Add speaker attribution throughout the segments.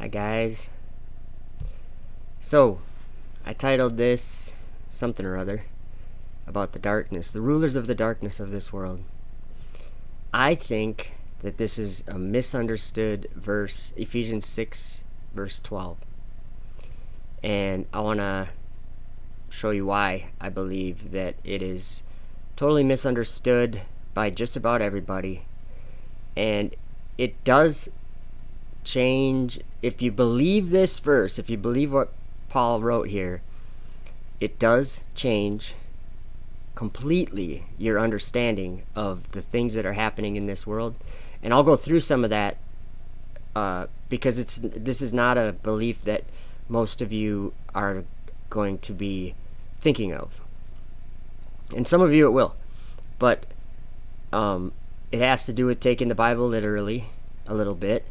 Speaker 1: Hi guys. So, I titled this something or other about the darkness, the rulers of the darkness of this world. I think that this is a misunderstood verse, Ephesians 6, verse 12. And I want to show you why I believe that it is totally misunderstood by just about everybody. And it does change, if you believe this verse, if you believe what Paul wrote here, it does change completely your understanding of the things that are happening in this world. And I'll go through some of that because this is not a belief that most of you are going to be thinking of, and some of you it will, but it has to do with taking the Bible literally a little bit,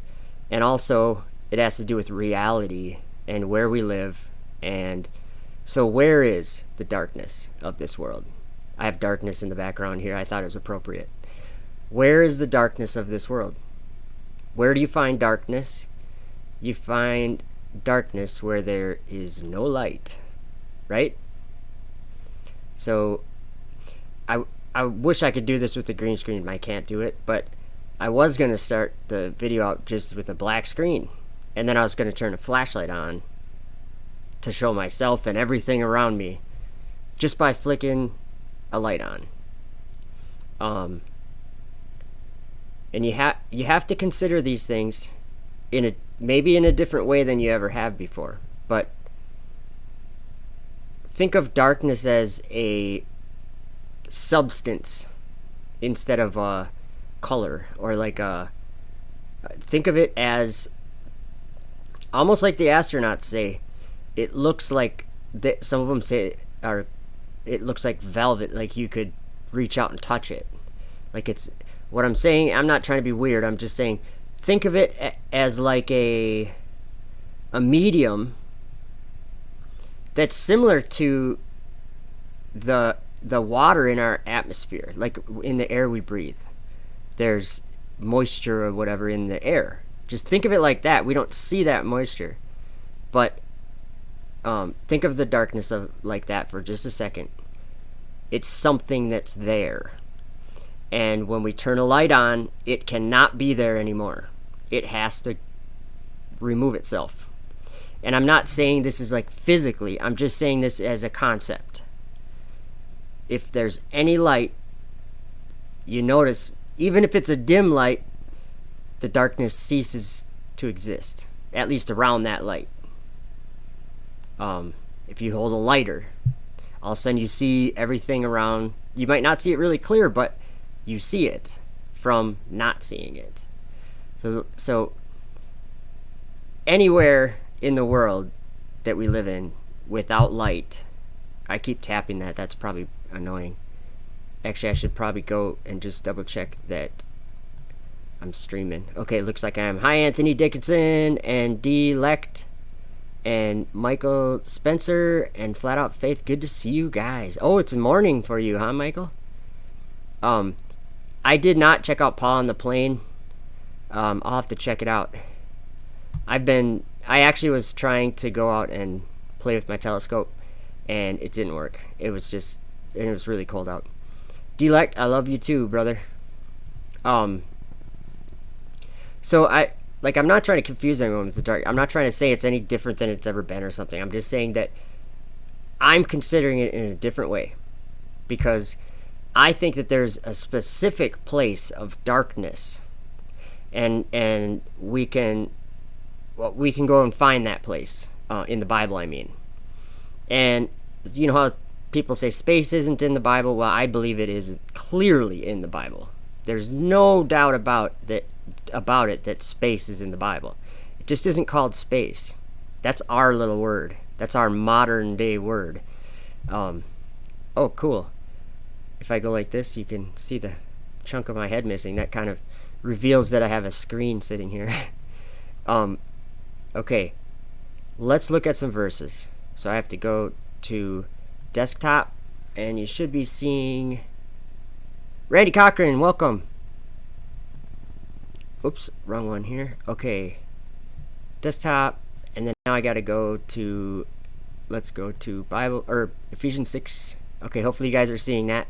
Speaker 1: and also it has to do with reality and where we live. And so where is the darkness of this world? I have darkness in the background here. I thought it was appropriate. Where is the darkness of this world? Where do you find darkness? You find darkness where there is no light, right? So I wish I could do this with the green screen, but I can't do it. But I was going to start the video out just with a black screen, and then I was going to turn a flashlight on to show myself and everything around me just by flicking a light on. And you have to consider these things maybe in a different way than you ever have before. But think of darkness as a substance instead of a color, or think of it as almost like the astronauts say. It looks like some of them say it looks like velvet, like you could reach out and touch it. Like, it's what I'm saying. I'm not trying to be weird. I'm just saying, think of it as like a medium that's similar to the water in our atmosphere, like in the air we breathe. There's moisture or whatever in the air. Just think of it like that. We don't see that moisture, but think of the darkness of like that for just a second. It's something that's there, and when we turn a light on, it cannot be there anymore. It has to remove itself. And I'm not saying this is like physically. I'm just saying this as a concept. If there's any light, you notice, even if it's a dim light, the darkness ceases to exist, at least around that light. If you hold a lighter, all of a sudden you see everything around. You might not see it really clear, but you see it from not seeing it. So anywhere in the world that we live in without light, I keep tapping that. That's probably annoying. Actually, I should probably go and just double check that I'm streaming. Okay, it looks like I am. Hi, Anthony Dickinson and D-Lect and Michael Spencer and Flat Out Faith. Good to see you guys. Oh, it's morning for you, huh, Michael? I did not check out Paul on the Plane. I'll have to check it out. I actually was trying to go out and play with my telescope, and it didn't work. It was really cold out. D-Lect, I love you too, brother. So I'm not trying to confuse anyone with the dark. I'm not trying to say it's any different than it's ever been or something. I'm just saying that I'm considering it in a different way, because I think that there's a specific place of darkness, and we can go and find that place in the Bible, I mean. And you know how people say space isn't in the Bible? Well, I believe it is clearly in the Bible. There's no doubt about it that space is in the Bible. It just isn't called space. That's our little word. That's our modern day word. Oh, cool. If I go like this, you can see the chunk of my head missing. That kind of reveals that I have a screen sitting here. Okay, let's look at some verses. So I have to go to desktop, and you should be seeing Randy Cochran. Welcome. Oops, wrong one here. Okay. desktop, and then now I gotta go to, let's go to Bible, or Ephesians 6. Okay, hopefully you guys are seeing that.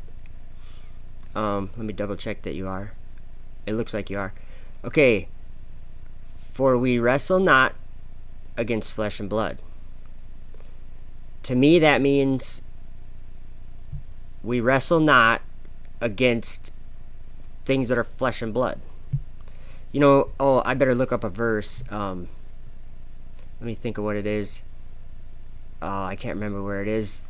Speaker 1: Let me double check that you are. It looks like you are. Okay. For we wrestle not against flesh and blood. To me, that means we wrestle not against things that are flesh and blood. You know, oh, I better look up a verse. Let me think of what it is. Oh, I can't remember where it is.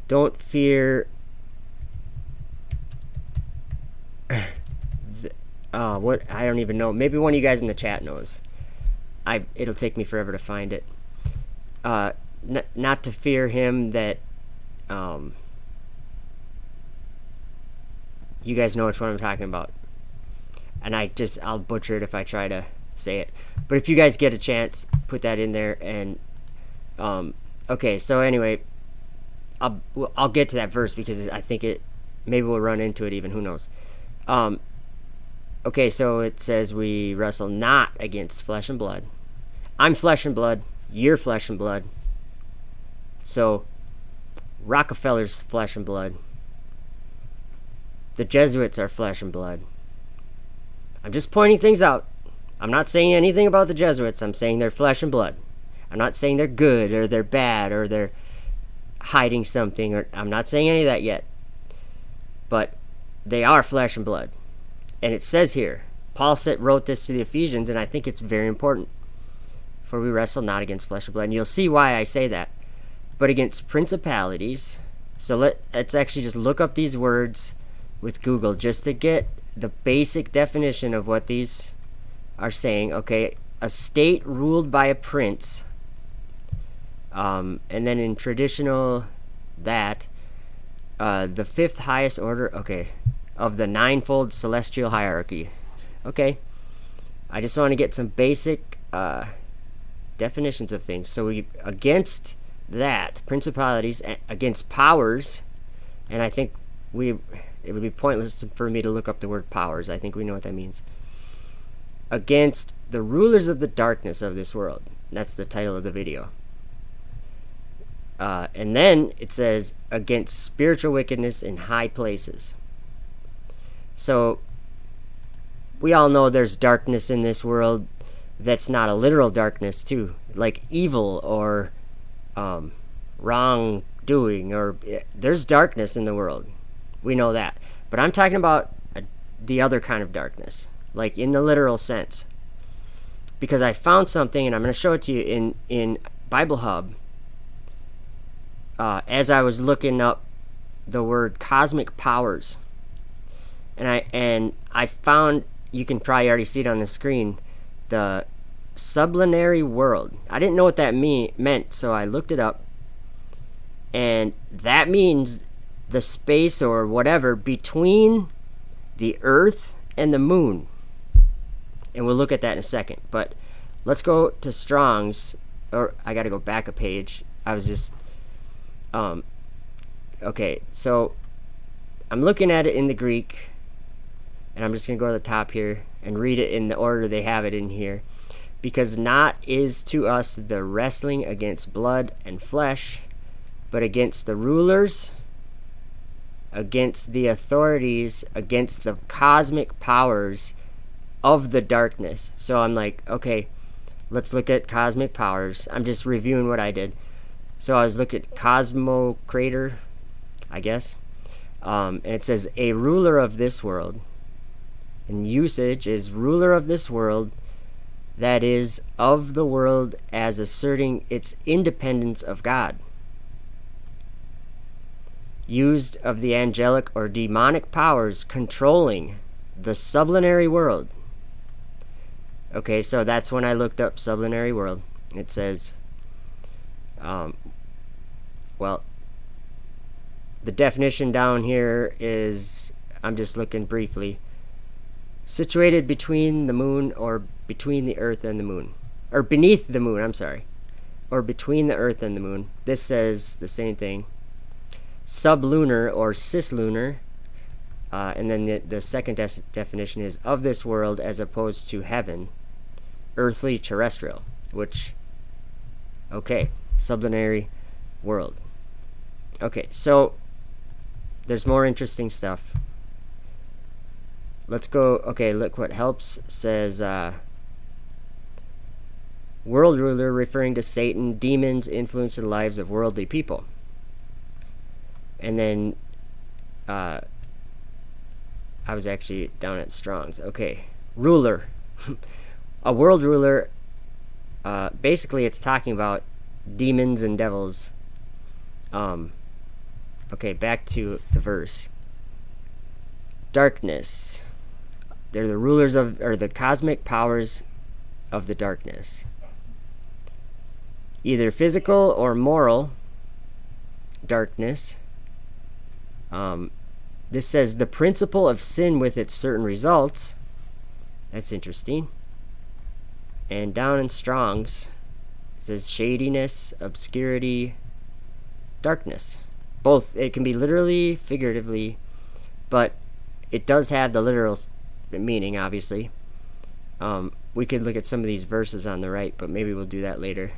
Speaker 1: Don't fear. What? I don't even know. Maybe one of you guys in the chat knows. It'll take me forever to find it. Not to fear him that. You guys know which one I'm talking about. And I'll butcher it if I try to say it. But if you guys get a chance, put that in there. And okay, so anyway, I'll get to that verse because I think maybe we'll run into it even. Who knows? Okay, so it says we wrestle not against flesh and blood. I'm flesh and blood. You're flesh and blood. So Rockefeller's flesh and blood. The Jesuits are flesh and blood. I'm just pointing things out. I'm not saying anything about the Jesuits. I'm saying they're flesh and blood. I'm not saying they're good or they're bad or they're hiding something. Or I'm not saying any of that yet. But they are flesh and blood. And it says here, Paul wrote this to the Ephesians, and I think it's very important. For we wrestle not against flesh and blood. And you'll see why I say that. But against principalities. So let's actually just look up these words with Google just to get the basic definition of what these are saying. Okay, a state ruled by a prince. And then in traditional the fifth highest order, okay, of the ninefold celestial hierarchy. Okay, I just want to get some basic definitions of things. So we against that, principalities, against powers, and I think it would be pointless for me to look up the word powers. I think we know what that means. Against the rulers of the darkness of this world. That's the title of the video. And then it says against spiritual wickedness in high places. So we all know there's darkness in this world that's not a literal darkness too, like evil or wrongdoing, or there's darkness in the world. We know that. But I'm talking about the other kind of darkness, like in the literal sense. Because I found something, and I'm going to show it to you in Bible Hub. As I was looking up the word cosmic powers, and I found, you can probably already see it on the screen, the sublunary world. I didn't know what that meant, so I looked it up, and that means the space or whatever between the Earth and the Moon. And we'll look at that in a second. But let's go to Strong's, or I got to go back a page. I was just okay, so I'm looking at it in the Greek, and I'm just going to go to the top here and read it in the order they have it in here. Because not is to us the wrestling against blood and flesh, but against the rulers, against the authorities, against the cosmic powers of the darkness. So I'm like, okay, let's look at cosmic powers. I'm just reviewing what I did. So I was looking at Cosmocrator, I guess. And it says, a ruler of this world. And usage is ruler of this world, that is, of the world, as asserting its independence of God. Used of the angelic or demonic powers controlling the sublunary world. Okay, so that's when I looked up sublunary world. It says, well, the definition down here is, I'm just looking briefly, situated between the moon, or between the earth and the moon, or beneath the moon, I'm sorry, or between the earth and the moon. This says the same thing. Sublunar or cislunar, And then the second definition is of this world as opposed to heaven, earthly, terrestrial, which, okay, sublunary world. Okay, so there's more interesting stuff. Let's go. Okay, look what helps says world ruler, referring to Satan, demons influence the lives of worldly people. And then I was actually down at Strong's. Okay, ruler. A world ruler, basically it's talking about demons and devils. Okay, back to the verse. Darkness. They're the rulers of, or the cosmic powers of the darkness. Either physical or moral darkness. This says the principle of sin with its certain results. That's interesting. And down in Strong's, it says shadiness, obscurity, darkness. Both. It can be literally, figuratively, but it does have the literal meaning, obviously. We could look at some of these verses on the right, but maybe we'll do that later,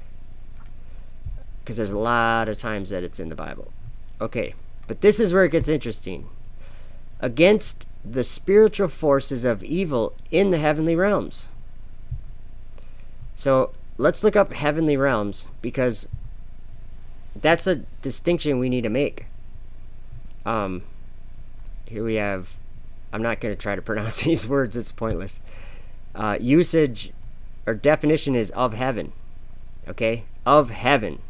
Speaker 1: because there's a lot of times that it's in the Bible. Okay, but this is where it gets interesting. Against the spiritual forces of evil in the heavenly realms. So let's look up heavenly realms, because that's a distinction we need to make. Here we have, I'm not going to try to pronounce these words, it's pointless. Usage or definition is of heaven. Okay? Of heaven.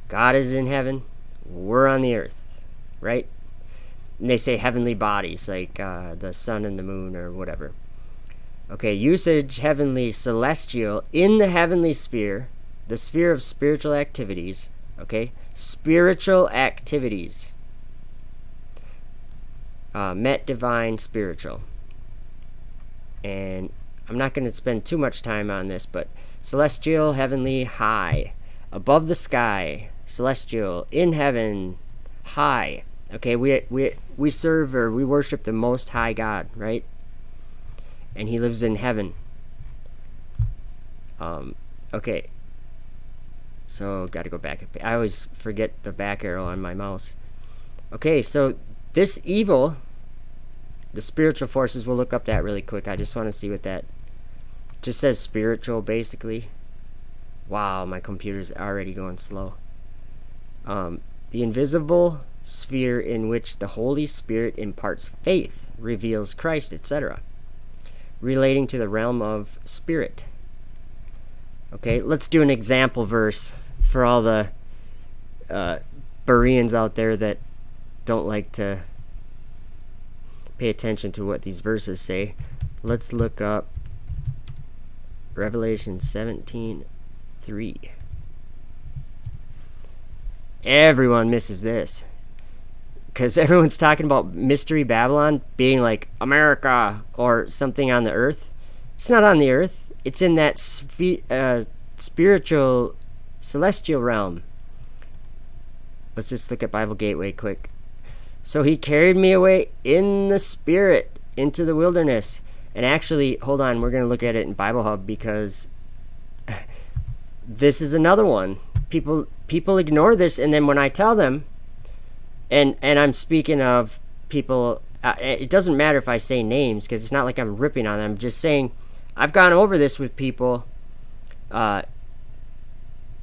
Speaker 1: God is in heaven, we're on the earth, right? And they say heavenly bodies, like the sun and the moon or whatever. Okay, usage, heavenly, celestial, in the heavenly sphere, the sphere of spiritual activities. Okay, spiritual activities. Met, divine, spiritual. And I'm not going to spend too much time on this, but celestial, heavenly, high. Above the sky, celestial, in heaven, high. Okay, we serve, or we worship the Most High God, right? And He lives in heaven. Okay. So, got to go back. I always forget the back arrow on my mouse. Okay, so this evil, the spiritual forces, we'll look up that really quick. I just want to see what that just says. Spiritual, basically. Wow, my computer's already going slow. The invisible sphere in which the Holy Spirit imparts faith, reveals Christ, etc. Relating to the realm of spirit. Okay, let's do an example verse for all the Bereans out there that don't like to pay attention to what these verses say. Let's look up Revelation 17:3. Everyone misses this, because everyone's talking about Mystery Babylon being like America or something on the earth. It's not on the earth. It's in that spiritual, celestial realm. Let's just look at Bible Gateway quick. So He carried me away in the spirit into the wilderness. And actually, hold on, we're going to look at it in Bible Hub, because this is another one. People ignore this, and then when I tell them, and I'm speaking of people, it doesn't matter if I say names, because it's not like I'm ripping on them. I'm just saying, I've gone over this with people, Parable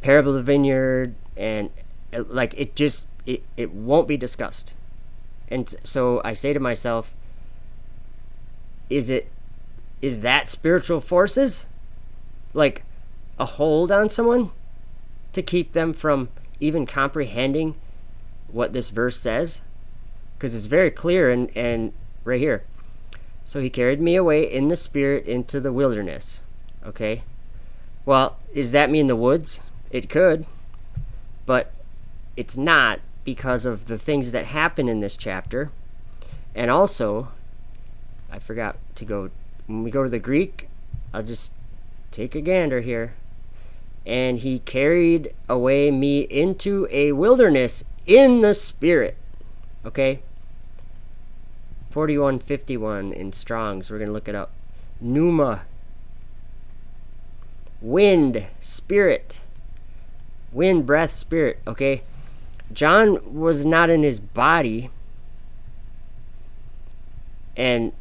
Speaker 1: of the Vineyard, and like it won't be discussed. And so I say to myself, is that spiritual forces? Like a hold on someone to keep them from even comprehending what this verse says? Because it's very clear and right here. So He carried me away in the spirit into the wilderness. Okay. Well, does that mean the woods? It could. But it's not, because of the things that happen in this chapter. And also, I forgot to go, when we go to the Greek, I'll just take a gander here. And He carried away me into a wilderness in the spirit. Okay? 4151 in Strong's. We're going to look it up. Pneuma. Wind, spirit. Wind, breath, spirit. Okay. John was not in his body. And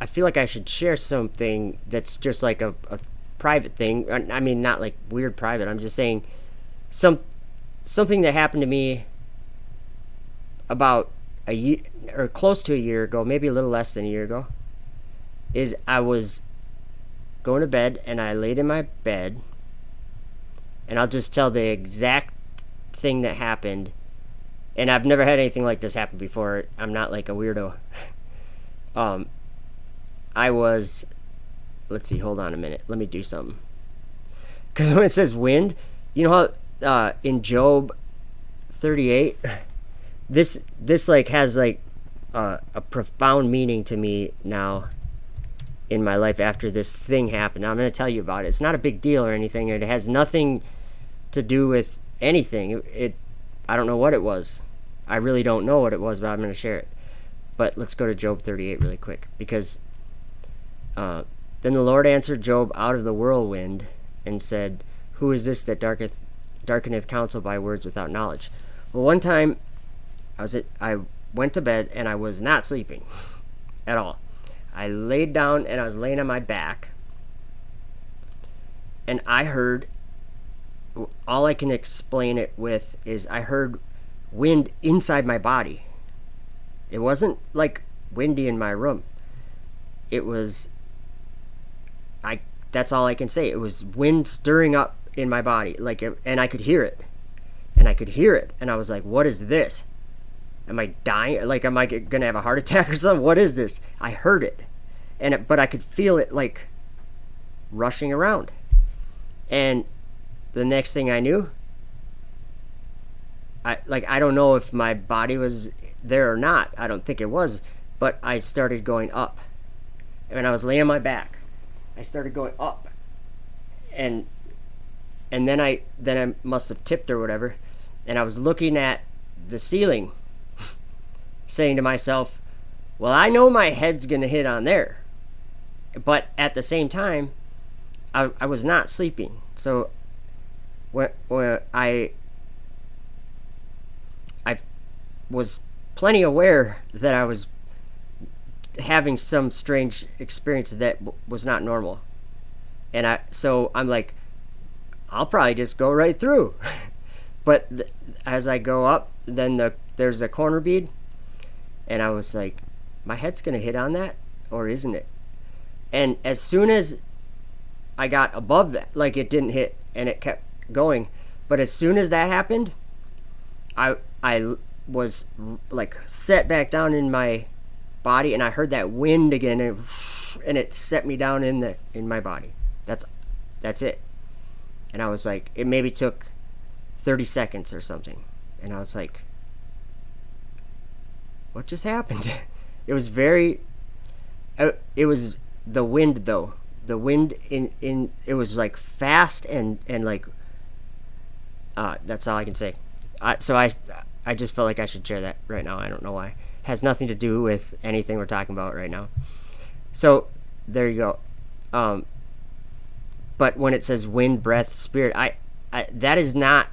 Speaker 1: I feel like I should share something that's just like a private thing. I mean, not like weird private. I'm just saying something that happened to me about a year or close to a year ago, maybe a little less than a year ago, is I was going to bed and I laid in my bed, and I'll just tell the exact thing that happened. And I've never had anything like this happen before. I'm not like a weirdo. I was, let's see, hold on a minute. Let me do something. Because when it says wind, you know how in Job 38, this like has like a profound meaning to me now in my life after this thing happened. Now, I'm going to tell you about it. It's not a big deal or anything. It has nothing to do with anything. I don't know what it was. I really don't know what it was, but I'm going to share it. But let's go to Job 38 really quick, because then the Lord answered Job out of the whirlwind and said, "Who is this that darkeneth counsel by words without knowledge?" Well, one time I went to bed and I was not sleeping at all. I laid down and I was laying on my back, and I heard, all I can explain it with is I heard wind inside my body. It wasn't like windy in my room. It was, that's all I can say. It was wind stirring up in my body, and I could hear it. And I was like, what is this? Am I dying? Like, am I going to have a heart attack or something? What is this? I heard it. But I could feel it like rushing around. And the next thing I knew, I don't know if my body was there or not. I don't think it was, but I started going up. And I was laying on my back. I started going up. And then I must have tipped or whatever, and I was looking at the ceiling, saying to myself, well, I know my head's going to hit on there. But at the same time, I was not sleeping. So when I was plenty aware that I was having some strange experience that was not normal. And I'm like, I'll probably just go right through. But as I go up, then there's a corner bead, and I was like, my head's going to hit on that, or isn't it? And as soon as I got above that, like, it didn't hit, and it kept going. But as soon as that happened, I was like set back down in my body, and I heard that wind again, and it set me down in my body. That's it. And I was like, it maybe took 30 seconds or something. And I was like, what just happened? It was it was the wind, though. The wind in it was like fast and like, that's all I can say. So I just felt like I should share that right now. I don't know why. It has nothing to do with anything we're talking about right now. So there you go. But when it says wind, breath, spirit, that is not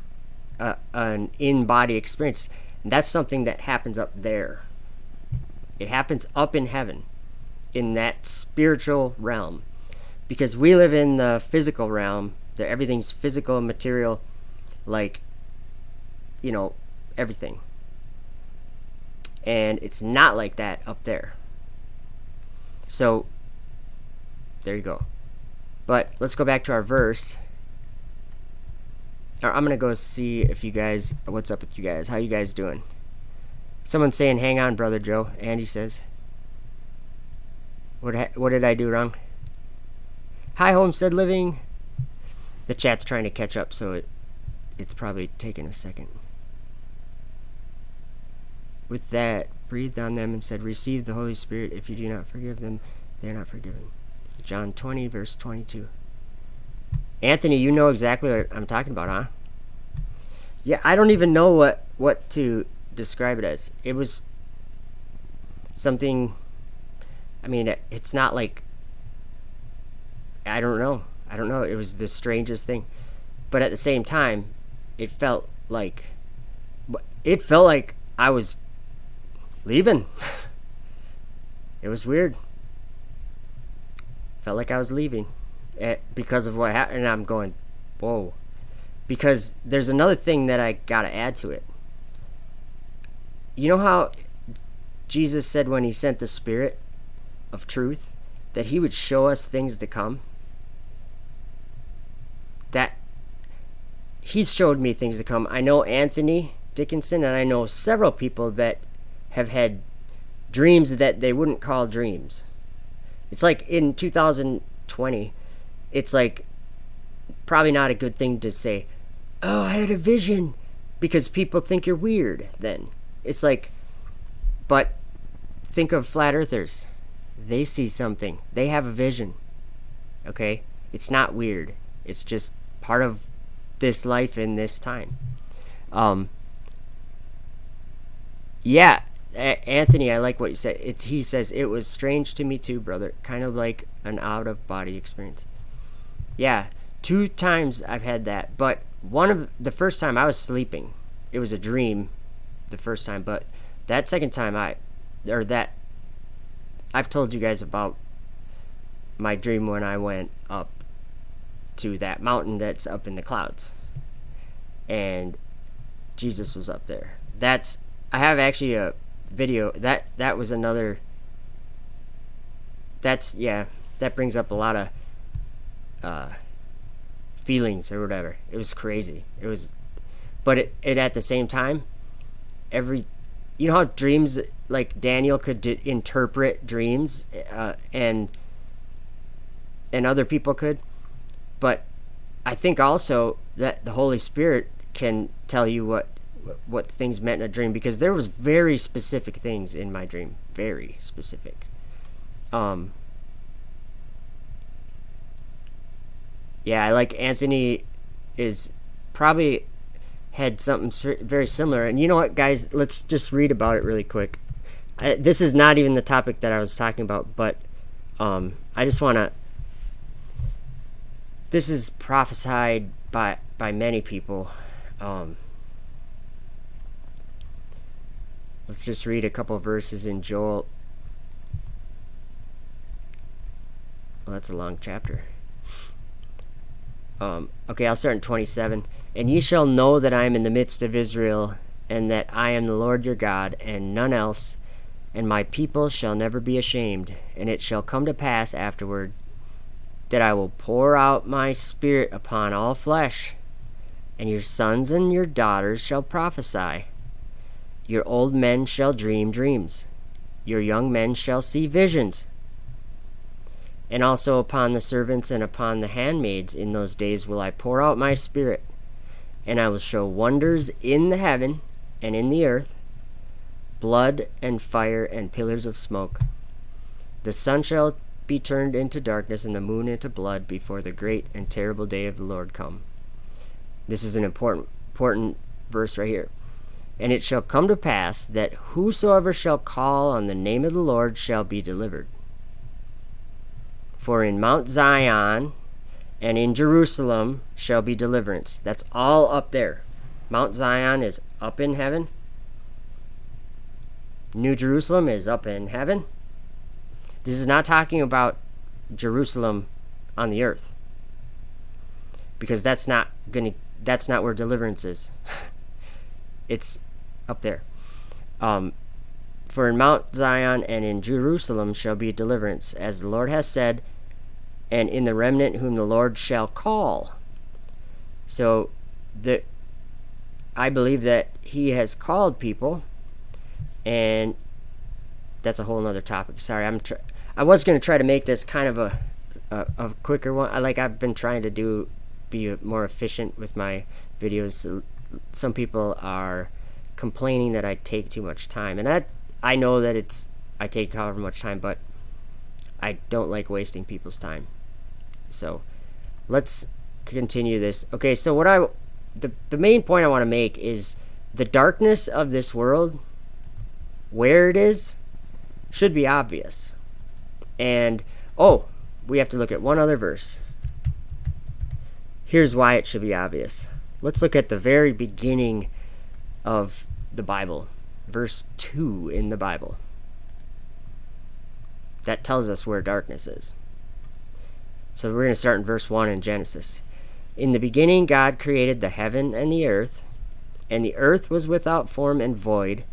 Speaker 1: an in-body experience. That's something that happens up there. It happens up in heaven, in that spiritual realm. Because we live in the physical realm, that everything's physical and material, like, everything. And it's not like that up there. So, there you go. But let's go back to our verse. I'm going to go see what's up with you guys. How you guys doing? Someone's saying, hang on, Brother Joe. Andy says. What did I do wrong? Hi, Homestead Living. The chat's trying to catch up, so it's probably taking a second. With that, breathed on them and said, receive the Holy Spirit. If you do not forgive them, they are not forgiven. John 20, verse 22. Anthony, you know exactly what I'm talking about, huh? Yeah, I don't even know what to describe it as. It was something. I mean, it's not like, I don't know. It was the strangest thing, but at the same time, it felt like I was leaving. It was weird. Felt like I was leaving because of what happened. And I'm going, whoa. Because there's another thing that I gotta add to it. You know how Jesus said when he sent the Spirit of truth that he would show us things to come? That he's showed me things to come. I know Anthony Dickinson, and I know several people that have had dreams that they wouldn't call dreams. It's like in 2020, it's like probably not a good thing to say, oh, I had a vision, because people think you're weird then. It's like, but think of flat earthers. They see something. They have a vision. Okay? It's not weird. It's just part of this life in this time. Yeah, Anthony, I like what you said. He says, it was strange to me too, brother. Kind of like an out-of-body experience. Yeah, 2 times I've had that. But the first time I was sleeping. It was a dream the first time. But that second time I've told you guys about my dream when I went up to that mountain that's up in the clouds. And Jesus was up there. I have actually a video that was another. That brings up a lot of feelings or whatever. It was crazy. But it at the same time, you know how dreams, like Daniel could interpret dreams, and other people could, but I think also that the Holy Spirit can tell you what things meant in a dream, because there was very specific things in my dream, very specific. I like Anthony is probably had something very similar. And you know what, guys, let's just read about it really quick. This is not even the topic that I was talking about, but I just want to, this is prophesied by many people. Let's just read a couple verses in Joel. Well, that's a long chapter. Okay, I'll start in 27. And ye shall know that I am in the midst of Israel, and that I am the Lord your God, and none else, and my people shall never be ashamed. And it shall come to pass afterward that I will pour out my spirit upon all flesh, and your sons and your daughters shall prophesy. Your old men shall dream dreams. Your young men shall see visions. And also upon the servants and upon the handmaids in those days will I pour out my spirit, and I will show wonders in the heaven and in the earth, blood and fire and pillars of smoke. The sun shall be turned into darkness and the moon into blood before the great and terrible day of the Lord come. This is an important verse right here. And it shall come to pass that whosoever shall call on the name of the Lord shall be delivered. For in Mount Zion and in Jerusalem shall be deliverance. That's all up there. Mount Zion is up in heaven. New Jerusalem is up in heaven. This is not talking about Jerusalem on the earth, because that's not where deliverance is. It's up there. For in Mount Zion and in Jerusalem shall be deliverance, as the Lord has said, and in the remnant whom the Lord shall call. So I believe that he has called people, and that's a whole nother topic. Sorry, I was going to try to make this kind of a quicker one. I've been trying to be more efficient with my videos. Some people are complaining that I take too much time, and I know that I take however much time, but I don't like wasting people's time. So let's continue this. Okay, so the main point I want to make is the darkness of this world, where it is, should be obvious. And, we have to look at one other verse. Here's why it should be obvious. Let's look at the very beginning of the Bible. Verse 2 in the Bible. That tells us where darkness is. So we're going to start in verse 1 in Genesis. In the beginning, God created the heaven and the earth was without form and void,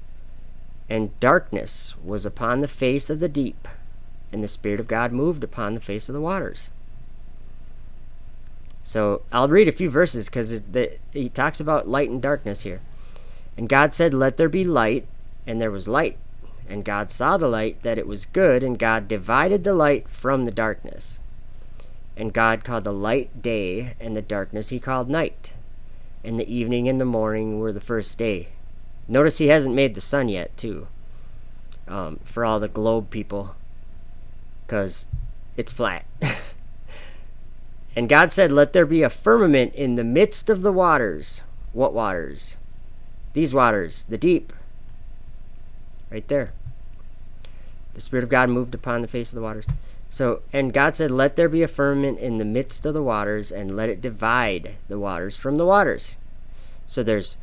Speaker 1: and darkness was upon the face of the deep, and the Spirit of God moved upon the face of the waters. So I'll read a few verses because he talks about light and darkness here. And God said, "Let there be light," and there was light. And God saw the light, that it was good, and God divided the light from the darkness. And God called the light day, and the darkness he called night. And the evening and the morning were the first day. Notice he hasn't made the sun yet, too, for all the globe people, because it's flat. And God said, "Let there be a firmament in the midst of the waters." What waters? These waters, the deep. Right there. The Spirit of God moved upon the face of the waters. And God said, "Let there be a firmament in the midst of the waters, and let it divide the waters from the waters." So there's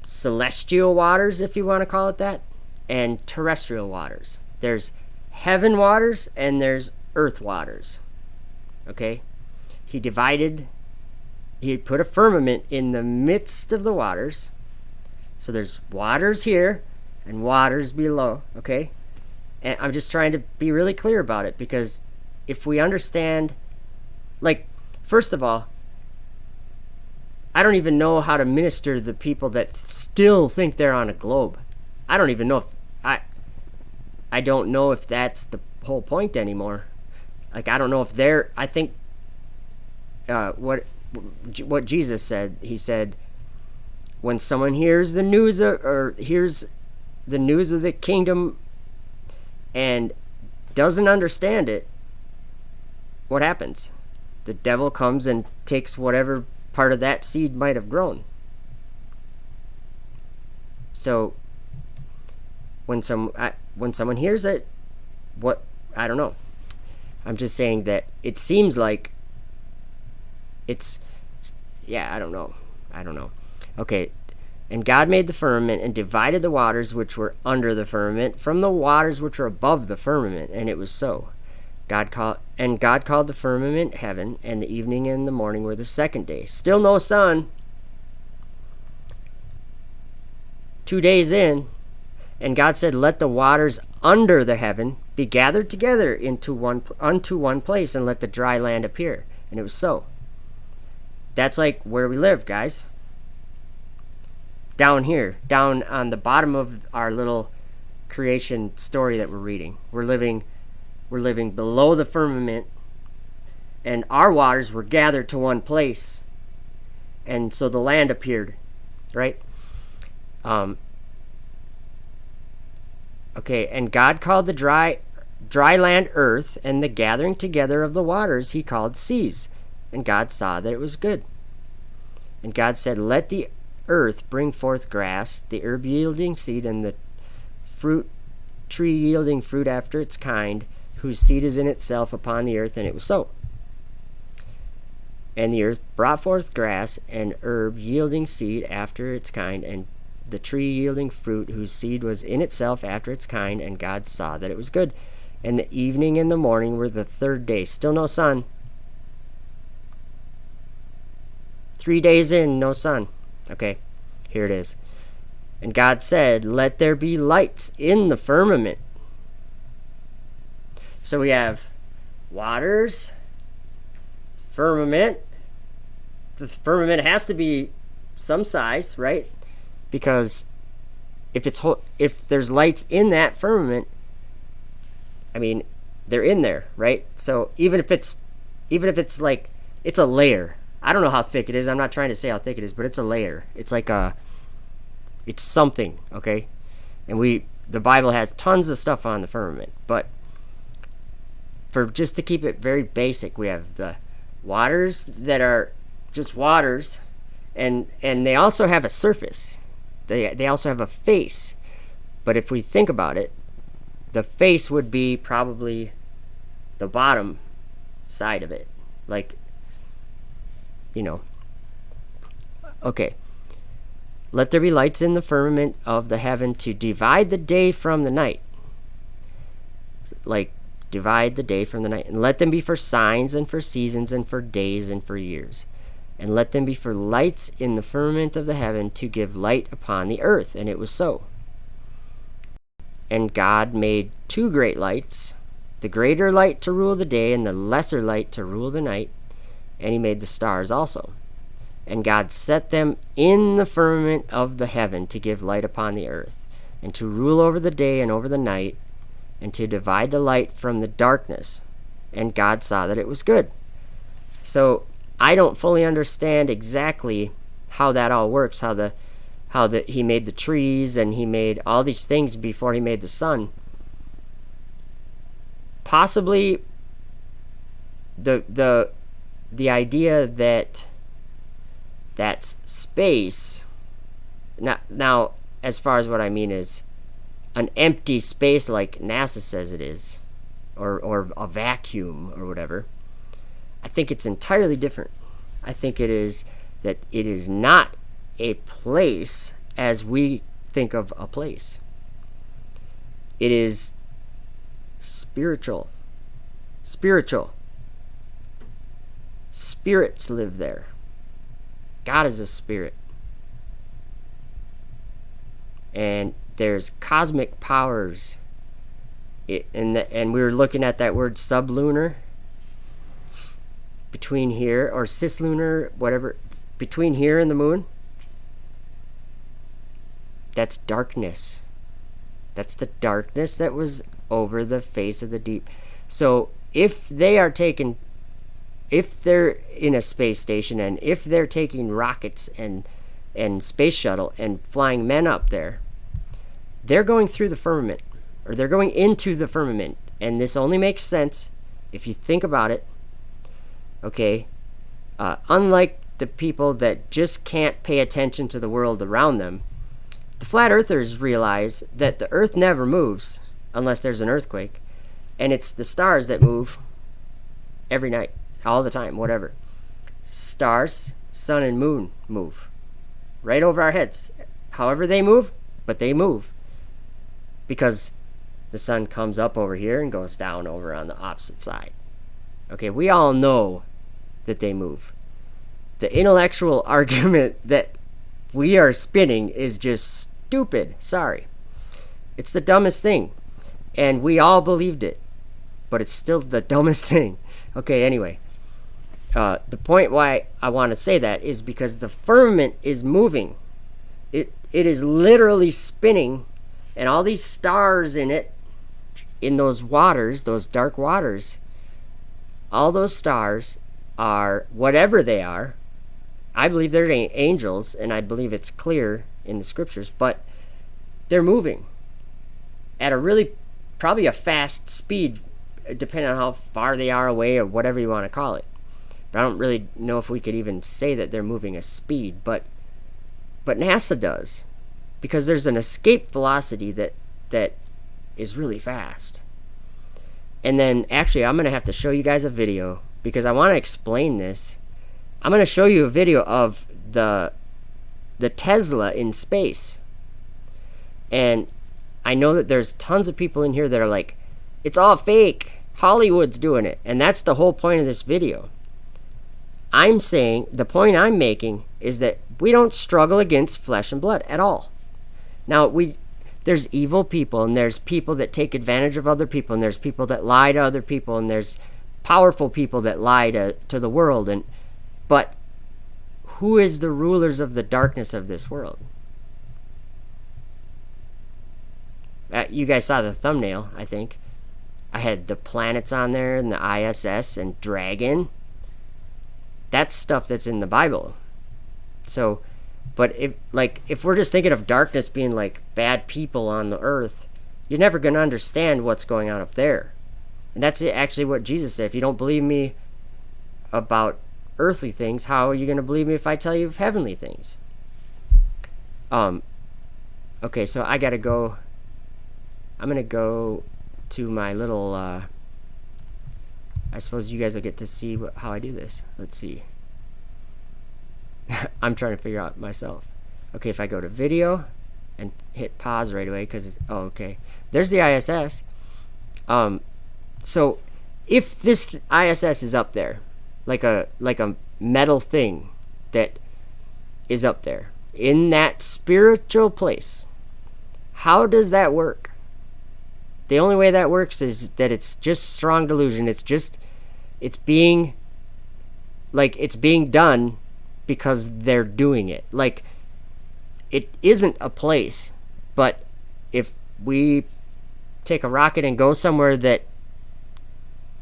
Speaker 1: celestial waters, if you want to call it that, and terrestrial waters. There's heaven waters, and there's earth waters. Okay? He put a firmament in the midst of the waters. So there's waters here and waters below, okay? And I'm just trying to be really clear about it, because if we understand, first of all, I don't even know how to minister to the people that still think they're on a globe. I don't even know I don't know if that's the whole point anymore. I don't know if I think what Jesus said, he said, when someone hears the news of the kingdom and doesn't understand it, what happens? The devil comes and takes whatever part of that seed might have grown. So when someone hears it, I don't know. I'm just saying that it seems like I don't know. Okay. And God made the firmament and divided the waters which were under the firmament from the waters which were above the firmament, and it was so. God called the firmament heaven, and the evening and the morning were the second day. Still no sun. 2 days in, and God said, "Let the waters under the heaven be gathered together unto one place, and let the dry land appear." And it was so. That's like where we live, guys. Down here, down on the bottom of our little creation story that we're reading. We're living below the firmament, and our waters were gathered to one place, and so the land appeared, right? Okay, and God called the dry land earth, and the gathering together of the waters he called seas. And God saw that it was good. And God said, "Let the earth bring forth grass, the herb yielding seed, and the tree yielding fruit after its kind, whose seed is in itself upon the earth." And it was so. And the earth brought forth grass, and herb yielding seed after its kind, and the tree yielding fruit, whose seed was in itself after its kind. And God saw that it was good. And the evening and the morning were the third day. Still no sun. 3 days in, no sun. Okay, here it is. And God said, "Let there be lights in the firmament." So we have waters, firmament. The firmament has to be some size, right? Because if there's lights in that firmament, I mean, they're in there, right? So even if it's like, it's a layer. I don't know how thick it is. I'm not trying to say how thick it is, but it's a layer. It's like it's something, okay? And the Bible has tons of stuff on the firmament, but just to keep it very basic, we have the waters that are just waters, and they also have a surface. They also have a face. But if we think about it, the face would be probably the bottom side of it. Like, okay. Let there be lights in the firmament of the heaven to divide the day from the night. Like, divide the day from the night. And let them be for signs and for seasons and for days and for years. And let them be for lights in the firmament of the heaven to give light upon the earth. And it was so. And God made 2 great lights, the greater light to rule the day and the lesser light to rule the night. And he made the stars also. And God set them in the firmament of the heaven to give light upon the earth, and to rule over the day and over the night, and to divide the light from the darkness. And God saw that it was good. So I don't fully understand exactly how that all works, how he made the trees and he made all these things before he made the sun. Possibly the idea that that's space. Now, as far as what I mean is an empty space like NASA says it is, or a vacuum or whatever. I think it's entirely different. I think it is that it is not a place as we think of a place. It is spiritual. Spirits live there. God is a spirit. And there's cosmic powers. And we were looking at that word sublunar. Between here, or cislunar, whatever. Between here and the moon. That's darkness. That's the darkness that was over the face of the deep. So if they're in a space station, and if they're taking rockets and space shuttle and flying men up there, they're going through the firmament, or they're going into the firmament. And this only makes sense if you think about it. Okay, unlike the people that just can't pay attention to the world around them, the flat earthers realize that the earth never moves unless there's an earthquake, and it's the stars that move every night, all the time, whatever. Stars, sun, and moon move right over our heads. However they move, but they move, because the sun comes up over here and goes down over on the opposite side. Okay, we all know that they move. The intellectual argument that we are spinning is just stupid. Sorry. It's the dumbest thing. And we all believed it. But it's still the dumbest thing. Okay, anyway. The point why I want to say that is because the firmament is moving. It is literally spinning. And all these stars in it, in those waters, those dark waters, all those stars are, whatever they are, I believe they're angels, and I believe it's clear in the scriptures, but they're moving at a really, probably a fast speed, depending on how far they are away or whatever you want to call it. But I don't really know if we could even say that they're moving a speed, but NASA does, because there's an escape velocity that is really fast. And then, actually, I'm going to have to show you guys a video, because I want to explain this. I'm going to show you a video of the Tesla in space. And I know that there's tons of people in here that are like, it's all fake. Hollywood's doing it. And that's the whole point of this video. I'm saying, the point I'm making is that we don't struggle against flesh and blood at all. Now, there's evil people, and there's people that take advantage of other people, and there's people that lie to other people, and there's powerful people that lie to the world. But who is the rulers of the darkness of this world? You guys saw the thumbnail, I think. I had the planets on there, and the ISS, and Dragon. That's stuff that's in the Bible. So, but if we're just thinking of darkness being like bad people on the earth, you're never going to understand what's going on up there. And that's actually what Jesus said. If you don't believe me about earthly things, how are you going to believe me if I tell you of heavenly things? Okay, so I got to go. I'm going to go to my little, I suppose you guys will get to see how I do this. Let's see. I'm trying to figure out myself. Okay, if I go to video and hit pause right away, because it's, oh, okay. There's the ISS. So if this ISS is up there, like a metal thing that is up there in that spiritual place, how does that work? The only way that works is that it's just strong delusion. It's being done because they're doing it. Like, it isn't a place, but if we take a rocket and go somewhere that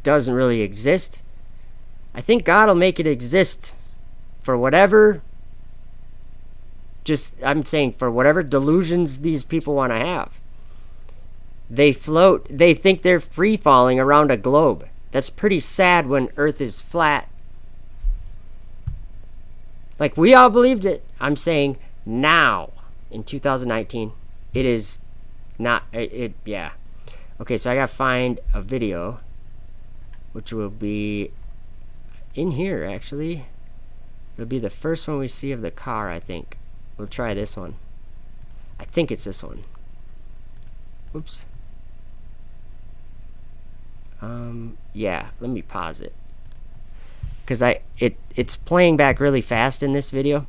Speaker 1: doesn't really exist, I think God will make it exist for whatever, I'm saying, for whatever delusions these people want to have. They float, they think they're free falling around a globe. That's pretty sad when Earth is flat. Like, we all believed it. I'm saying now, in 2019, it is not, yeah. Okay, so I gotta find a video, which will be in here, actually. It'll be the first one we see of the car, I think. We'll try this one. I think it's this one. Oops. Yeah, let me pause it. Because it's playing back really fast in this video.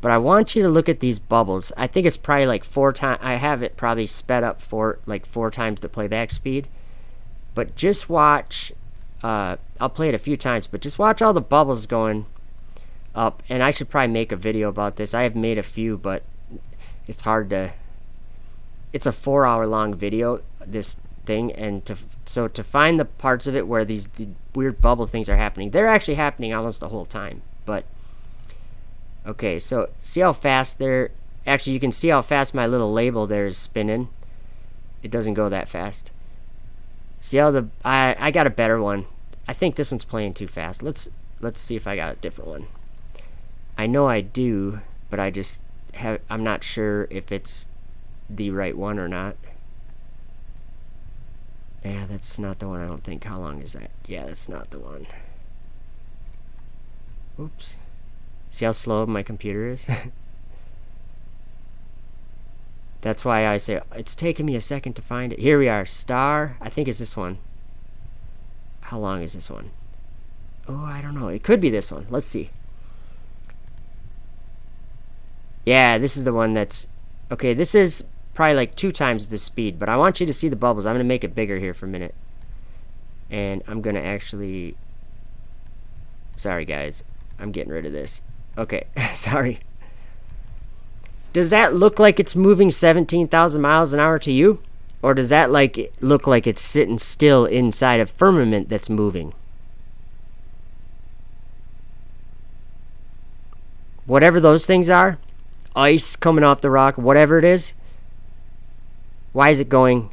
Speaker 1: But I want you to look at these bubbles. I think it's probably like 4 times. I have it probably sped up for like 4 times the playback speed. But just watch. I'll play it a few times, but just watch all the bubbles going up. And I should probably make a video about this. I have made a few, but it's hard to. It's a 4-hour long video, this thing, and to find the parts of it where the weird bubble things are happening. They're actually happening almost the whole time. But okay, so see how fast they're. Actually, you can see how fast my little label there is spinning. It doesn't go that fast. See how I got a better one. I think this one's playing too fast. Let's see if I got a different one. I know I do, but I'm not sure if it's the right one or not. Yeah, that's not the one, I don't think. How long is that? Yeah, that's not the one. Oops. See how slow my computer is? That's why I say it's taking me a second to find it. Here we are. Star. I think it's this one. How long is this one? Oh, I don't know. It could be this one. Let's see. Yeah, this is the one that's... Okay, this is probably like 2 times the speed, but I want you to see the bubbles. I'm going to make it bigger here for a minute. And I'm going to actually... Sorry, guys. I'm getting rid of this. Okay, sorry. Does that look like it's moving 17,000 miles an hour to you? Or does that look like it's sitting still inside a firmament that's moving? Whatever those things are, ice coming off the rock, whatever it is, why is it going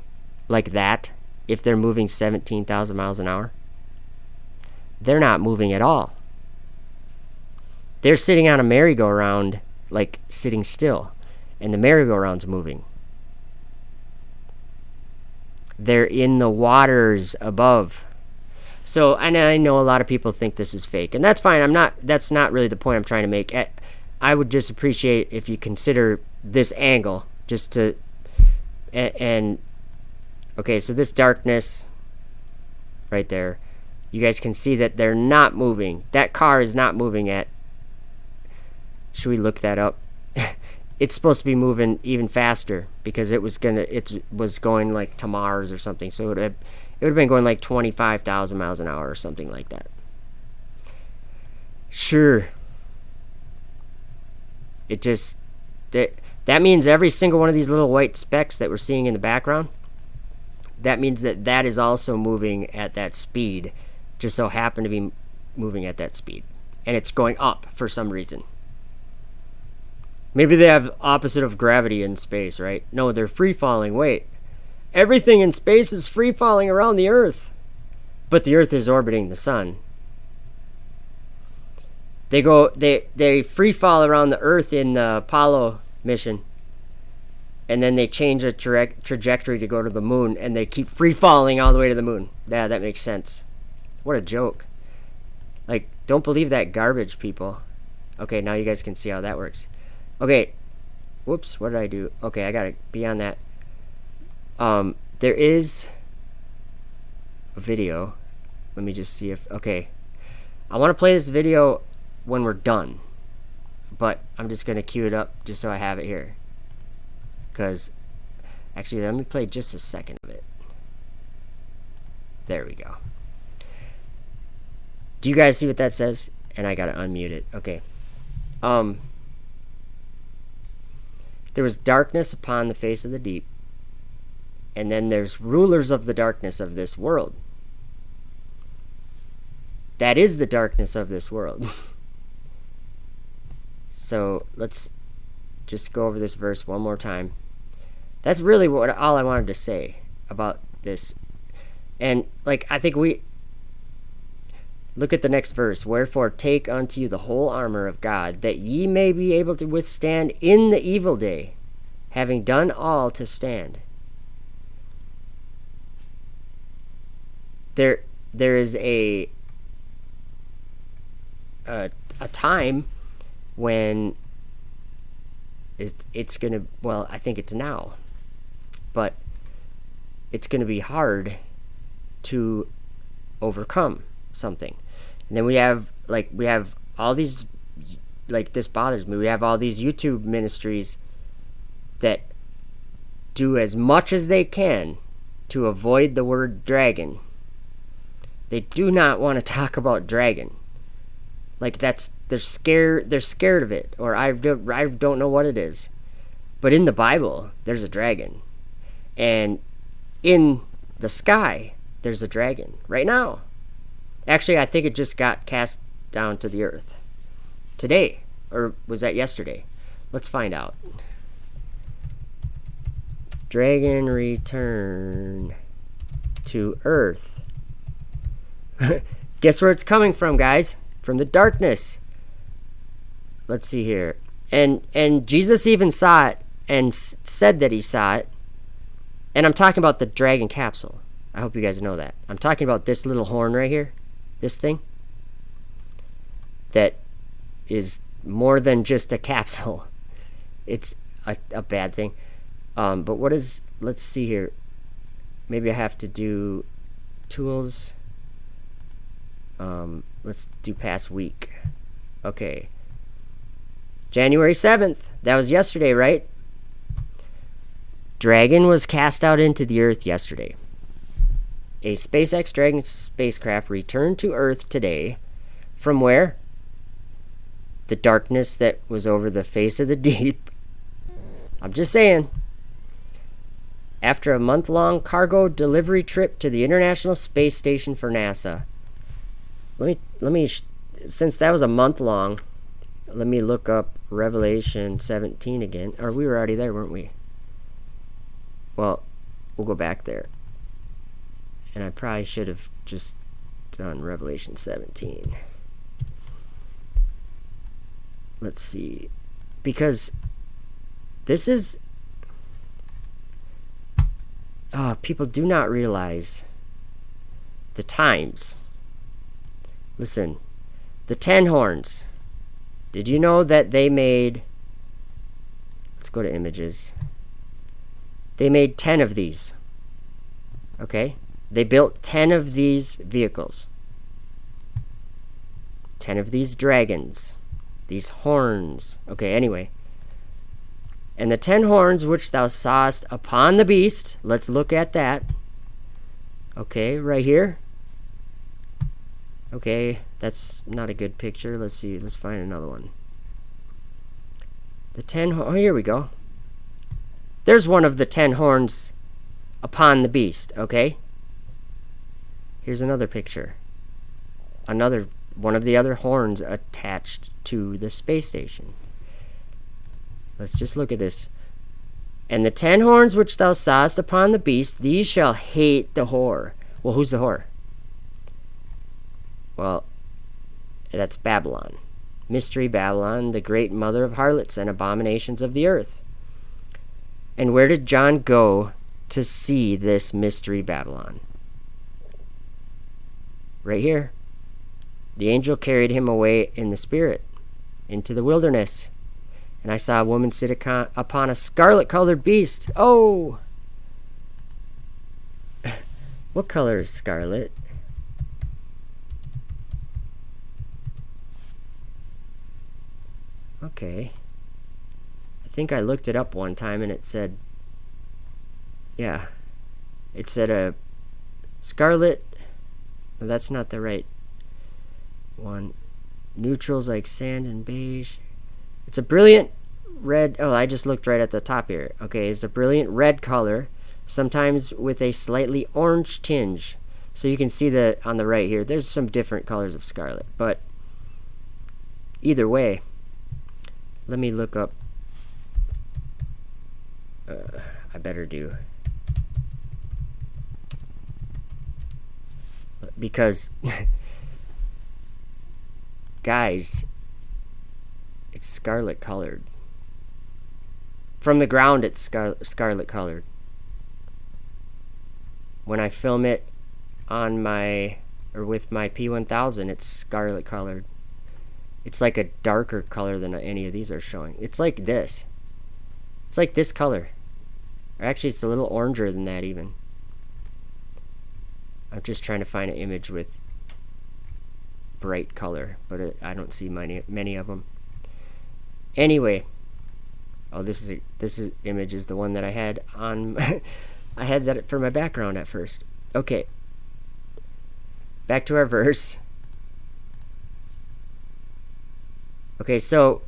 Speaker 1: like that if they're moving 17,000 miles an hour? They're not moving at all. They're sitting on a merry-go-round, like sitting still, and the merry-go-round's moving. They're in the waters above. So, and I know a lot of people think this is fake, and that's fine. That's not really the point I'm trying to make. I would just appreciate if you consider this angle, just to, and okay, so this darkness right there, you guys can see that they're not moving. That car is not moving at, should we look that up? It's supposed to be moving even faster because it was going like to Mars or something. So it would have been going like 25,000 miles an hour or something like that. Sure. It just that means every single one of these little white specks that we're seeing in the background, that means that is also moving at that speed, just so happen to be moving at that speed, and it's going up for some reason. Maybe they have opposite of gravity in space, right? No, they're free falling. Wait. Everything in space is free falling around the Earth. But the Earth is orbiting the sun. They free fall around the Earth in the Apollo mission. and then they change a trajectory to go to the moon, and they keep free falling all the way to the moon. Yeah, that makes sense. What a joke. Like, don't believe that garbage, people. Okay, now you guys can see how that works. Okay, whoops, what did I do? Okay, I gotta be on that. There is a video. Let me just see if, okay. I want to play this video when we're done, but I'm just gonna cue it up just so I have it here. Because, actually, let me play just a second of it. There we go. Do you guys see what that says? And I gotta unmute it. Okay. There was darkness upon the face of the deep, and then there's rulers of the darkness of this world. That is the darkness of this world. So let's just go over this verse one more time. That's really all I wanted to say about this. And like, I think we look at the next verse. Wherefore take unto you the whole armor of God, that ye may be able to withstand in the evil day, having done all to stand. There is a time when it's gonna, well, I think it's now, but it's gonna be hard to overcome something. And then we have all these, like, this bothers me, we have all these YouTube ministries that do as much as they can to avoid the word dragon. They do not want to talk about dragon. Like, they're scared of it, or I don't know what it is. But in the Bible, there's a dragon. And in the sky, there's a dragon right now. Actually, I think it just got cast down to the earth today, or was that yesterday? Let's find out. Dragon return to earth. Guess where it's coming from, guys? From the darkness. Let's see here. And Jesus even saw it and said that he saw it. And I'm talking about the dragon capsule. I hope you guys know that. I'm talking about this little horn right here. This thing. That is more than just a capsule. It's a bad thing. But what is, let's see here. Maybe I have to do tools. Let's do past week. Okay. January 7th. That was yesterday, right? Dragon was cast out into the earth yesterday. A SpaceX Dragon spacecraft returned to Earth today. From where? The darkness that was over the face of the deep. I'm just saying. After a month-long cargo delivery trip to the International Space Station for NASA. Let me, since that was a month long, let me look up Revelation 17 again. Or we were already there, weren't we? Well, we'll go back there. And I probably should have just done Revelation 17. Let's see. Because this is... people do not realize the times. Listen, the 10 horns. Did you know that they made... Let's go to images. They made 10 of these. Okay? They built 10 of these vehicles. 10 of these dragons. These horns. Okay, anyway. And the 10 horns which thou sawest upon the beast. Let's look at that. Okay, right here. Okay, that's not a good picture. Let's see. Let's find another one. The 10... Oh, here we go. There's one of the 10 horns upon the beast, okay? Here's another picture. Another one of the other horns attached to the space station. Let's just look at this. And the 10 horns which thou sawest upon the beast, these shall hate the whore. Well, who's the whore? Well, that's Babylon. Mystery Babylon, the great mother of harlots and abominations of the earth. And where did John go to see this mystery Babylon? Right here. The angel carried him away in the spirit into the wilderness. And I saw a woman sit upon a scarlet-colored beast. Oh! What color is scarlet? Okay. I think I looked it up one time and it said, yeah, it said a scarlet. No, that's not the right one. Neutrals like sand and beige. It's a brilliant red. Oh, I just looked right at the top here. Okay, it's a brilliant red color, sometimes with a slightly orange tinge. So you can see that on the right here. There's some different colors of scarlet, but either way, let me look up. I better do. Because, guys, it's scarlet colored. From the ground, it's scarlet colored. When I film it on with my P1000, it's scarlet colored. It's like a darker color than any of these are showing. It's like this. It's like this color. Or actually, it's a little oranger than that even. I'm just trying to find an image with bright color, but I don't see many of them. Anyway, oh, this image is the one that I had on. I had that for my background at first. Okay, back to our verse. Okay, so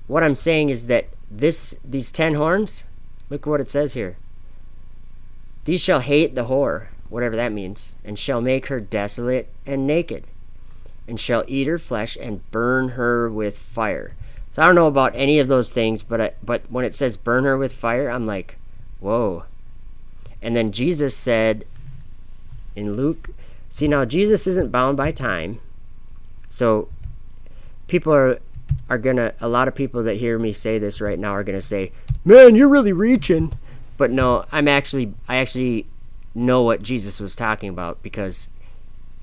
Speaker 1: what I'm saying is that these 10 horns, look what it says here. These shall hate the whore, whatever that means, and shall make her desolate and naked, and shall eat her flesh and burn her with fire. So I don't know about any of those things, but when it says burn her with fire, I'm like, whoa. And then Jesus said in Luke, see, now Jesus isn't bound by time, so people are gonna, a lot of people that hear me say this right now are gonna say, man, you're really reaching. But no, I actually know what Jesus was talking about, because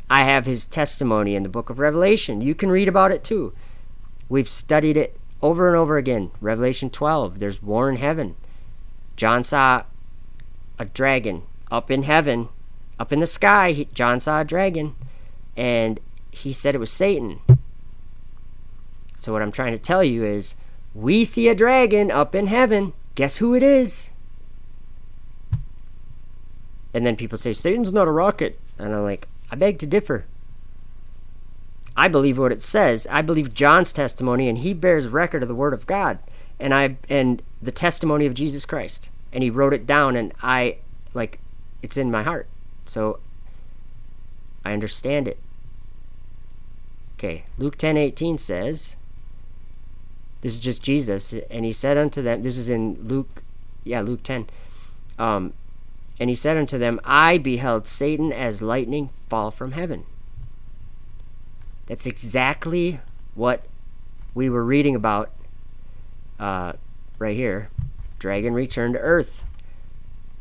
Speaker 1: I have his testimony in the book of Revelation. You can read about it too. We've studied it over and over again. Revelation 12, there's war in heaven. John saw a dragon up in heaven, up in the sky. John saw a dragon, and he said it was Satan. So what I'm trying to tell you is, we see a dragon up in heaven. Guess who it is? And then people say, Satan's not a rocket. And I'm like, I beg to differ. I believe what it says. I believe John's testimony, and he bears record of the word of God, and the testimony of Jesus Christ. And he wrote it down, and it's in my heart. So I understand it. Okay, Luke 10:18 says, this is just Jesus, and he said unto them, this is in Luke 10, and he said unto them, I beheld Satan as lightning fall from heaven. That's exactly what we were reading about right here. Dragon returned to earth.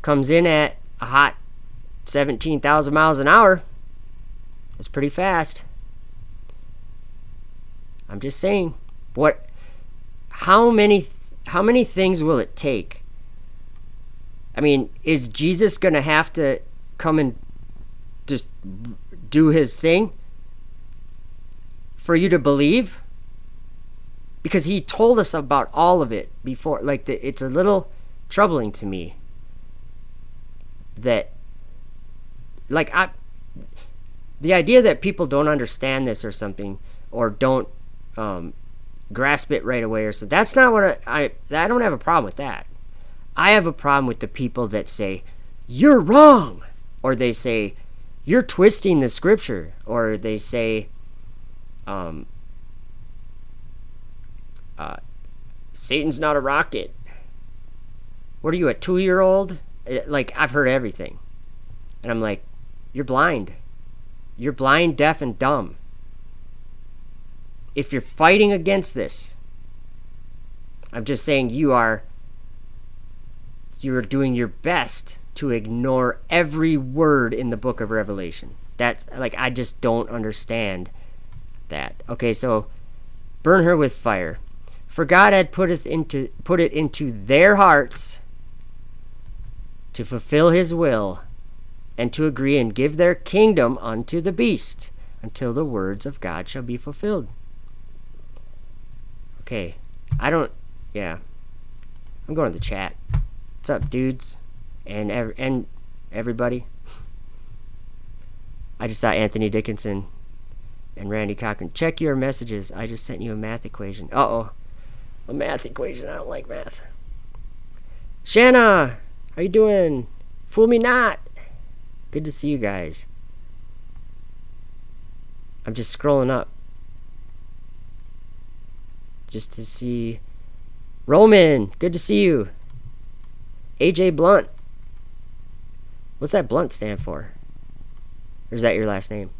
Speaker 1: Comes in at a hot 17,000 miles an hour. That's pretty fast. I'm just saying, how many things will it take? I mean, is Jesus going to have to come and just do his thing for you to believe? Because he told us about all of it before. It's a little troubling to me that, the idea that people don't understand this or something, or don't grasp it right away, or so. That's not what I don't have a problem with that. I have a problem with the people that say, you're wrong, or they say, you're twisting the scripture, or they say, Satan's not a rocket. What are you, a 2-year-old? I've heard everything. And I'm like, you're blind. You're blind, deaf, and dumb. If you're fighting against this, I'm just saying you are you're doing your best to ignore every word in the book of Revelation. That's like, I just don't understand that. Okay, so burn her with fire. For God had put it into their hearts to fulfill his will, and to agree and give their kingdom unto the beast, until the words of God shall be fulfilled. Okay, I'm going to the chat. What's up, dudes? And everybody? I just saw Anthony Dickinson and Randy Cochran. Check your messages. I just sent you a math equation. Uh-oh. A math equation. I don't like math. Shanna! How you doing? Fool me not! Good to see you guys. I'm just scrolling up just to see Roman. Good to see you. AJ Blunt. What's that Blunt stand for? Or is that your last name?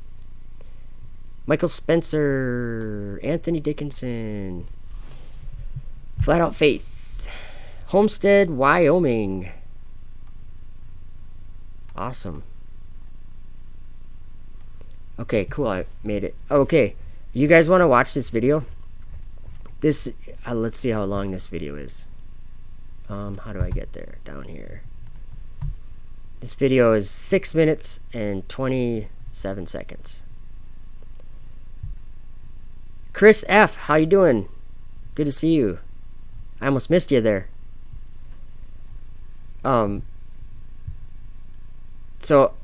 Speaker 1: Michael Spencer. Anthony Dickinson. Flat Out Faith. Homestead, Wyoming. Awesome. Okay, cool. I made it. Okay, you guys want to watch this video? This, let's see how long this video is. How do I get there? Down here. This video is 6 minutes and 27 seconds. Chris F, how you doing? Good to see you. I almost missed you there. So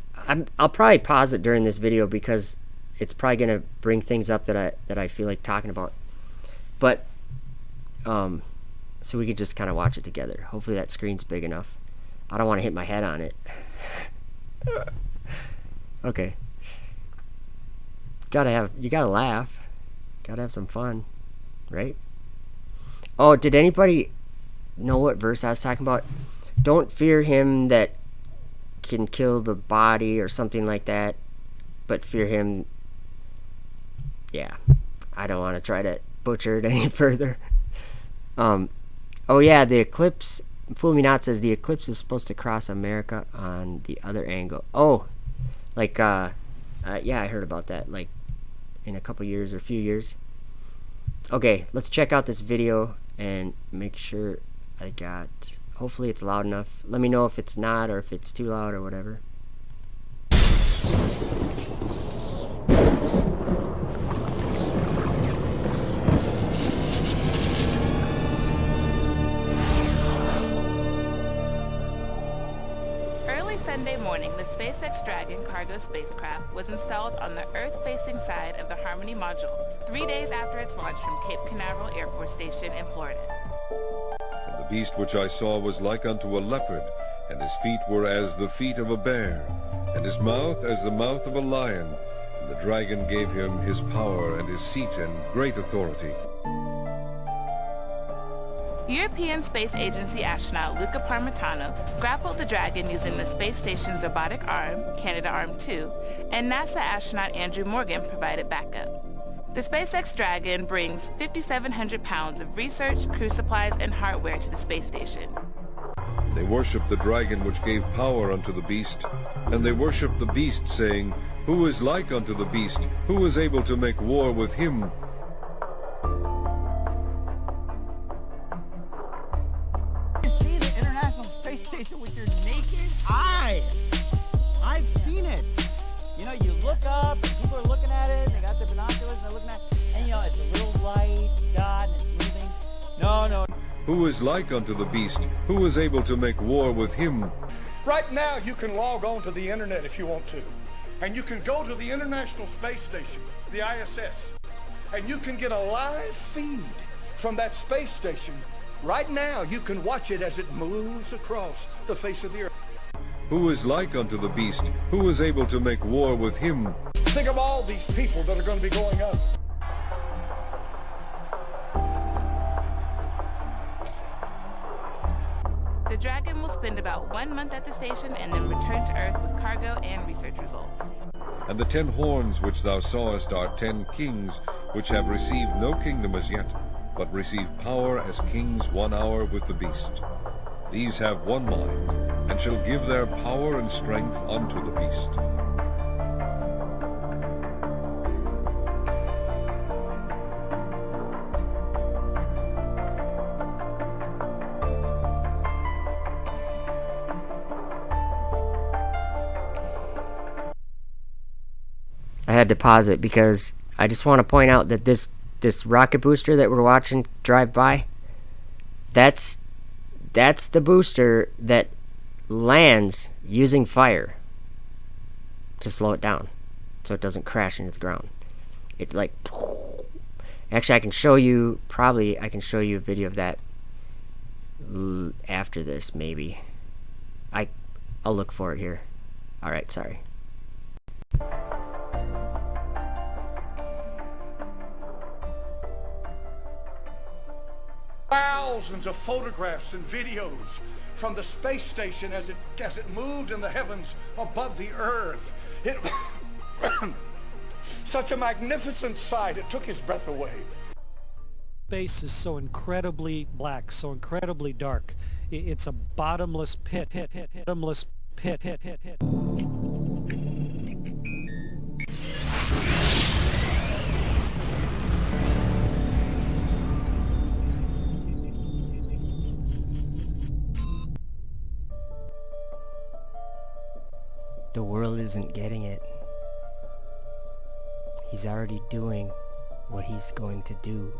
Speaker 1: I'll probably pause it during this video because it's probably gonna bring things up that I feel like talking about. But so we could just kind of watch it together. Hopefully that screen's big enough. I don't want to hit my head on it. Okay. You gotta laugh. Gotta have some fun, right? Oh, did anybody know what verse I was talking about? Don't fear him that can kill the body or something like that, but fear him. Yeah, I don't want to try to butcher it any further. Oh yeah, the eclipse. Fool Me Not says the eclipse is supposed to cross America on the other angle. Oh, like yeah, I heard about that. Like in a couple years or a few years. Okay, let's check out this video and make sure I got. Hopefully it's loud enough. Let me know if it's not or if it's too loud or whatever.
Speaker 2: Early Sunday morning, the SpaceX Dragon cargo spacecraft was installed on the Earth-facing side of the Harmony module, 3 days after its launch from Cape Canaveral Air Force Station in Florida.
Speaker 3: And the beast which I saw was like unto a leopard, and his feet were as the feet of a bear, and his mouth as the mouth of a lion. And the dragon gave him his power and his seat and great authority.
Speaker 2: European Space Agency astronaut Luca Parmitano grappled the Dragon using the space station's robotic arm, Canadarm2, and NASA astronaut Andrew Morgan provided backup. The SpaceX Dragon brings 5,700 pounds of research, crew supplies, and hardware to the space station.
Speaker 3: They worshipped the dragon which gave power unto the beast, and they worshipped the beast, saying, Who is like unto the beast? Who is able to make war with him?
Speaker 4: See the International Space Station with your naked eye. I've seen it. You know, you look up, and people are looking at it, they got their binoculars, and they're looking at it, and you know, it's a little light dot, and it's moving. No.
Speaker 3: Who is like unto the beast? Who is able to make war with him?
Speaker 5: Right now, you can log on to the internet if you want to. And you can go to the International Space Station, the ISS, and you can get a live feed from that space station. Right now, you can watch it as it moves across the face of the earth.
Speaker 3: Who is like unto the beast? Who is able to make war with him?
Speaker 5: Think of all these people that are going to be going up.
Speaker 2: The Dragon will spend about 1 month at the station and then return to Earth with cargo and research results.
Speaker 3: And the 10 horns which thou sawest are 10 kings, which have received no kingdom as yet, but receive power as kings 1 hour with the beast. These have one mind, and shall give their power and strength unto the beast.
Speaker 1: I had to pause it because I just want to point out that this rocket booster that we're watching drive by, that's the booster that lands using fire to slow it down so it doesn't crash into the ground. It's like, actually I can show you a video of that after this, maybe. I'll look for it here. Alright, sorry.
Speaker 5: Thousands of photographs and videos from the space station as it moved in the heavens above the earth. It such a magnificent sight, it took his breath away.
Speaker 6: Space is so incredibly black, so incredibly dark. It's a bottomless pit, bottomless pit.
Speaker 1: The world isn't getting it. He's already doing what he's going to do.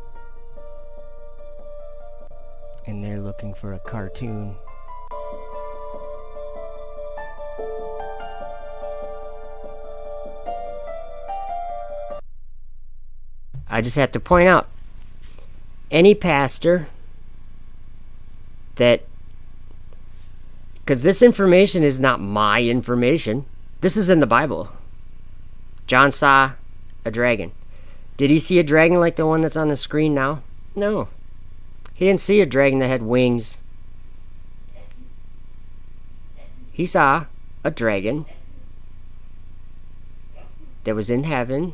Speaker 1: And they're looking for a cartoon. I just have to point out, any pastor that, because this information is not my information. This is in the Bible. John saw a dragon. Did he see a dragon like the one that's on the screen now? No. He didn't see a dragon that had wings. He saw a dragon that was in heaven,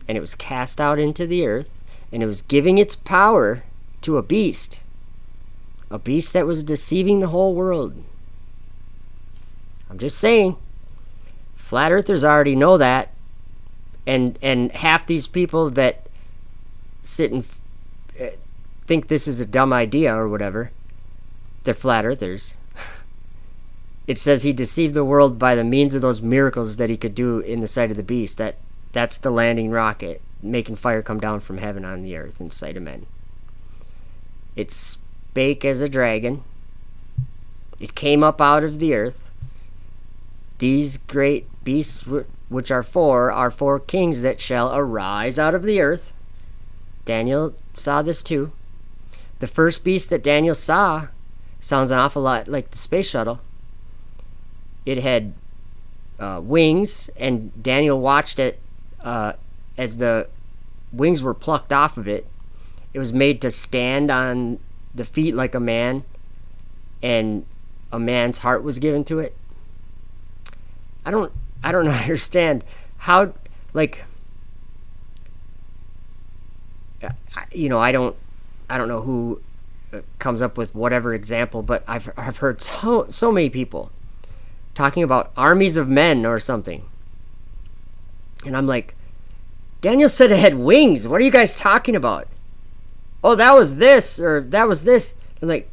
Speaker 1: and it was cast out into the earth, and it was giving its power to a beast that was deceiving the whole world. I'm just saying, flat earthers already know that, and half these people that sit and think this is a dumb idea or whatever, they're flat earthers. It says he deceived the world by the means of those miracles that he could do in the sight of the beast. That's the landing rocket, making fire come down from heaven on the earth in sight of men. It spake as a dragon. It came up out of the earth. These great beasts which are four kings that shall arise out of the earth. Daniel saw this too. The first beast that Daniel saw sounds an awful lot like the space shuttle. It had wings, and Daniel watched it as the wings were plucked off of it. It was made to stand on the feet like a man, and a man's heart was given to it. I don't understand how, like, I don't know who comes up with whatever example, but I've heard so many people talking about armies of men or something, and I'm like, Daniel said it had wings. What are you guys talking about? Oh, that was this, or that was this. And like,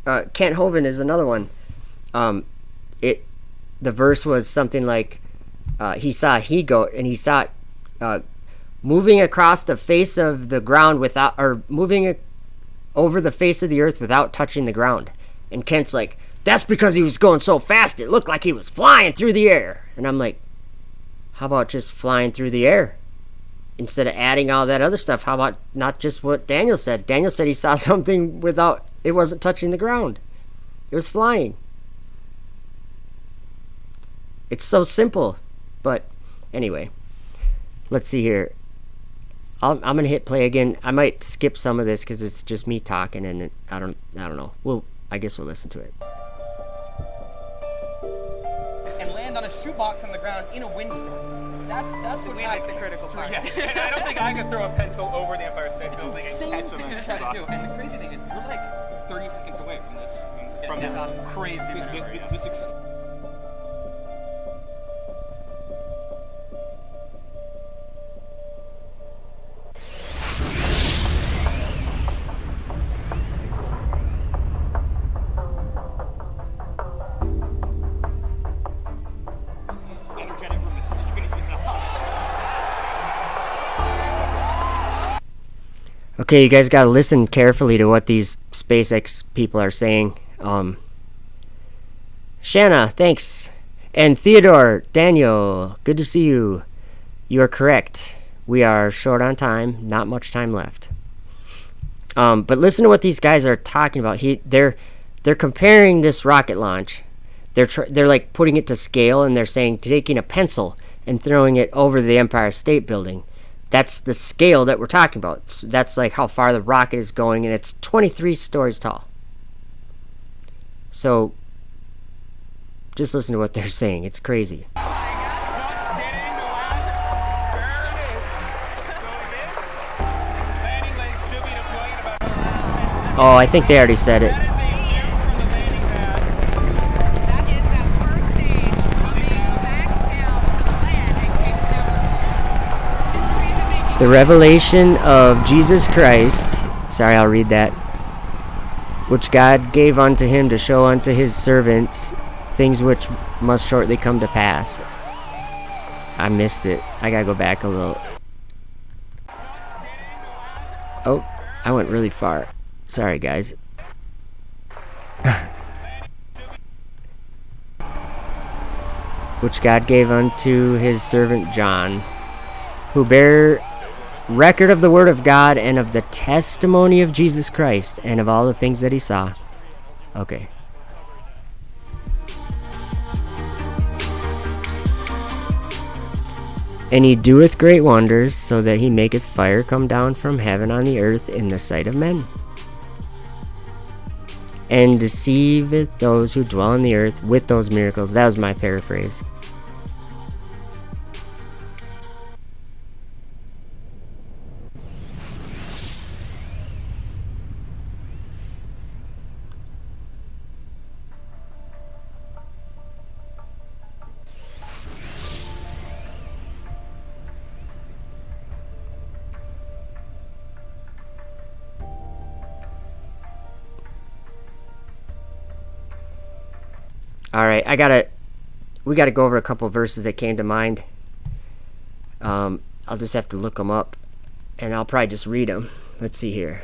Speaker 1: Kent Hovind is another one. The verse was something like, he saw a he-goat, and he saw it moving across the face of the ground moving over the face of the earth without touching the ground. And Kent's like, that's because he was going so fast, it looked like he was flying through the air. And I'm like, how about just flying through the air? Instead of adding all that other stuff, how about not just what Daniel said? Daniel said he saw something it wasn't touching the ground. It was flying. It's so simple. But anyway, let's see here. I'm gonna hit play again. I might skip some of this because it's just me talking, and I don't know. I guess we'll listen to it.
Speaker 7: And land on a shoebox on the ground in a windstorm. That's what is the critical part.
Speaker 8: Yeah, and I don't think I could throw a pencil over the Empire State Building and catch them.
Speaker 7: It's insane thing to try to do. And the crazy thing is, we're like 30 seconds away from this
Speaker 8: from this crazy memory.
Speaker 1: Okay, you guys gotta listen carefully to what these SpaceX people are saying. Shanna, thanks. And Theodore, Daniel, good to see you. You are correct. We are short on time, not much time left. But listen to what these guys are talking about. They're comparing this rocket launch. They're like putting it to scale, and they're saying taking a pencil and throwing it over the Empire State Building. That's the scale that we're talking about. So that's like how far the rocket is going, and it's 23 stories tall. So just listen to what they're saying. It's crazy. Oh, I think they already said it. The revelation of Jesus Christ, sorry, I'll read that, which God gave unto him to show unto his servants things which must shortly come to pass. I missed it. I gotta go back a little. Oh, I went really far. Sorry, guys. Which God gave unto his servant John, who bare record of the word of God and of the testimony of Jesus Christ and of all the things that he saw. Okay. And he doeth great wonders, so that he maketh fire come down from heaven on the earth in the sight of men, and deceiveth those who dwell on the earth with those miracles. That was my paraphrase. Alright, we gotta go over a couple verses that came to mind. I'll just have to look them up, and I'll probably just read them. Let's see here.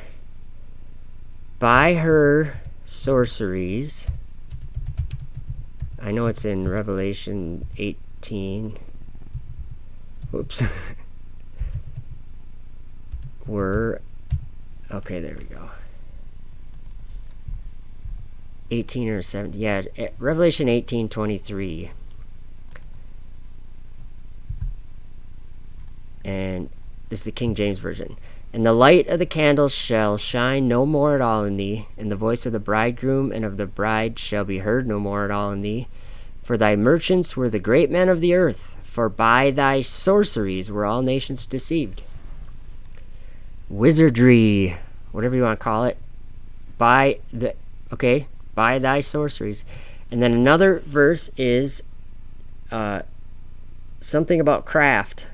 Speaker 1: By her sorceries, I know it's in Revelation 18. Whoops. Okay, there we go. 18 or 17, yeah, Revelation 18:23. And this is the King James Version. And the light of the candles shall shine no more at all in thee, and the voice of the bridegroom and of the bride shall be heard no more at all in thee. For thy merchants were the great men of the earth, for by thy sorceries were all nations deceived. Wizardry, whatever you want to call it, by thy sorceries. And then another verse is something about craft.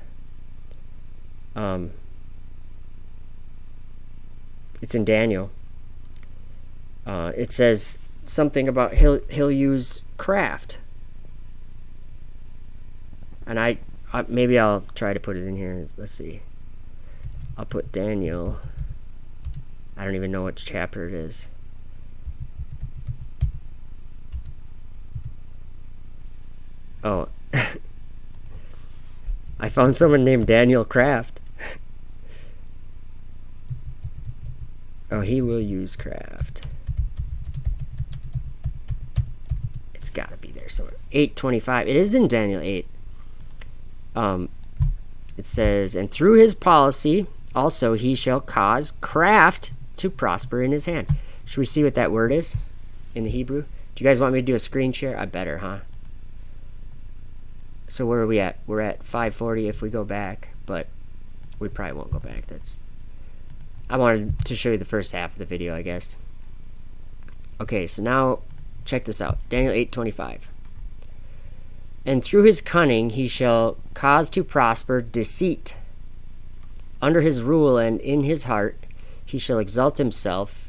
Speaker 1: It's in Daniel. It says something about he'll use craft. And I maybe I'll try to put it in here. Let's see. I'll put Daniel. I don't even know which chapter it is. Oh, I found someone named Daniel Kraft. Oh, he will use craft. It's got to be there somewhere. 8:25. It is in Daniel 8. It says, and through his policy also he shall cause craft to prosper in his hand. Should we see what that word is in the Hebrew? Do you guys want me to do a screen share? I better, huh? So where are we at? We're at 5:40 if we go back, but we probably won't go back. I wanted to show you the first half of the video, I guess. Okay, so now Check this out. Daniel 8:25. And through his cunning he shall cause to prosper deceit. Under his rule and in his heart he shall exalt himself,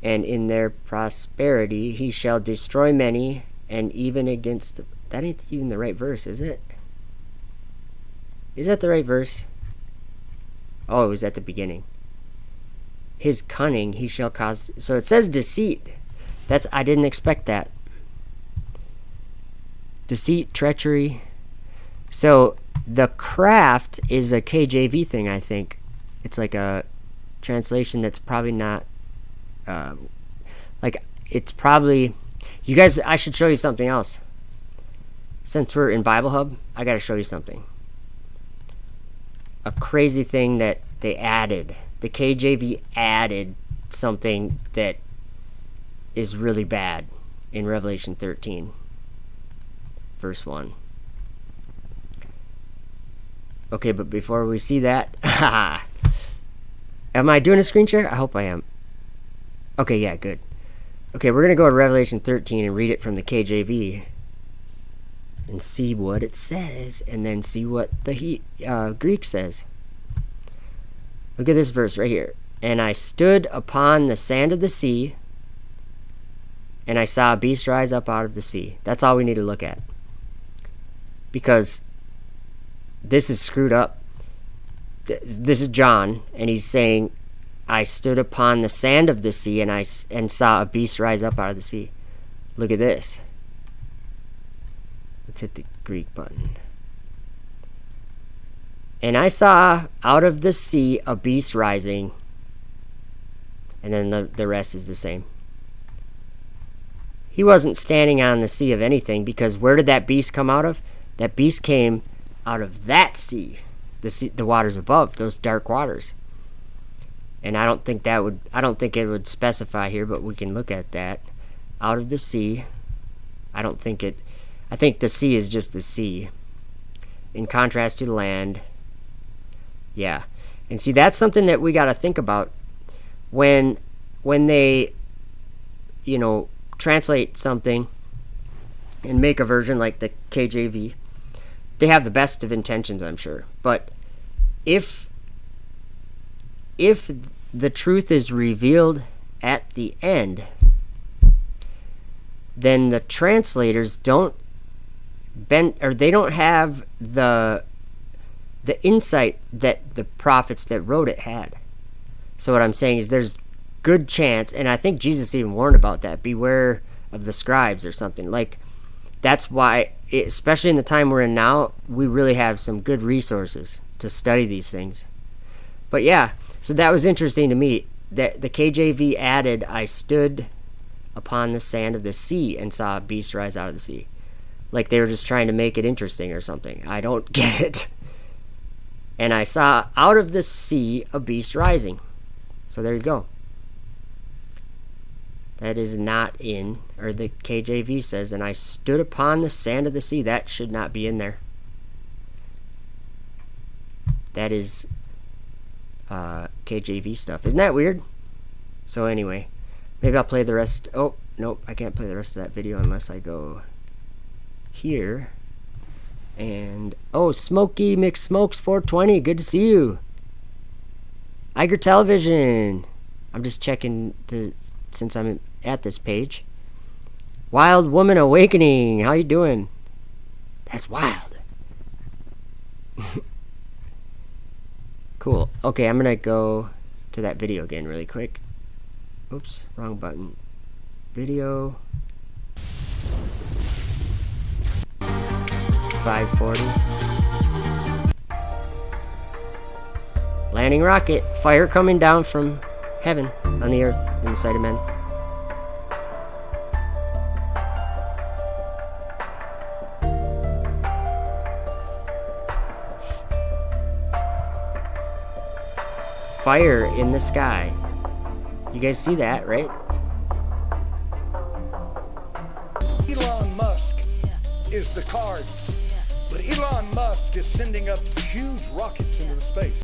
Speaker 1: and in their prosperity he shall destroy many, and even against... That ain't even the right verse, is it? Is that the right verse? Oh, it was at the beginning. His cunning he shall cause... So it says deceit. I didn't expect that. Deceit, treachery. So the craft is a KJV thing, I think. It's like a translation that's probably not... it's probably... You guys, I should show you something else. Since we're in Bible Hub, I got to show you something. A crazy thing that they added. The KJV added something that is really bad in Revelation 13, verse 1. Okay, but before we see that, am I doing a screen share? I hope I am. Okay, yeah, good. Okay, we're going to go to Revelation 13 and read it from the KJV and see what it says, and then see what the Greek says. Look at this verse right here. And I stood upon the sand of the sea, and I saw a beast rise up out of the sea. That's all we need to look at. Because this is screwed up. This is John, and he's saying, I stood upon the sand of the sea, and saw a beast rise up out of the sea. Look at this. Let's hit the Greek button. And I saw out of the sea a beast rising. And then the rest is the same. He wasn't standing on the sea of anything, because where did that beast come out of? That beast came out of that sea. The waters above, those dark waters. And I don't think it would specify here, but we can look at that. Out of the sea. I think the sea is just the sea. In contrast to the land. Yeah. And see, that's something that we got to think about when they, translate something and make a version like the KJV. They have the best of intentions, I'm sure. But if the truth is revealed at the end, then the translators don't have the insight that the prophets that wrote it had. So what I'm saying is there's good chance, and I think Jesus even warned about that, beware of the scribes or something. Like, that's why, especially in the time we're in now, we really have some good resources to study these things. But yeah, so that was interesting to me. That the KJV added, I stood upon the sand of the sea and saw a beast rise out of the sea. Like they were just trying to make it interesting or something. I don't get it. And I saw out of the sea a beast rising. So there you go. That is not in, or the KJV says, and I stood upon the sand of the sea. That should not be in there. That is KJV stuff. Isn't that weird? So anyway, maybe I'll play the rest. Oh, nope, I can't play the rest of that video unless I go here. And, oh, Smokey McSmokes 420, good to see you. Iger Television. I'm just checking since I'm at this page. Wild Woman Awakening, how you doing? That's wild. Cool. Okay, I'm gonna go to that video again really quick. Oops, wrong button. Video. 540. Landing rocket. Fire coming down from heaven on the earth in the sight of men. Fire in the sky. You guys see that, right?
Speaker 5: Elon Musk is the card, but Elon Musk is sending up huge rockets into the space.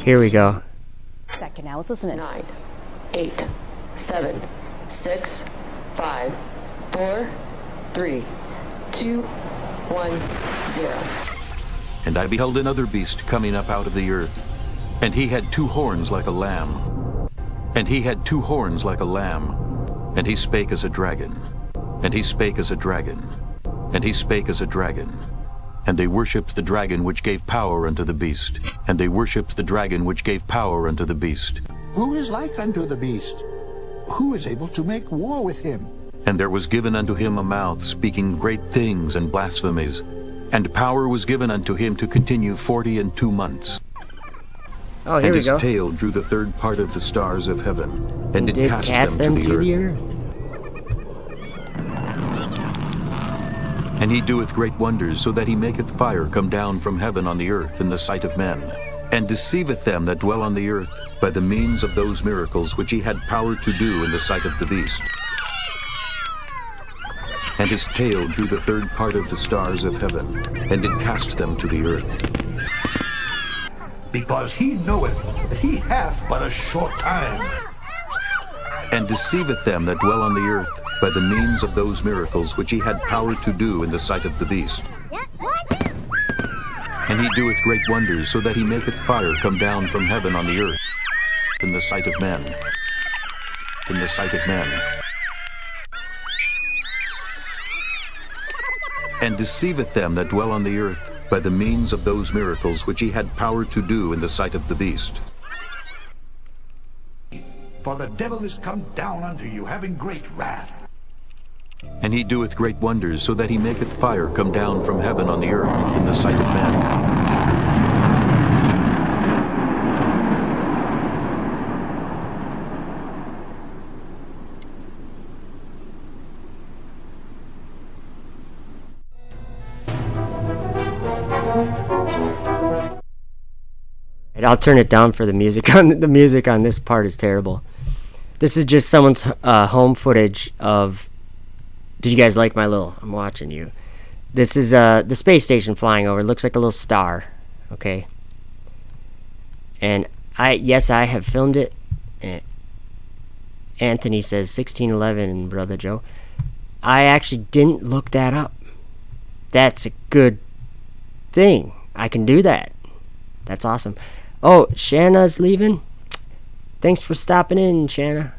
Speaker 1: Here we go.
Speaker 9: Second, now let's listen in.
Speaker 10: 9, 8, 7, 6, 5, 4, 3, 2, 1, 0.
Speaker 11: And I beheld another beast coming up out of the earth, and he had 2 horns like a lamb. And he had 2 horns like a lamb, and he spake as a dragon. And he spake as a dragon. And he spake as a dragon. And they worshipped the dragon which gave power unto the beast. And they worshipped the dragon which gave power unto the beast.
Speaker 12: Who is like unto the beast? Who is able to make war with him?
Speaker 11: And there was given unto him a mouth speaking great things and blasphemies. And power was given unto him to continue 42 months.
Speaker 1: Oh, here
Speaker 11: and
Speaker 1: we
Speaker 11: his
Speaker 1: go.
Speaker 11: tail drew the third part of the stars of heaven, and did cast
Speaker 1: them
Speaker 11: them to the earth. And he doeth great wonders, so that he maketh fire come down from heaven on the earth in the sight of men, and deceiveth them that dwell on the earth by the means of those miracles which he had power to do in the sight of the beast. And his tail drew the third part of the stars of heaven, and did cast them to the earth.
Speaker 12: Because he knoweth that he hath but a short time.
Speaker 11: And deceiveth them that dwell on the earth by the means of those miracles which he had power to do in the sight of the beast. And he doeth great wonders, so that he maketh fire come down from heaven on the earth in the sight of men. In the sight of men. And deceiveth them that dwell on the earth by the means of those miracles which he had power to do in the sight of the beast.
Speaker 12: For the devil is come down unto you, having great wrath.
Speaker 11: And he doeth great wonders, so that he maketh fire come down from heaven on the earth in the sight of men.
Speaker 1: I'll turn it down for the music. The music on this part is terrible. This is just someone's home footage of. Did you guys like my little? I'm watching you. This is the space station flying over. It looks like a little star. Okay. And I have filmed it. Anthony says 1611, Brother Joe. I actually didn't look that up. That's a good thing. I can do that. That's awesome. Oh, Shanna's leaving. Thanks for stopping in, Shanna.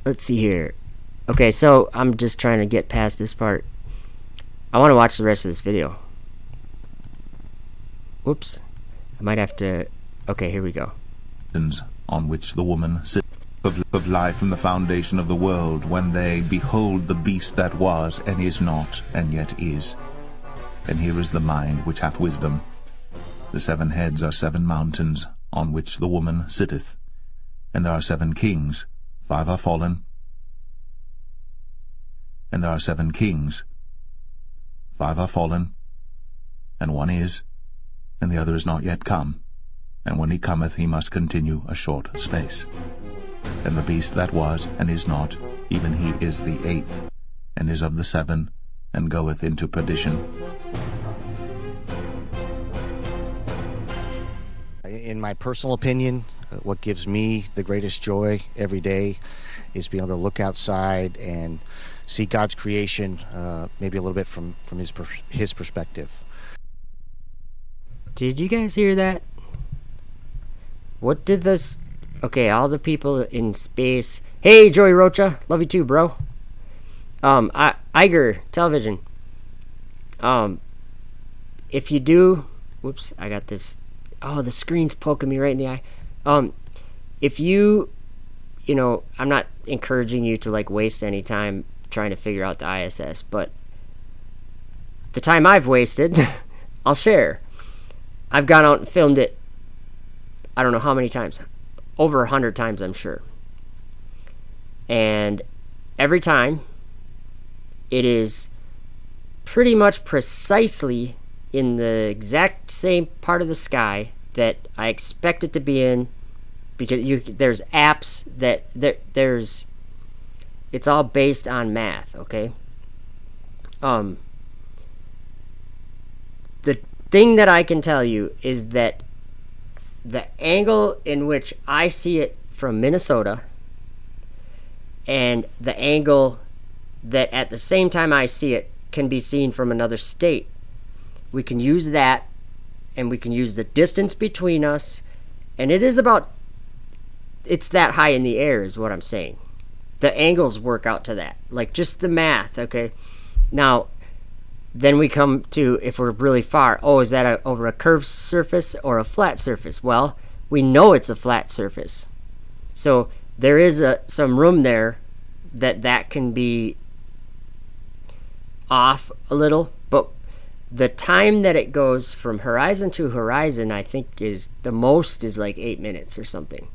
Speaker 1: Let's see here. Okay, so I'm just trying to get past this part. I want to watch the rest of this video. Whoops. I might have to... Okay, here we go.
Speaker 13: On which the woman sitteth of life from the foundation of the world, when they behold the beast that was, and is not, and yet is. And here is the mind which hath wisdom. The 7 heads are 7 mountains, on which the woman sitteth. And there are 7 kings, 5 are fallen. And there are 7 kings, 5 are fallen, and 1 is, and the other is not yet come. And when he cometh, he must continue a short space. And the beast that was, and is not, even he is the 8th, and is of the 7, and goeth into perdition.
Speaker 14: In my personal opinion, what gives me the greatest joy every day is being able to look outside and see God's creation, maybe a little bit from his perspective.
Speaker 1: Did you guys hear that? What did this... Okay, all the people in space... Hey, Joey Rocha. Love you too, bro. Iger Television. If you do... Whoops, I got this... Oh, the screen's poking me right in the eye. If you know, I'm not encouraging you to like waste any time trying to figure out the ISS, but the time I've wasted, I'll share. I've gone out and filmed it, I don't know how many times. Over 100 times, I'm sure. And every time, it is pretty much precisely in the exact same part of the sky that I expect it to be in, because there's apps that there's it's all based on math, okay? The thing that I can tell you is that the angle in which I see it from Minnesota and the angle that at the same time I see it can be seen from another state. We can use that, and we can use the distance between us, and it's that high in the air is what I'm saying. The angles work out to that, like just the math, okay? Now, then we come to, if we're really far, is that over a curved surface or a flat surface? Well, we know it's a flat surface. So there is some room there that can be off a little, but the time that it goes from horizon to horizon, I think is the most is like 8 minutes or something.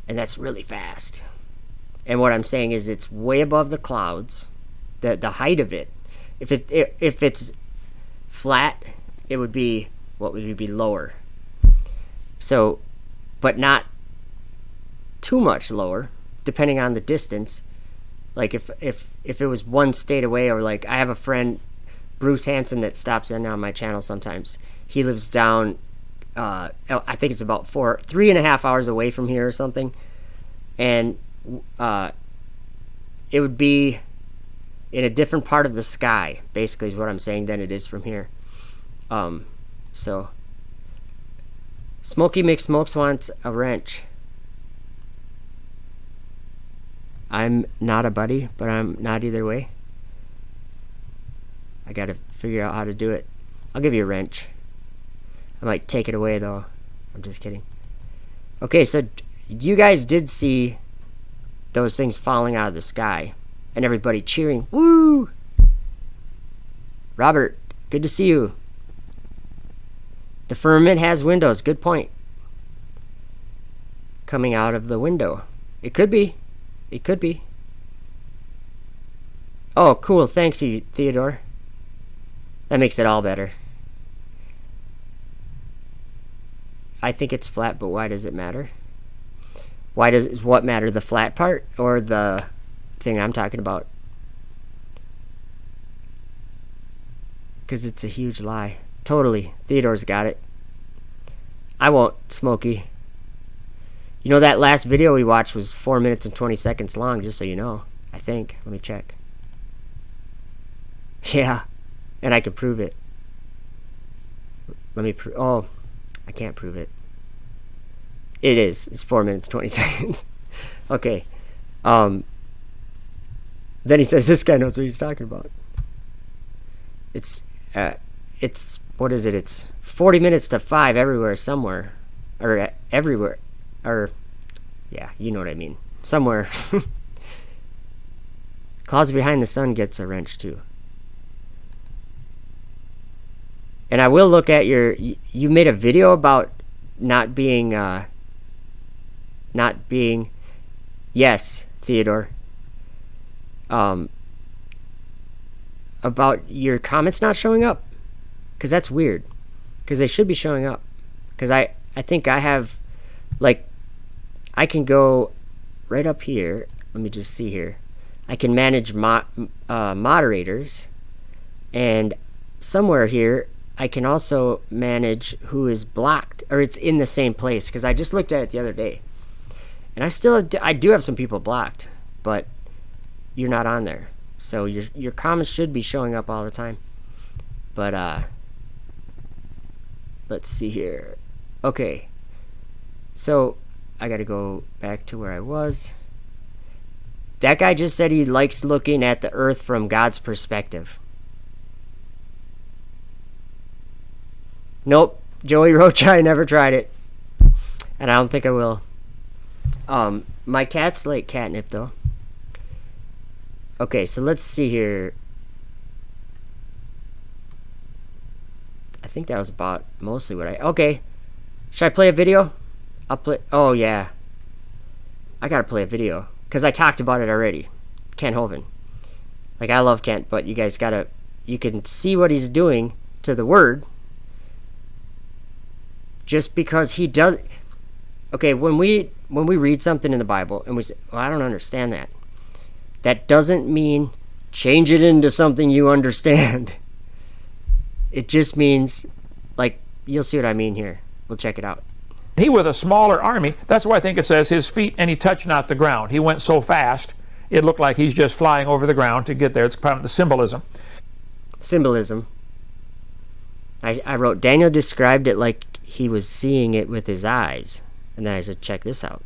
Speaker 1: And that's really fast. And what I'm saying is it's way above the clouds, the height of it. If it's flat, it would be, what would be lower? So, but not too much lower, depending on the distance. Like if it was one state away, or like I have a friend, Bruce Hansen, that stops in on my channel sometimes. He lives down, I think it's about 3.5 hours away from here or something. And it would be in a different part of the sky, basically, is what I'm saying, than it is from here. So Smokey McSmokes wants a wrench. I'm not a buddy, but I'm not either way. I gotta figure out how to do it. I'll give you a wrench. I might take it away, though. I'm just kidding. Okay, so you guys did see those things falling out of the sky and everybody cheering. Woo! Robert, good to see you. The firmament has windows. Good point. Coming out of the window. It could be. It could be. Oh, cool. Thanks, you, Theodore. That makes it all better. I think it's flat, but why does it matter? Why does what matter? The flat part or the thing I'm talking about? Because it's a huge lie. Totally. Theodore's got it. I won't, Smokey. You know, that last video we watched was 4 minutes and 20 seconds long, just so you know. I think. Let me check. Yeah. And I can prove it. Let me prove. Oh, I can't prove it. It is. It's 4 minutes, 20 seconds. Okay. Then he says this guy knows what he's talking about. It's, what is it? It's 40 minutes to 5 everywhere, somewhere. Or everywhere. Or, yeah, you know what I mean. Somewhere. Clouds Behind the Sun gets a wrench, too. And I will look at you made a video about not being, yes, Theodore. About your comments not showing up. Because that's weird. Because they should be showing up. Because I think I have, like, I can go right up here. Let me just see here. I can manage moderators. And somewhere here, I can also manage who is blocked, or it's in the same place, because I just looked at it the other day. And I do have some people blocked, but you're not on there. So your comments should be showing up all the time. But let's see here. Okay. So I got to go back to where I was. That guy just said he likes looking at the earth from God's perspective. Nope, Joey Rocha, I never tried it. And I don't think I will. My cats like catnip, though. Okay, so let's see here. I think that was about mostly what okay. Should I play a video? I'll play... Oh, yeah. I gotta play a video. Because I talked about it already. Kent Hovind. Like, I love Kent, but you guys gotta... You can see what he's doing to the word. Just because he does... Okay, when we read something in the Bible, and we say, well, I don't understand that. That doesn't mean change it into something you understand. It just means, like, you'll see what I mean here. We'll check it out.
Speaker 15: He with a smaller army. That's why I think it says his feet, and he touched not the ground. He went so fast, it looked like he's just flying over the ground to get there. It's part of the symbolism.
Speaker 1: Symbolism. I wrote, Daniel described it like he was seeing it with his eyes. And then I said, check this out.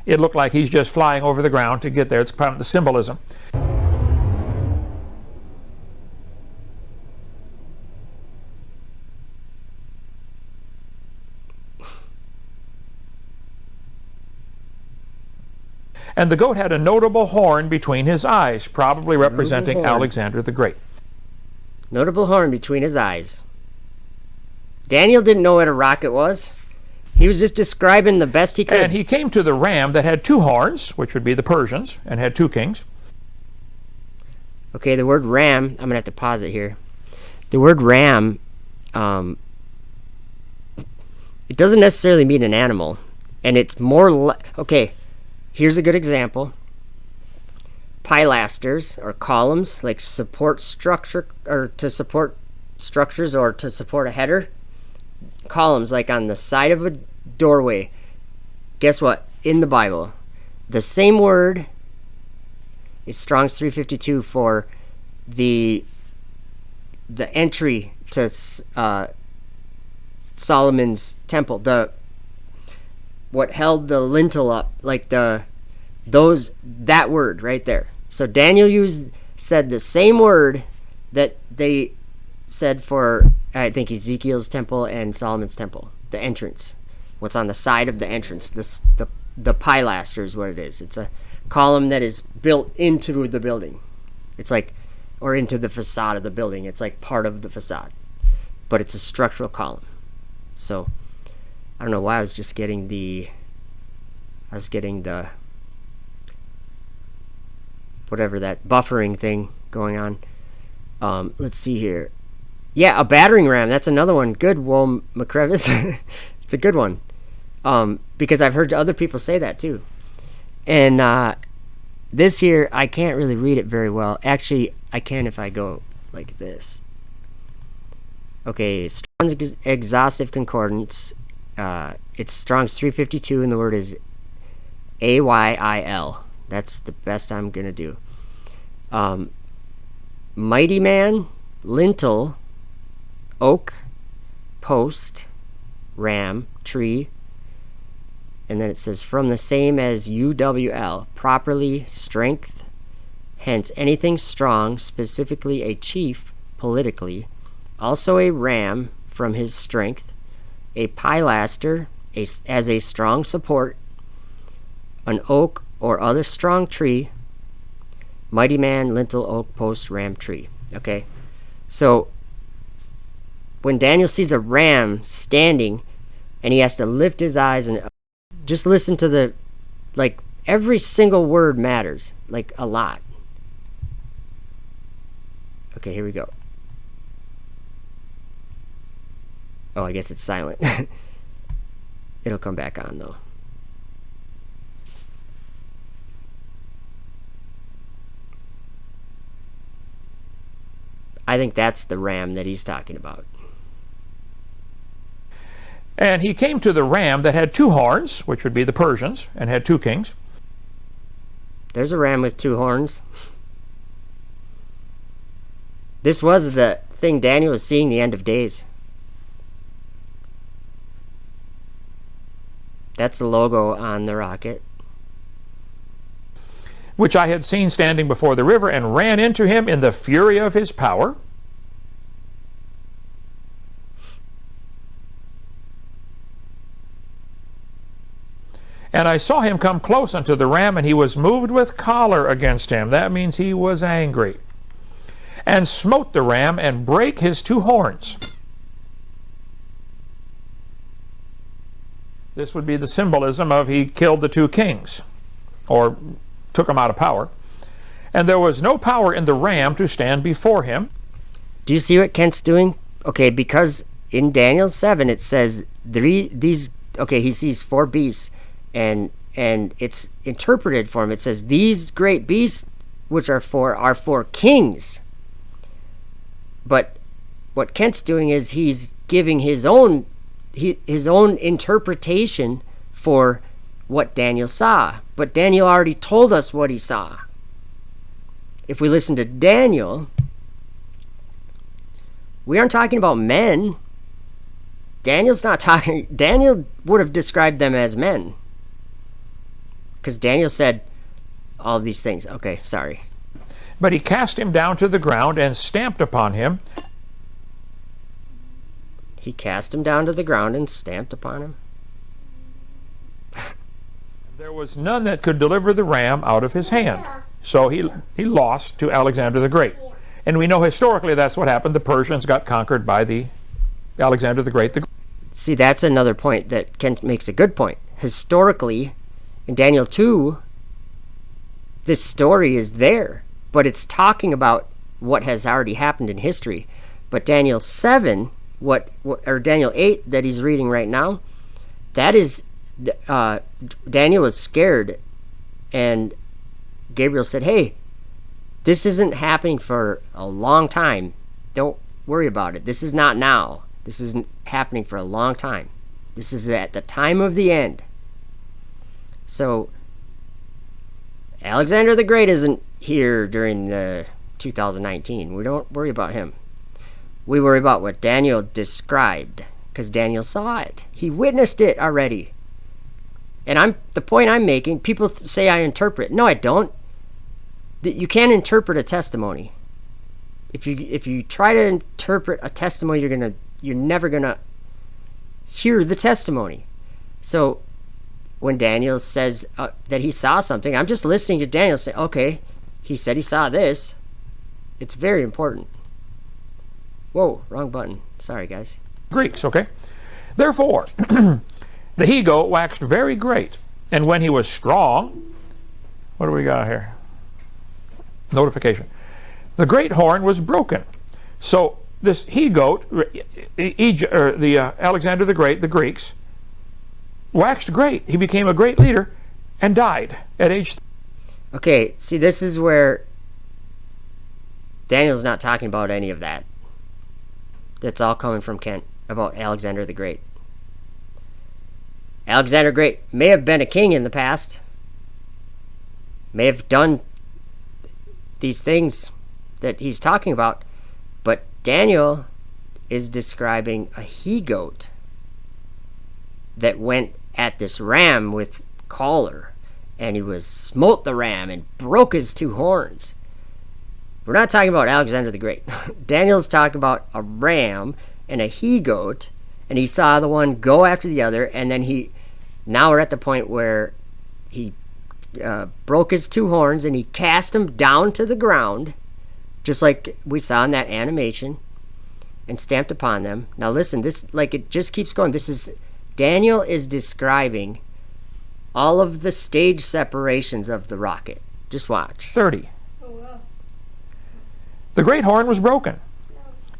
Speaker 15: It looked like he's just flying over the ground to get there. It's part of the symbolism. And the goat had a notable horn between his eyes, probably representing Alexander the Great.
Speaker 1: Notable horn between his eyes. Daniel didn't know what a rocket was. He was just describing the best he could.
Speaker 15: And he came to the ram that had 2 horns, which would be the Persians, and had 2 kings.
Speaker 1: Okay, the word ram, I'm going to have to pause it here. The word ram, it doesn't necessarily mean an animal. And it's more, okay, here's a good example. Pilasters, or columns, like support structure, or to support structures, or to support a header. Columns, like on the side of a doorway. Guess what? In the Bible, the same word is Strong's 352 for the entry to Solomon's temple. What held the lintel up, like that word right there. So Daniel said the same word that they said for, I think, Ezekiel's temple and Solomon's temple, the entrance. What's on the side of the entrance? The pilaster is what it is. It's a column that is built into the building. It's like, or into the facade of the building. It's like part of the facade, but it's a structural column. So I don't know why I was getting the whatever that buffering thing going on. Let's see here. Yeah, a battering ram. That's another one. Good, Will McCrevis. It's a good one. Because I've heard other people say that too. And this here, I can't really read it very well. Actually, I can if I go like this. Okay, Strong's Exhaustive Concordance. It's Strong's 352, and the word is AYIL. That's the best I'm going to do. Mighty man, lintel, oak, post, ram, tree, and then it says from the same as UWL, properly, strength, hence anything strong, specifically a chief, politically, also a ram from his strength, a pilaster as a strong support, an oak or other strong tree, mighty man, lintel, oak, post, ram, tree. Okay, so when Daniel sees a ram standing and he has to lift his eyes and just listen to every single word matters, like a lot. Okay, here we go. Oh, I guess it's silent. It'll come back on though. I think that's the ram that he's talking about.
Speaker 15: And he came to the ram that had 2 horns, which would be the Persians, and had 2 kings.
Speaker 1: There's a ram with 2 horns. This was the thing Daniel was seeing, the end of days. That's the logo on the rocket.
Speaker 15: Which I had seen standing before the river, and ran into him in the fury of his power. And I saw him come close unto the ram, and he was moved with choler against him. That means he was angry. And smote the ram, and brake his 2 horns. This would be the symbolism of he killed the 2 kings, or took them out of power. And there was no power in the ram to stand before him.
Speaker 1: Do you see what Kent's doing? Okay, because in Daniel 7 it says he sees 4 beasts, and it's interpreted for him. It says these great beasts which are 4 kings. But what Kent's doing is he's giving his own interpretation for what Daniel saw. But Daniel already told us what he saw. If we listen to Daniel, we aren't talking about men. Daniel would have described them as men. Because Daniel said all these things. Okay, sorry.
Speaker 15: But he cast him down to the ground and stamped upon him.
Speaker 1: He cast him down to the ground and stamped upon him.
Speaker 15: There was none that could deliver the ram out of his hand. So he lost to Alexander the Great. And we know historically that's what happened. The Persians got conquered by the Alexander the Great.
Speaker 1: See, that's another point that Kent makes a good point. Historically, in Daniel 2, this story is there, but it's talking about what has already happened in history. But Daniel 7, or Daniel 8 that he's reading right now, that is, Daniel was scared, and Gabriel said, hey, this isn't happening for a long time. Don't worry about it. This is not now. This isn't happening for a long time. This is at the time of the end. So, Alexander the Great isn't here during the 2019. We don't worry about him. We worry about what Daniel described, because Daniel saw it. He witnessed it already. And the point I'm making, people say I interpret. No, I don't. You can't interpret a testimony. If you try to interpret a testimony, you're never gonna hear the testimony. So when Daniel says that he saw something, I'm just listening to Daniel say, okay, he said he saw this. It's very important. Whoa, wrong button. Sorry, guys.
Speaker 15: Greeks, okay? Therefore, the he-goat waxed very great, and when he was strong, what do we got here? Notification. The great horn was broken. So this he-goat, Alexander the Great, the Greeks, waxed great. He became a great leader and died at age.
Speaker 1: Okay, see, this is where Daniel's not talking about any of that. That's all coming from Kent about Alexander the Great. Alexander the Great may have been a king in the past, may have done these things that he's talking about, but Daniel is describing a he-goat that went at this ram with collar, and he smote the ram and broke his two horns. We're not talking about Alexander the Great. Daniel's talking about a ram and a he-goat, and he saw the one go after the other, and then now we're at the point where he broke his two horns and he cast them down to the ground, just like we saw in that animation, and stamped upon them. Now listen, it just keeps going. Daniel is describing all of the stage separations of the rocket. Just watch.
Speaker 15: 30. Oh, wow. The great horn was broken,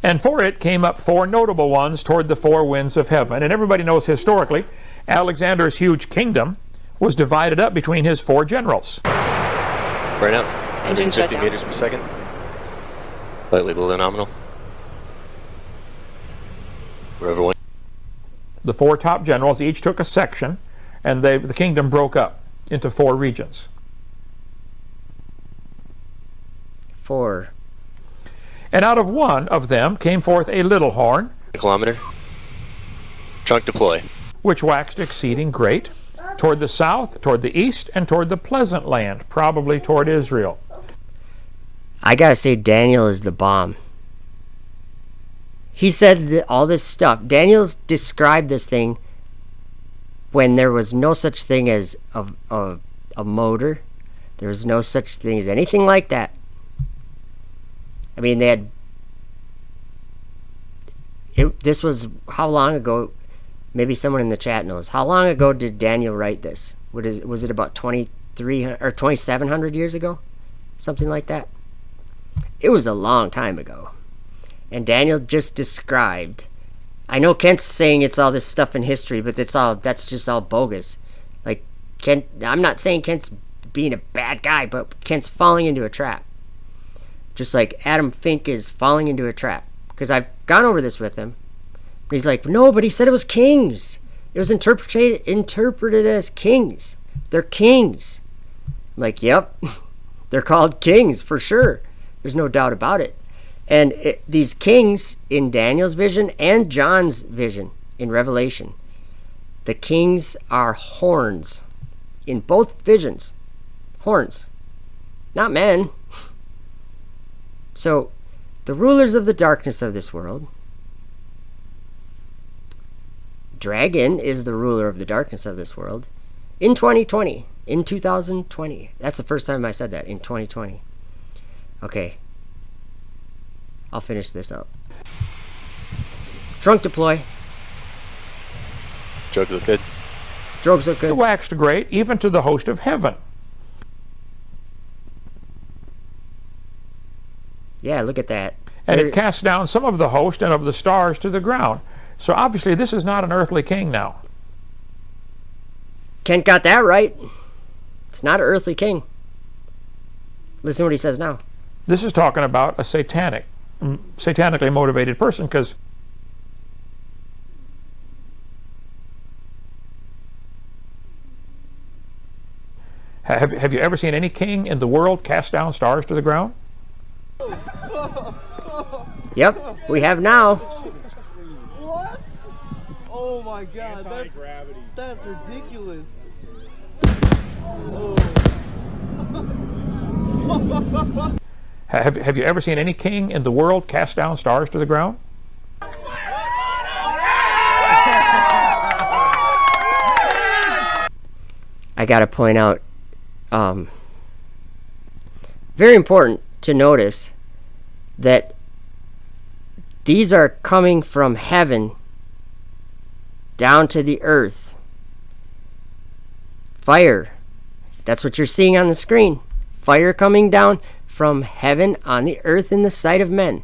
Speaker 15: and for it came up four notable ones toward the four winds of heaven. And everybody knows historically, Alexander's huge kingdom was divided up between his four generals.
Speaker 16: Right now, 150 meters per second. Slightly below nominal. Wherever one.
Speaker 15: The four top generals each took a section, and the kingdom broke up into four regions.
Speaker 1: 4.
Speaker 15: And out of one of them came forth a little horn.
Speaker 16: A kilometer. Trunk deploy.
Speaker 15: Which waxed exceeding great, toward the south, toward the east, and toward the pleasant land, probably toward Israel.
Speaker 1: I gotta say, Daniel is the bomb. He said all this stuff. Daniel's described this thing when there was no such thing as a motor. There was no such thing as anything like that. I mean, this was how long ago? Maybe someone in the chat knows. How long ago did Daniel write this? Was it about 2,300 or 2,700 years ago? Something like that. It was a long time ago. And Daniel just described. I know Kent's saying it's all this stuff in history, but that's just all bogus. Like Kent, I'm not saying Kent's being a bad guy, but Kent's falling into a trap. Just like Adam Fink is falling into a trap. because I've gone over this with him. But he's like, no, but he said it was kings. It was interpreted as kings. They're kings. I'm like, yep, they're called kings for sure. There's no doubt about it. And these kings in Daniel's vision and John's vision in Revelation, the kings are horns in both visions. Horns, not men. So the rulers of the darkness of this world, dragon is the ruler of the darkness of this world in 2020, in 2020. That's the first time I said that, in 2020. Okay. I'll finish this up. Trunk deploy.
Speaker 16: Drogues look good.
Speaker 1: Drogues look good.
Speaker 15: It waxed great, even to the host of heaven.
Speaker 1: Yeah, look at that.
Speaker 15: And it cast down some of the host and of the stars to the ground. So obviously this is not an earthly king now.
Speaker 1: Kent got that right. It's not an earthly king. Listen to what he says now.
Speaker 15: This is talking about a satanically motivated person, because have you ever seen any king in the world cast down stars to the ground?
Speaker 1: Yep, we have now.
Speaker 17: What? Oh my God, that's ridiculous.
Speaker 15: Have you ever seen any king in the world cast down stars to the ground?
Speaker 1: I gotta point out, very important to notice that these are coming from heaven down to the earth. Fire. That's what you're seeing on the screen. Fire coming down from heaven on the earth in the sight of men.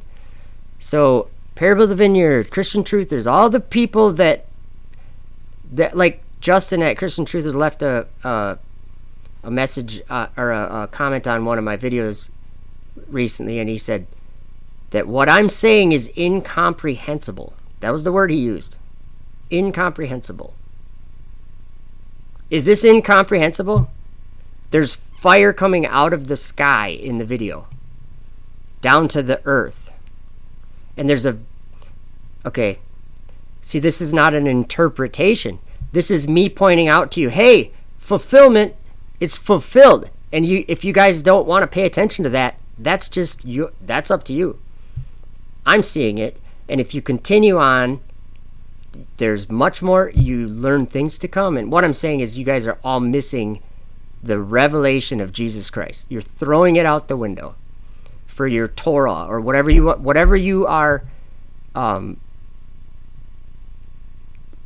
Speaker 1: So, Parable of the Vineyard, Christian Truthers, all the people that like Justin at Christian Truthers left a message or a comment on one of my videos recently, and he said that what I'm saying is incomprehensible. That was the word he used. Incomprehensible. Is this incomprehensible? There's fire coming out of the sky in the video down to the earth, and there's okay, see, this is not an interpretation. This is me pointing out to you, hey, fulfillment is fulfilled. And if you guys don't want to pay attention to that, that's just you. That's up to you. I'm seeing it, and if you continue on, there's much more. You learn things to come. And what I'm saying is, you guys are all missing the revelation of Jesus Christ. You're throwing it out the window for your Torah or whatever you are.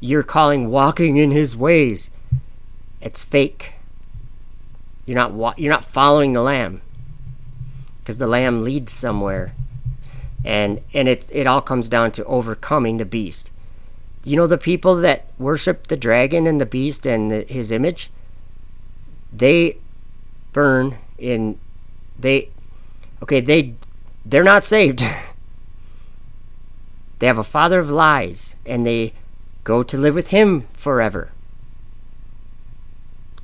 Speaker 1: You're calling walking in His ways. It's fake. You're not following the Lamb, because the Lamb leads somewhere, and it all comes down to overcoming the beast. You know, the people that worship the dragon and the beast and his image, they burn in they're not saved. They have a father of lies, and they go to live with him forever.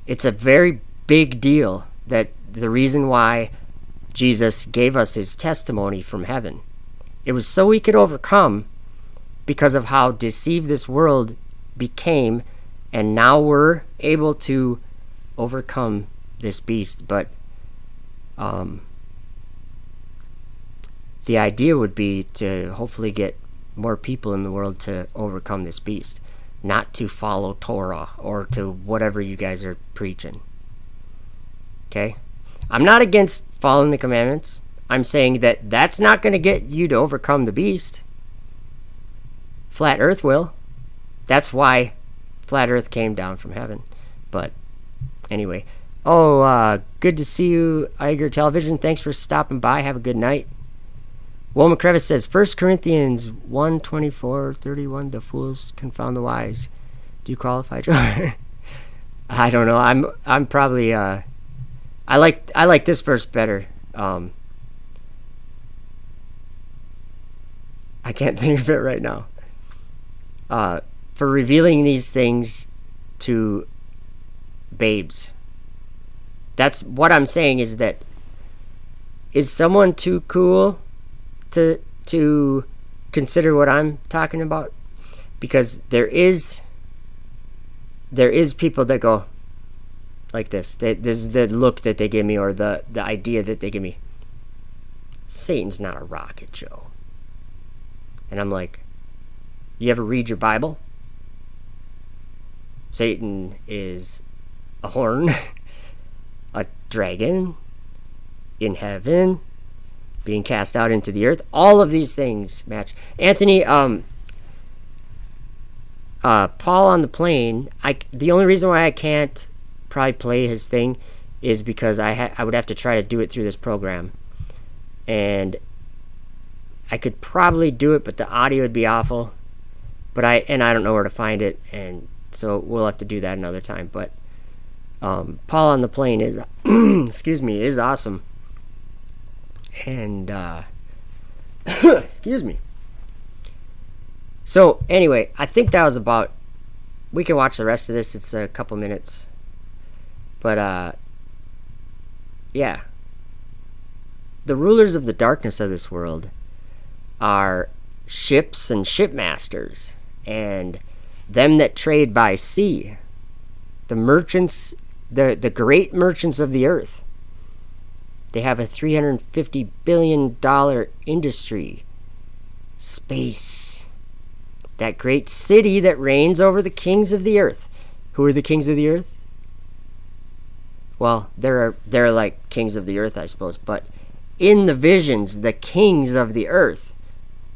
Speaker 1: It's a very big deal, that the reason why Jesus gave us his testimony from heaven, it was so we could overcome, because of how deceived this world became, and now we're able to overcome this beast. But the idea would be to hopefully get more people in the world to overcome this beast, not to follow Torah or to whatever you guys are preaching. Okay? I'm not against following the commandments. I'm saying that that's not going to get you to overcome the beast. Flat Earth will. That's why Flat Earth came down from heaven. But anyway. Good to see you, Iger Television. Thanks for stopping by. Have a good night. Wilma Crevice says, 1 Corinthians 1:24-31, the fools confound the wise. Do you qualify, Joe? I don't know. I'm probably I like this verse better. I can't think of it right now. For revealing these things to babes. That's what I'm saying, is that is someone too cool to consider what I'm talking about? Because there is people that go like this. This is the look that they give me, or the idea that they give me. Satan's not a rocket, Joe. And I'm like, you ever read your Bible? Satan is a horn, a dragon in heaven, being cast out into the earth. All of these things match. Anthony, Paul on the Plane, the only reason why I can't probably play his thing is because I would have to try to do it through this program. And I could probably do it, but the audio would be awful. But I don't know where to find it, and so we'll have to do that another time. But Paul on the Plane is excuse me, is awesome. And excuse me. So anyway, I think that was about, we can watch the rest of this. It's a couple minutes. But yeah. The rulers of the darkness of this world are ships and shipmasters, and them that trade by sea, the merchants, the great merchants of the earth. They have a $350 billion industry. Space. That great city that reigns over the kings of the earth. Who are the kings of the earth? Well, they're like kings of the earth, I suppose, but in the visions, the kings of the earth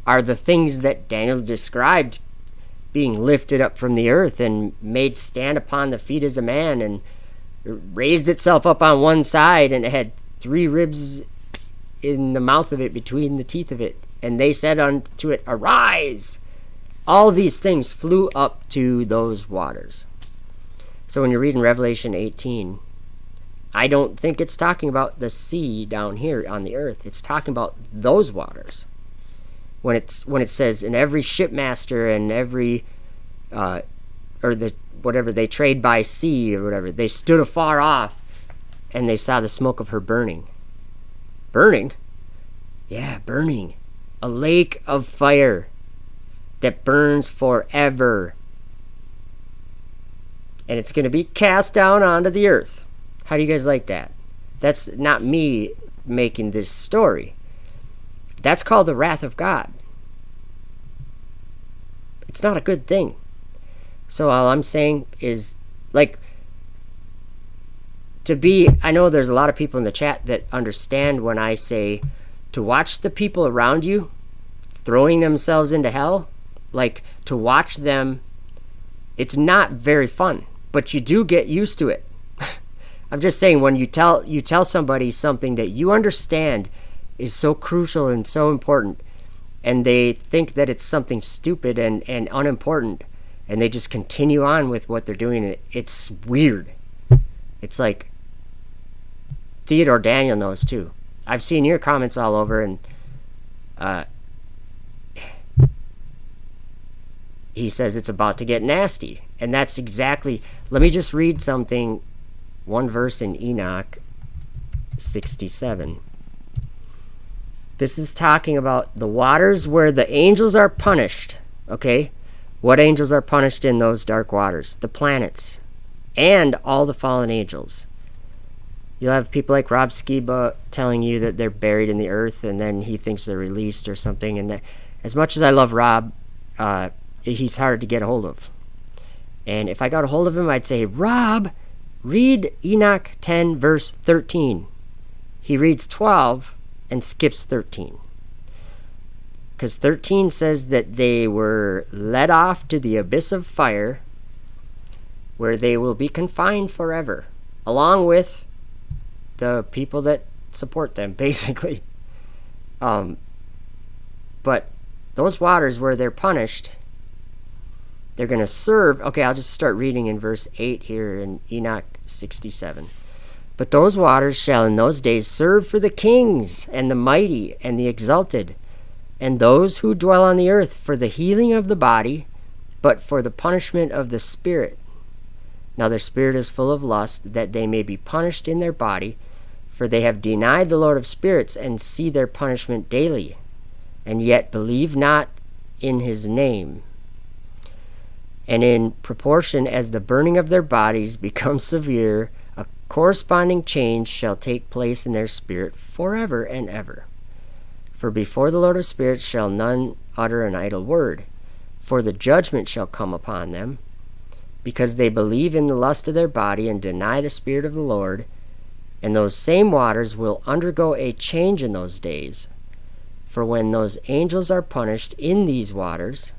Speaker 1: are the things that Daniel described being lifted up from the earth and made stand upon the feet as a man, and raised itself up on one side, and it had 3 ribs in the mouth of it, between the teeth of it. And they said unto it, arise! All these things flew up to those waters. So when you're reading Revelation 18, I don't think it's talking about the sea down here on the earth. It's talking about those waters. When it says, in every shipmaster and every or the whatever, they trade by sea or whatever, they stood afar off and they saw the smoke of her burning. Burning? Yeah, burning. A lake of fire that burns forever. And it's going to be cast down onto the earth. How do you guys like that? That's not me making this story. That's called the wrath of God. It's not a good thing. So all I'm saying is, like, I know there's a lot of people in the chat that understand when I say to watch the people around you throwing themselves into hell. Like, to watch them, it's not very fun, but you do get used to it. I'm just saying, when you tell somebody something that you understand is so crucial and so important, and they think that it's something stupid and unimportant, and they just continue on with what they're doing, it's weird. It's like, Theodore Daniel knows too. I've seen your comments all over, and he says it's about to get nasty. And that's exactly, let me just read something, one verse in Enoch 67. This is talking about the waters where the angels are punished. Okay? What angels are punished in those dark waters? The planets. And all the fallen angels. You'll have people like Rob Skiba telling you that they're buried in the earth, and then he thinks they're released or something. And as much as I love Rob, he's hard to get a hold of. And if I got a hold of him, I'd say, Rob, read Enoch 10 verse 13. He reads 12 and skips 13. Because 13 says that they were led off to the abyss of fire, where they will be confined forever, along with the people that support them, basically. But those waters where they're punished, they're going to serve. Okay, I'll just start reading in verse 8 here in Enoch 67. But those waters shall in those days serve for the kings and the mighty and the exalted, and those who dwell on the earth for the healing of the body, but for the punishment of the spirit. Now their spirit is full of lust, that they may be punished in their body, for they have denied the Lord of spirits, and see their punishment daily, and yet believe not in his name. And in proportion as the burning of their bodies becomes severe, a corresponding change shall take place in their spirit forever and ever. For before the Lord of spirits shall none utter an idle word, for the judgment shall come upon them, because they believe in the lust of their body and deny the Spirit of the Lord. And those same waters will undergo a change in those days. For when those angels are punished in these waters,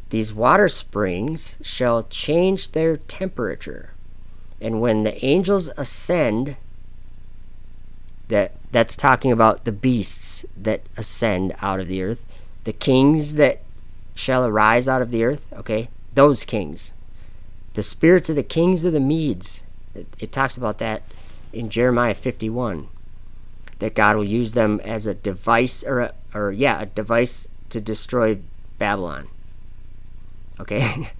Speaker 1: these water springs shall change their temperature. And when the angels ascend, that's talking about the beasts that ascend out of the earth, the kings that shall arise out of the earth, okay, those kings, the spirits of the kings of the Medes, it talks about that in Jeremiah 51, that God will use them as a device, a device to destroy Babylon. Okay,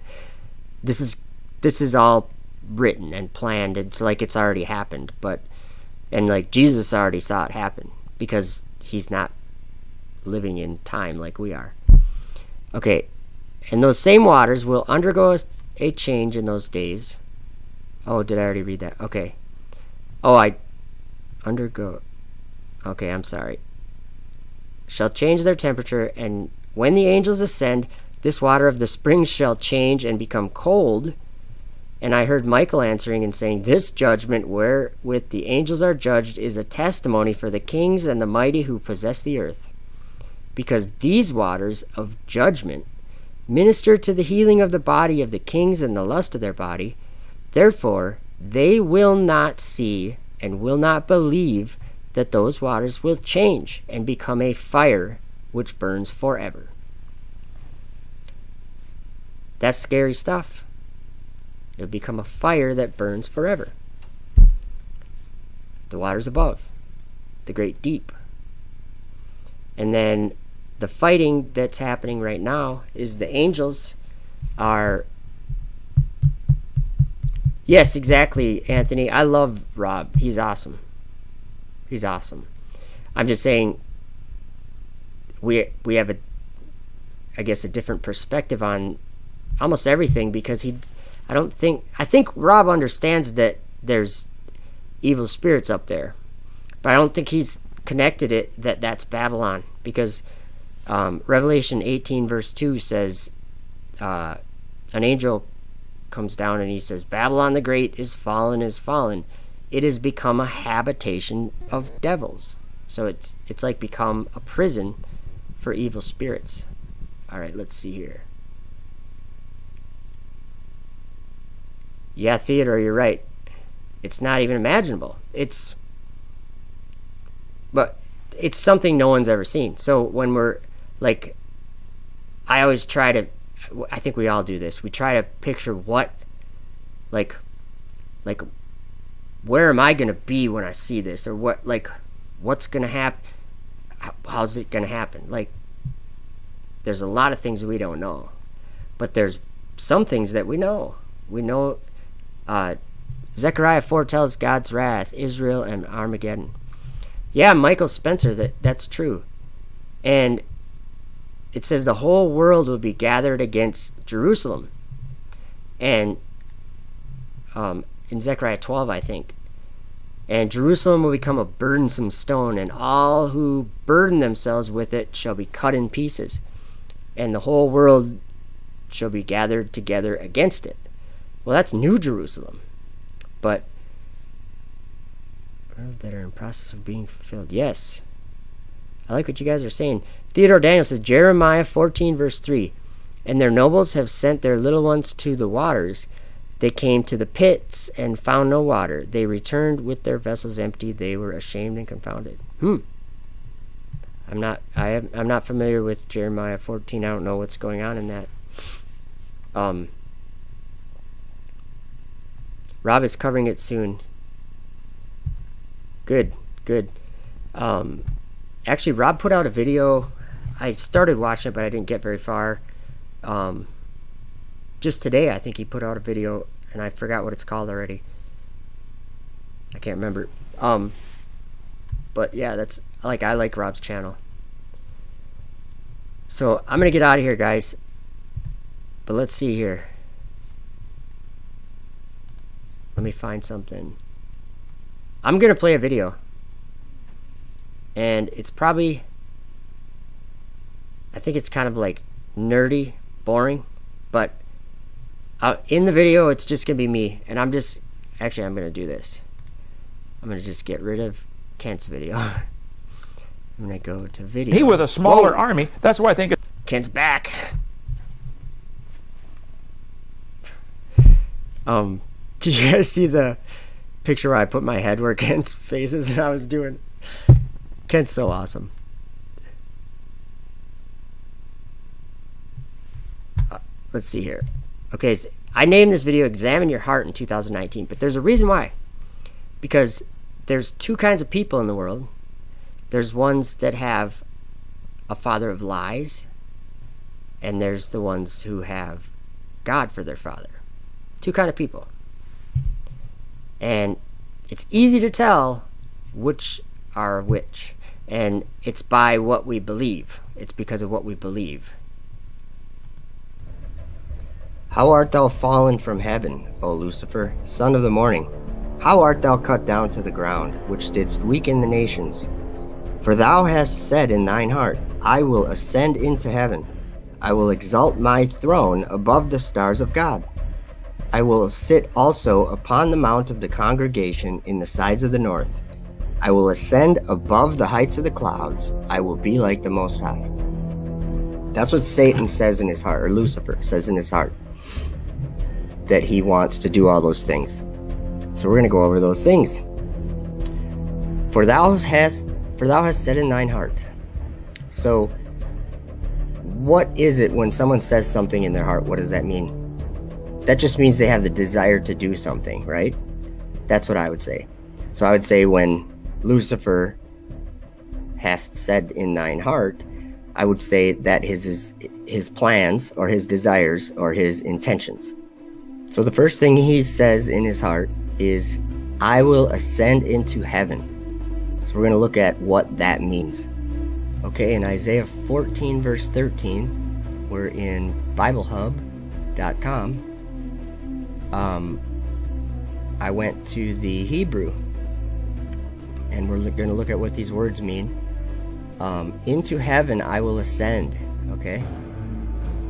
Speaker 1: this is all written and planned. It's like it's already happened, and like Jesus already saw it happen because he's not living in time like we are. Okay, and those same waters will undergo a change in those days. Oh, did I already read that? Okay. Oh, okay, I'm sorry. Shall change their temperature, and when the angels ascend, this water of the springs shall change and become cold. And I heard Michael answering and saying, this judgment wherewith the angels are judged is a testimony for the kings and the mighty who possess the earth. Because these waters of judgment minister to the healing of the body of the kings and the lust of their body. Therefore, they will not see and will not believe that those waters will change and become a fire which burns forever. That's scary stuff. It'll become a fire that burns forever. The waters above, the great deep. And then the fighting that's happening right now is the angels are... Yes, exactly, Anthony. I love Rob. He's awesome. He's awesome. I'm just saying we have a different perspective on almost everything, because I think Rob understands that there's evil spirits up there, but I don't think he's connected it that's Babylon, because Revelation 18 verse 2 says an angel comes down and he says, Babylon the Great is fallen. It has become a habitation of devils. So it's like become a prison for evil spirits. All right, let's see here. Yeah, Theodore, you're right. It's not even imaginable. But it's something no one's ever seen. So when we're like, I think we all do this. We try to picture what, like, where am I going to be when I see this? Or what's going to happen? How's it going to happen? Like, there's a lot of things we don't know. But there's some things that we know. We know, Zechariah foretells God's wrath, Israel, and Armageddon. Yeah, Michael Spencer, that's true. And it says the whole world will be gathered against Jerusalem. And in Zechariah 12, I think. And Jerusalem will become a burdensome stone, and all who burden themselves with it shall be cut in pieces. And the whole world shall be gathered together against it. Well, that's New Jerusalem. But that are in process of being fulfilled. Yes. I like what you guys are saying. Theodore Daniel says, Jeremiah 14 verse 3, and their nobles have sent their little ones to the waters. They came to the pits and found no water. They returned with their vessels empty. They were ashamed and confounded. I'm not familiar with Jeremiah 14. I don't know what's going on in that. Rob is covering it soon. Good. Actually, Rob put out a video. I started watching it, but I didn't get very far. Just today, I think he put out a video, and I forgot what it's called already. I can't remember. But yeah, that's like, I like Rob's channel. So I'm gonna get out of here, guys. But let's see here. Let me find something. I'm gonna play a video, and it's probably, I think it's kind of like nerdy, boring, but in the video it's just gonna be me, and I'm gonna do this. I'm gonna just get rid of Kent's video. I'm gonna go to video.
Speaker 15: He with a smaller army. That's why I think
Speaker 1: Kent's back. Did you guys see the picture where I put my head where Kent's face is and I was doing? Kent's so awesome. Let's see here. Okay, so I named this video Examine Your Heart in 2019, but there's a reason why. Because there's two kinds of people in the world. There's ones that have a father of lies, and there's the ones who have God for their father. Two kind of people. And it's easy to tell which are which. And it's by what we believe. It's because of what we believe. How art thou fallen from heaven, O Lucifer, son of the morning? How art thou cut down to the ground, which didst weaken the nations? For thou hast said in thine heart, I will ascend into heaven. I will exalt my throne above the stars of God. I will sit also upon the mount of the congregation in the sides of the north. I will ascend above the heights of the clouds. I will be like the Most High. That's what Satan says in his heart, or Lucifer says in his heart, that he wants to do all those things. So we're going to go over those things. For thou hast said in thine heart. So what is it when someone says something in their heart? What does that mean? That just means they have the desire to do something, right? That's what I would say. So I would say when Lucifer hast said in thine heart, I would say that his plans or his desires or his intentions. So the first thing he says in his heart is, I will ascend into heaven. So we're going to look at what that means. Okay, in Isaiah 14 verse 13, we're in BibleHub.com. I went to the Hebrew, and we're going to look at what these words mean. Into heaven I will ascend. Okay,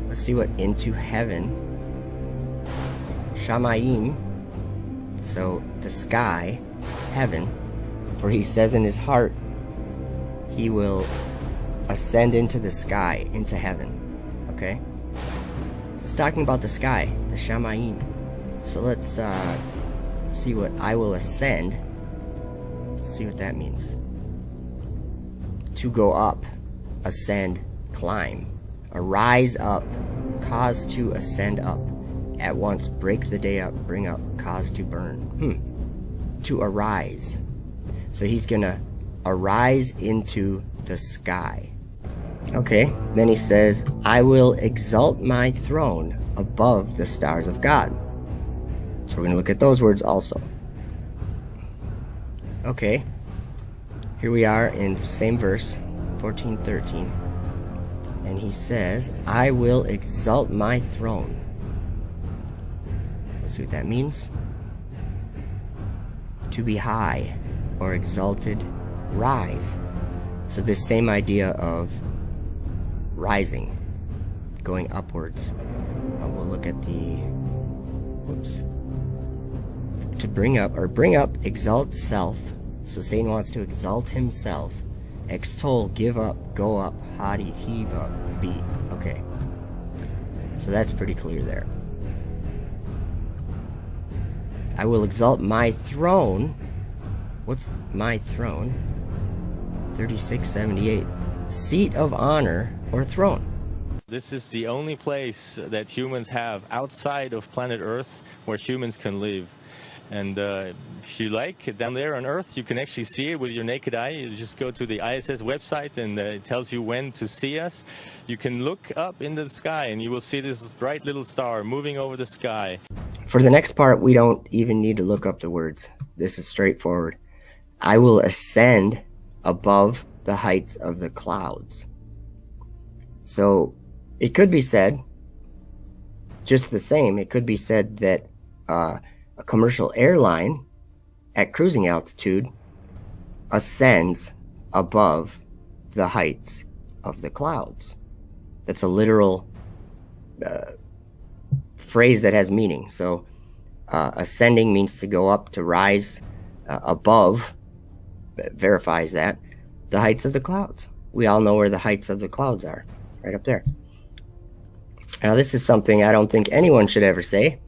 Speaker 1: let's see what into heaven. Shamayim, so the sky, heaven. For he says in his heart, he will ascend into the sky, into heaven. Okay, so it's talking about the sky, the Shamayim. So let's see what I will ascend. Let's see what that means. To go up, ascend, climb, arise up, cause to ascend up, at once break the day up, bring up, cause to burn. To arise. So he's gonna arise into the sky. Okay, then he says, I will exalt my throne above the stars of God. So we're going to look at those words also. Okay, here we are in same verse, 14:13. And he says, I will exalt my throne. Let's see what that means. To be high or exalted, rise. So this same idea of rising, going upwards. We'll look at the, to bring up, exalt self. So Satan wants to exalt himself. Extol, give up, go up, haughty, heave up, be. Okay. So that's pretty clear there. I will exalt my throne. What's my throne? 3678. Seat of honor or throne.
Speaker 18: This is the only place that humans have outside of planet Earth where humans can live. And if you like, down there on Earth, you can actually see it with your naked eye. You just go to the ISS website, and it tells you when to see us. You can look up in the sky, and you will see this bright little star moving over the sky.
Speaker 1: For the next part, we don't even need to look up the words. This is straightforward. I will ascend above the heights of the clouds. So it could be said, just the same, it could be said that a commercial airline at cruising altitude ascends above the heights of the clouds. That's a literal phrase that has meaning. So ascending means to go up, to rise above, verifies that, the heights of the clouds. We all know where the heights of the clouds are, right up there. Now this is something I don't think anyone should ever say.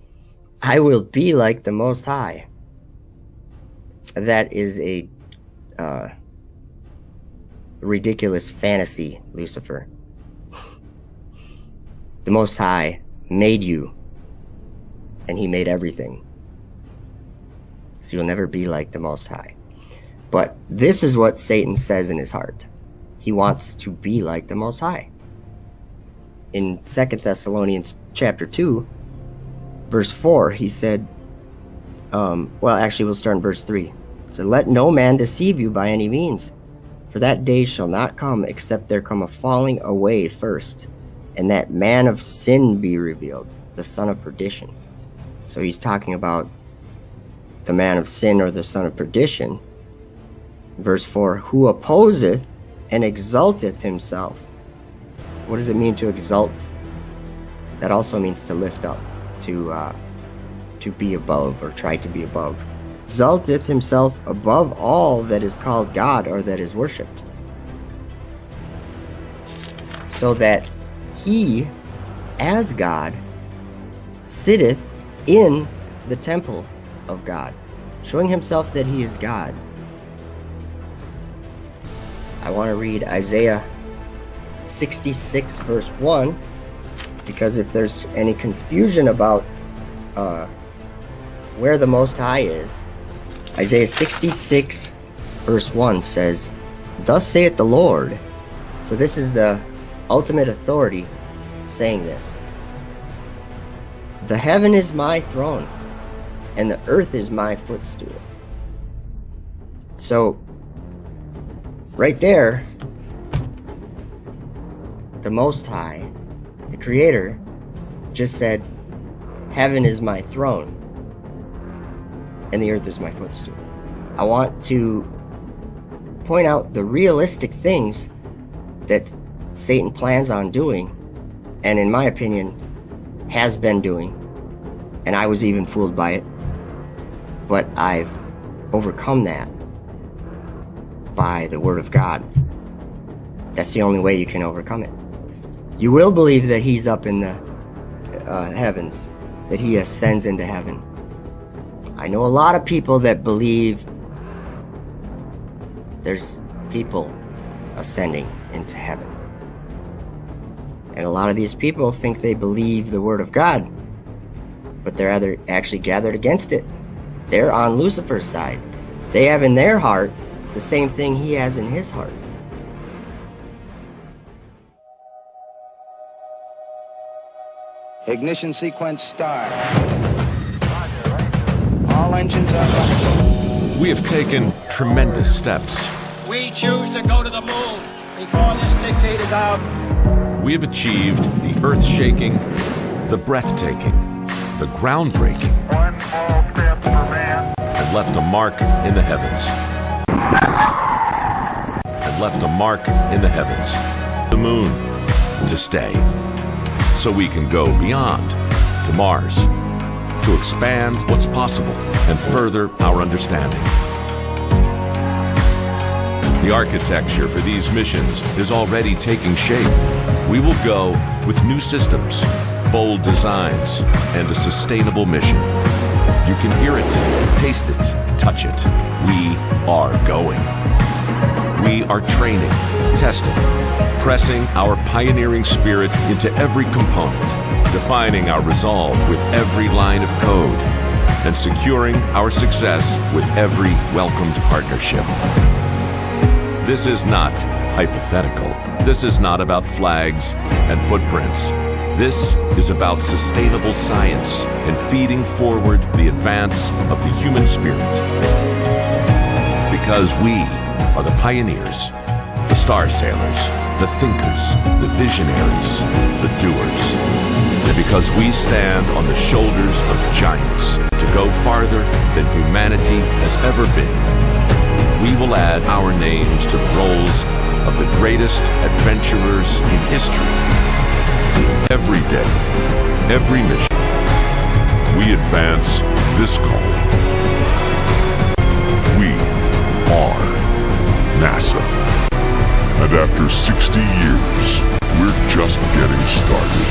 Speaker 1: I will be like the Most High. That is a ridiculous fantasy, Lucifer. The Most High made you, and he made everything. So you'll never be like the Most High. But this is what Satan says in his heart. He wants to be like the Most High. In 2 Thessalonians chapter 2, verse 4, he said, well, actually, we'll start in verse 3. So let no man deceive you by any means, for that day shall not come except there come a falling away first, and that man of sin be revealed, the son of perdition. So he's talking about the man of sin or the son of perdition. Verse 4, who opposeth and exalteth himself. What does it mean to exalt? That also means to lift up, to be above, or try to be above. Exalteth himself above all that is called God or that is worshipped, so that he, as God, sitteth in the temple of God, showing himself that he is God. I want to read Isaiah 66 verse 1, because if there's any confusion about where the Most High is, Isaiah 66 verse 1 says, thus saith the Lord. So this is the ultimate authority saying this. The heaven is my throne, and the earth is my footstool. So right there, the Most High, the Creator, just said, heaven is my throne, and the earth is my footstool. I want to point out the realistic things that Satan plans on doing, and in my opinion, has been doing, and I was even fooled by it, but I've overcome that by the Word of God. That's the only way you can overcome it. You will believe that he's up in the heavens, that he ascends into heaven. I know a lot of people that believe there's people ascending into heaven. And a lot of these people think they believe the Word of God, but they're either actually gathered against it. They're on Lucifer's side. They have in their heart the same thing he has in his heart.
Speaker 12: Ignition sequence start. All engines are running.
Speaker 19: We have taken tremendous steps.
Speaker 20: We choose to go to the moon before this decade is out.
Speaker 19: We have achieved the earth-shaking, the breathtaking, the groundbreaking.
Speaker 20: One small step for man.
Speaker 19: And left a mark in the heavens. And left a mark in the heavens. The moon to stay. So we can go beyond to Mars, to expand what's possible and further our understanding. The architecture for these missions is already taking shape. We will go with new systems, bold designs, and a sustainable mission. You can hear it, taste it, touch it. We are going. We are training, testing, pressing our pioneering spirit into every component, defining our resolve with every line of code, and securing our success with every welcomed partnership. This is not hypothetical. This is not about flags and footprints. This is about sustainable science and feeding forward the advance of the human spirit. Because we are the pioneers, the star sailers, the thinkers, the visionaries, the doers. And because we stand on the shoulders of giants to go farther than humanity has ever been, we will add our names to the rolls of the greatest adventurers in history. Every day, every mission, we advance this call. We are NASA. And after 60 years, we're just getting started.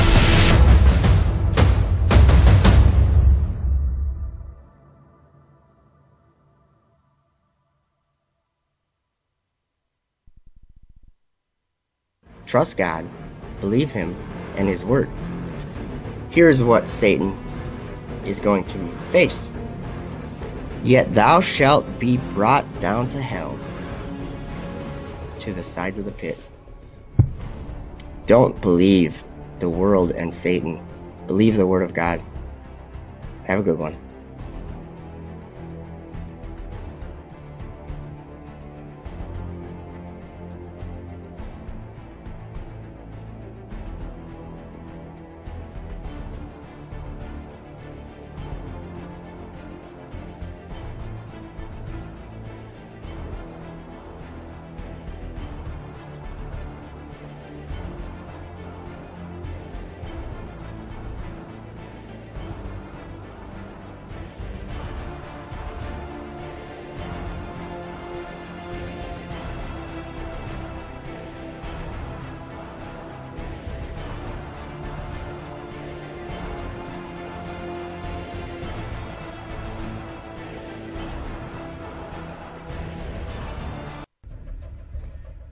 Speaker 1: Trust God, believe Him and His Word. Here's what Satan is going to face. Yet thou shalt be brought down to hell, to the sides of the pit. Don't believe the world and Satan. Believe the Word of God. Have a good one.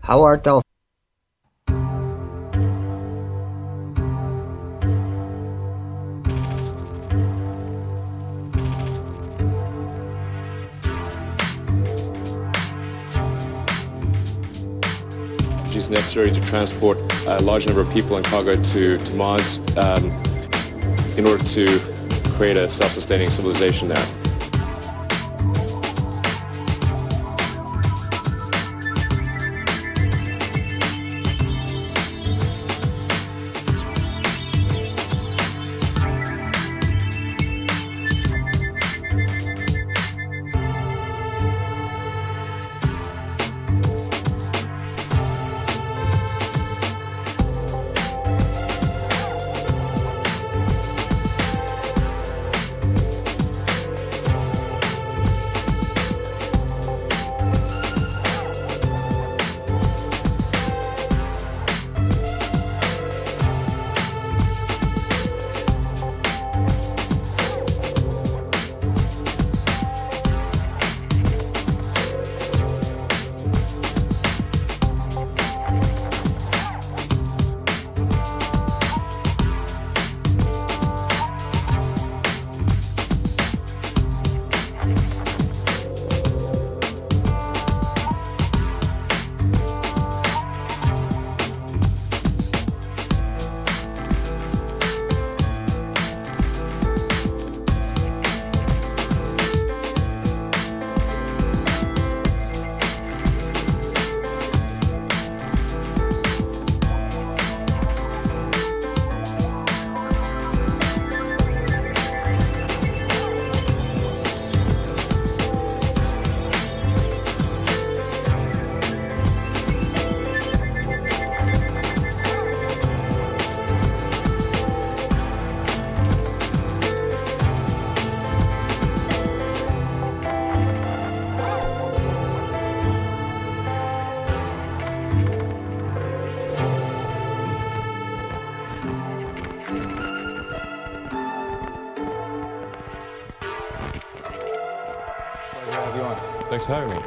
Speaker 1: How art thou?
Speaker 21: Which is necessary to transport a large number of people and cargo to Mars in order to create a self-sustaining civilization there.
Speaker 22: Thanks for having me.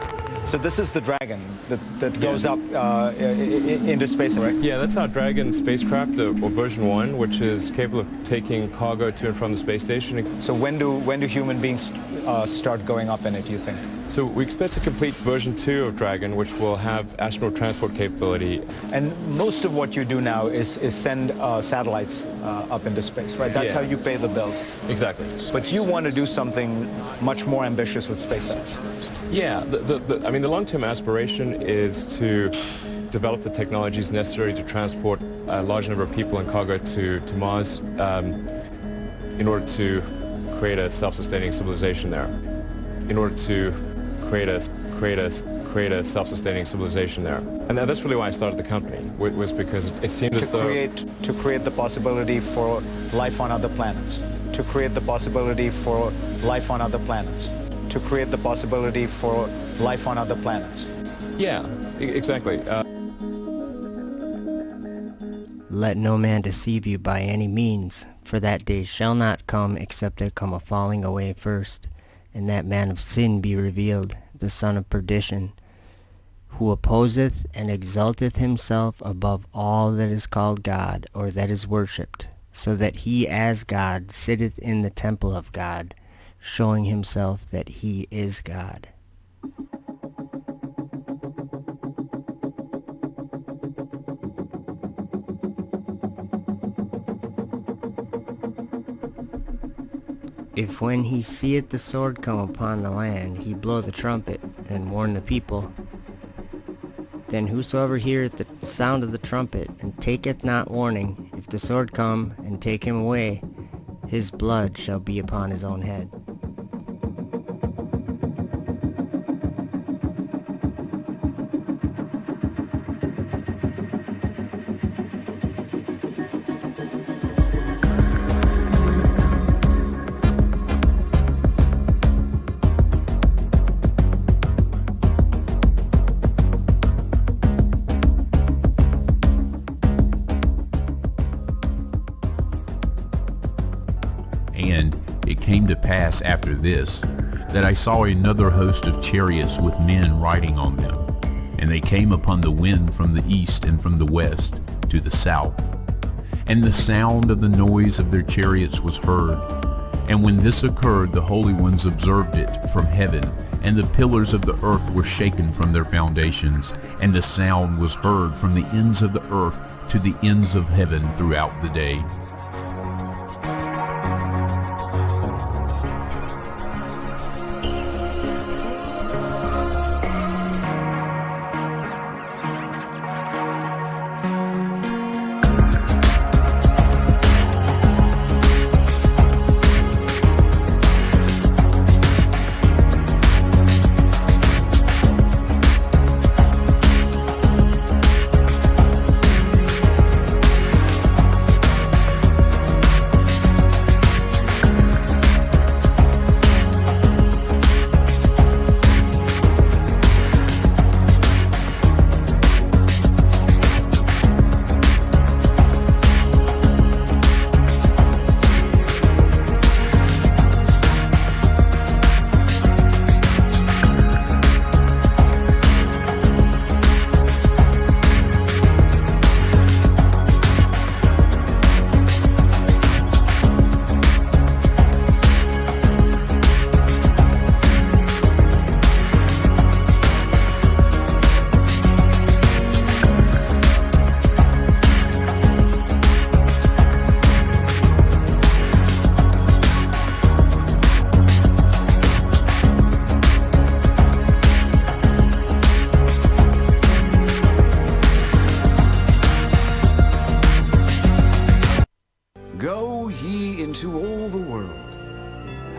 Speaker 4: So this is the Dragon that goes up into space, right?
Speaker 21: Yeah, that's our Dragon spacecraft, or version 1, which is capable of taking cargo to and from the space station.
Speaker 4: So when do human beings start going up in it, do you think?
Speaker 21: So we expect to complete version 2 of Dragon, which will have astronaut transport capability.
Speaker 4: And most of what you do now is send satellites up into space, right? That's how you pay the bills.
Speaker 21: Exactly.
Speaker 4: But you want to do something much more ambitious with SpaceX.
Speaker 21: Yeah, I mean, the long-term aspiration is to develop the technologies necessary to transport a large number of people and cargo to Mars in order to create a self-sustaining civilization there. In order to create a self-sustaining civilization there. And that's really why I started the company, was because it seemed as though...
Speaker 4: To create the possibility for life on other planets. To create the possibility for life on other planets. To create the possibility for life on other planets.
Speaker 21: Yeah, exactly.
Speaker 1: Let no man deceive you by any means, for that day shall not come except there come a falling away first, and that man of sin be revealed, the son of perdition, who opposeth and exalteth himself above all that is called God, or that is worshipped, so that he as God sitteth in the temple of God, showing himself that he is God. If when he seeth the sword come upon the land, he blow the trumpet, and warn the people, then whosoever heareth the sound of the trumpet, and taketh not warning, if the sword come and take him away, his blood shall be upon his own head.
Speaker 22: And it came to pass after this, that I saw another host of chariots with men riding on them, and they came upon the wind from the east and from the west to the south. And the sound of the noise of their chariots was heard. And when this occurred, the holy ones observed it from heaven, and the pillars of the earth were shaken from their foundations, and the sound was heard from the ends of the earth to the ends of heaven throughout the day.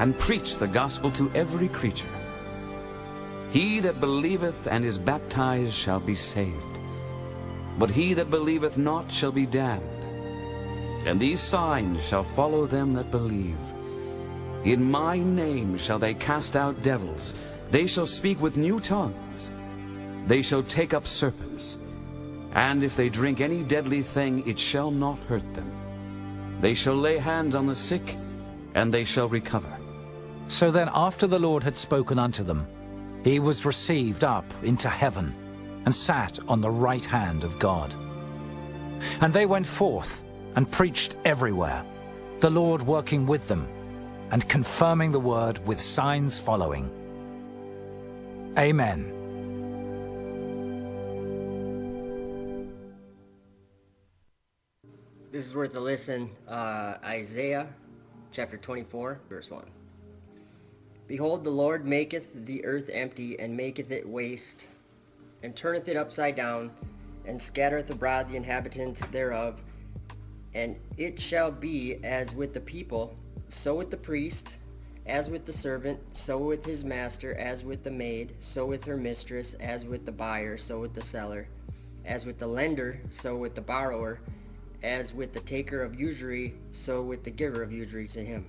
Speaker 23: and preach the gospel to every creature. He that believeth and is baptized shall be saved, but he that believeth not shall be damned. And these signs shall follow them that believe. In my name shall they cast out devils. They shall speak with new tongues. They shall take up serpents. And if they drink any deadly thing, it shall not hurt them. They shall lay hands on the sick, and they shall recover.
Speaker 24: So then after the Lord had spoken unto them,
Speaker 2: he was received up into heaven and sat on the right hand of God. And they went forth and preached everywhere, the Lord working with them and confirming the word with signs following. Amen.
Speaker 1: This is worth a listen. Isaiah chapter 24, verse 1. Behold, the Lord maketh the earth empty, and maketh it waste, and turneth it upside down, and scattereth abroad the inhabitants thereof. And it shall be as with the people, so with the priest, as with the servant, so with his master, as with the maid, so with her mistress, as with the buyer, so with the seller, as with the lender, so with the borrower, as with the taker of usury, so with the giver of usury to him.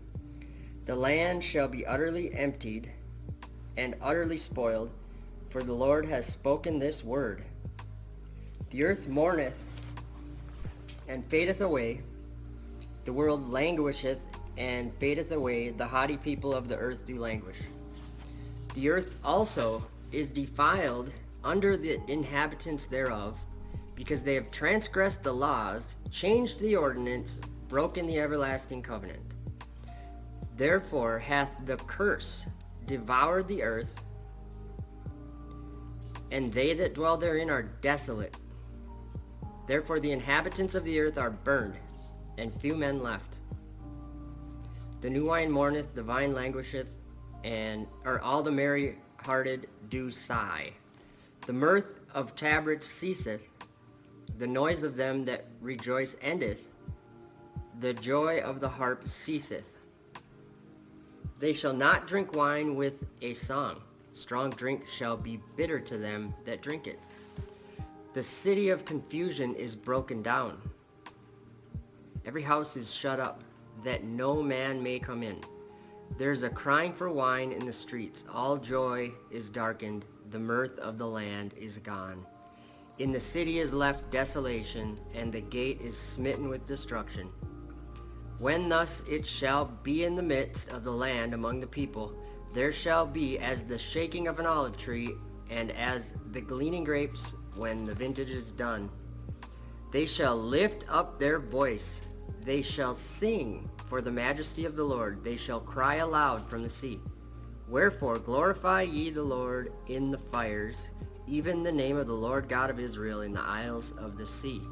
Speaker 1: The land shall be utterly emptied and utterly spoiled, for the Lord has spoken this word. The earth mourneth and fadeth away, the world languisheth and fadeth away, the haughty people of the earth do languish. The earth also is defiled under the inhabitants thereof, because they have transgressed the laws, changed the ordinance, broken the everlasting covenant. Therefore hath the curse devoured the earth, and they that dwell therein are desolate. Therefore the inhabitants of the earth are burned, and few men left. The new wine mourneth, the vine languisheth, and all the merry-hearted do sigh. The mirth of tabrets ceaseth, the noise of them that rejoice endeth, the joy of the harp ceaseth. They shall not drink wine with a song. Strong drink shall be bitter to them that drink it. The city of confusion is broken down. Every house is shut up, that no man may come in. There's a crying for wine in the streets. All joy is darkened. The mirth of the land is gone. In the city is left desolation, and the gate is smitten with destruction. When thus it shall be in the midst of the land among the people, there shall be as the shaking of an olive tree, and as the gleaning grapes when the vintage is done. They shall lift up their voice. They shall sing for the majesty of the Lord. They shall cry aloud from the sea. Wherefore glorify ye the Lord in the fires, even the name of the Lord God of Israel in the isles of the sea.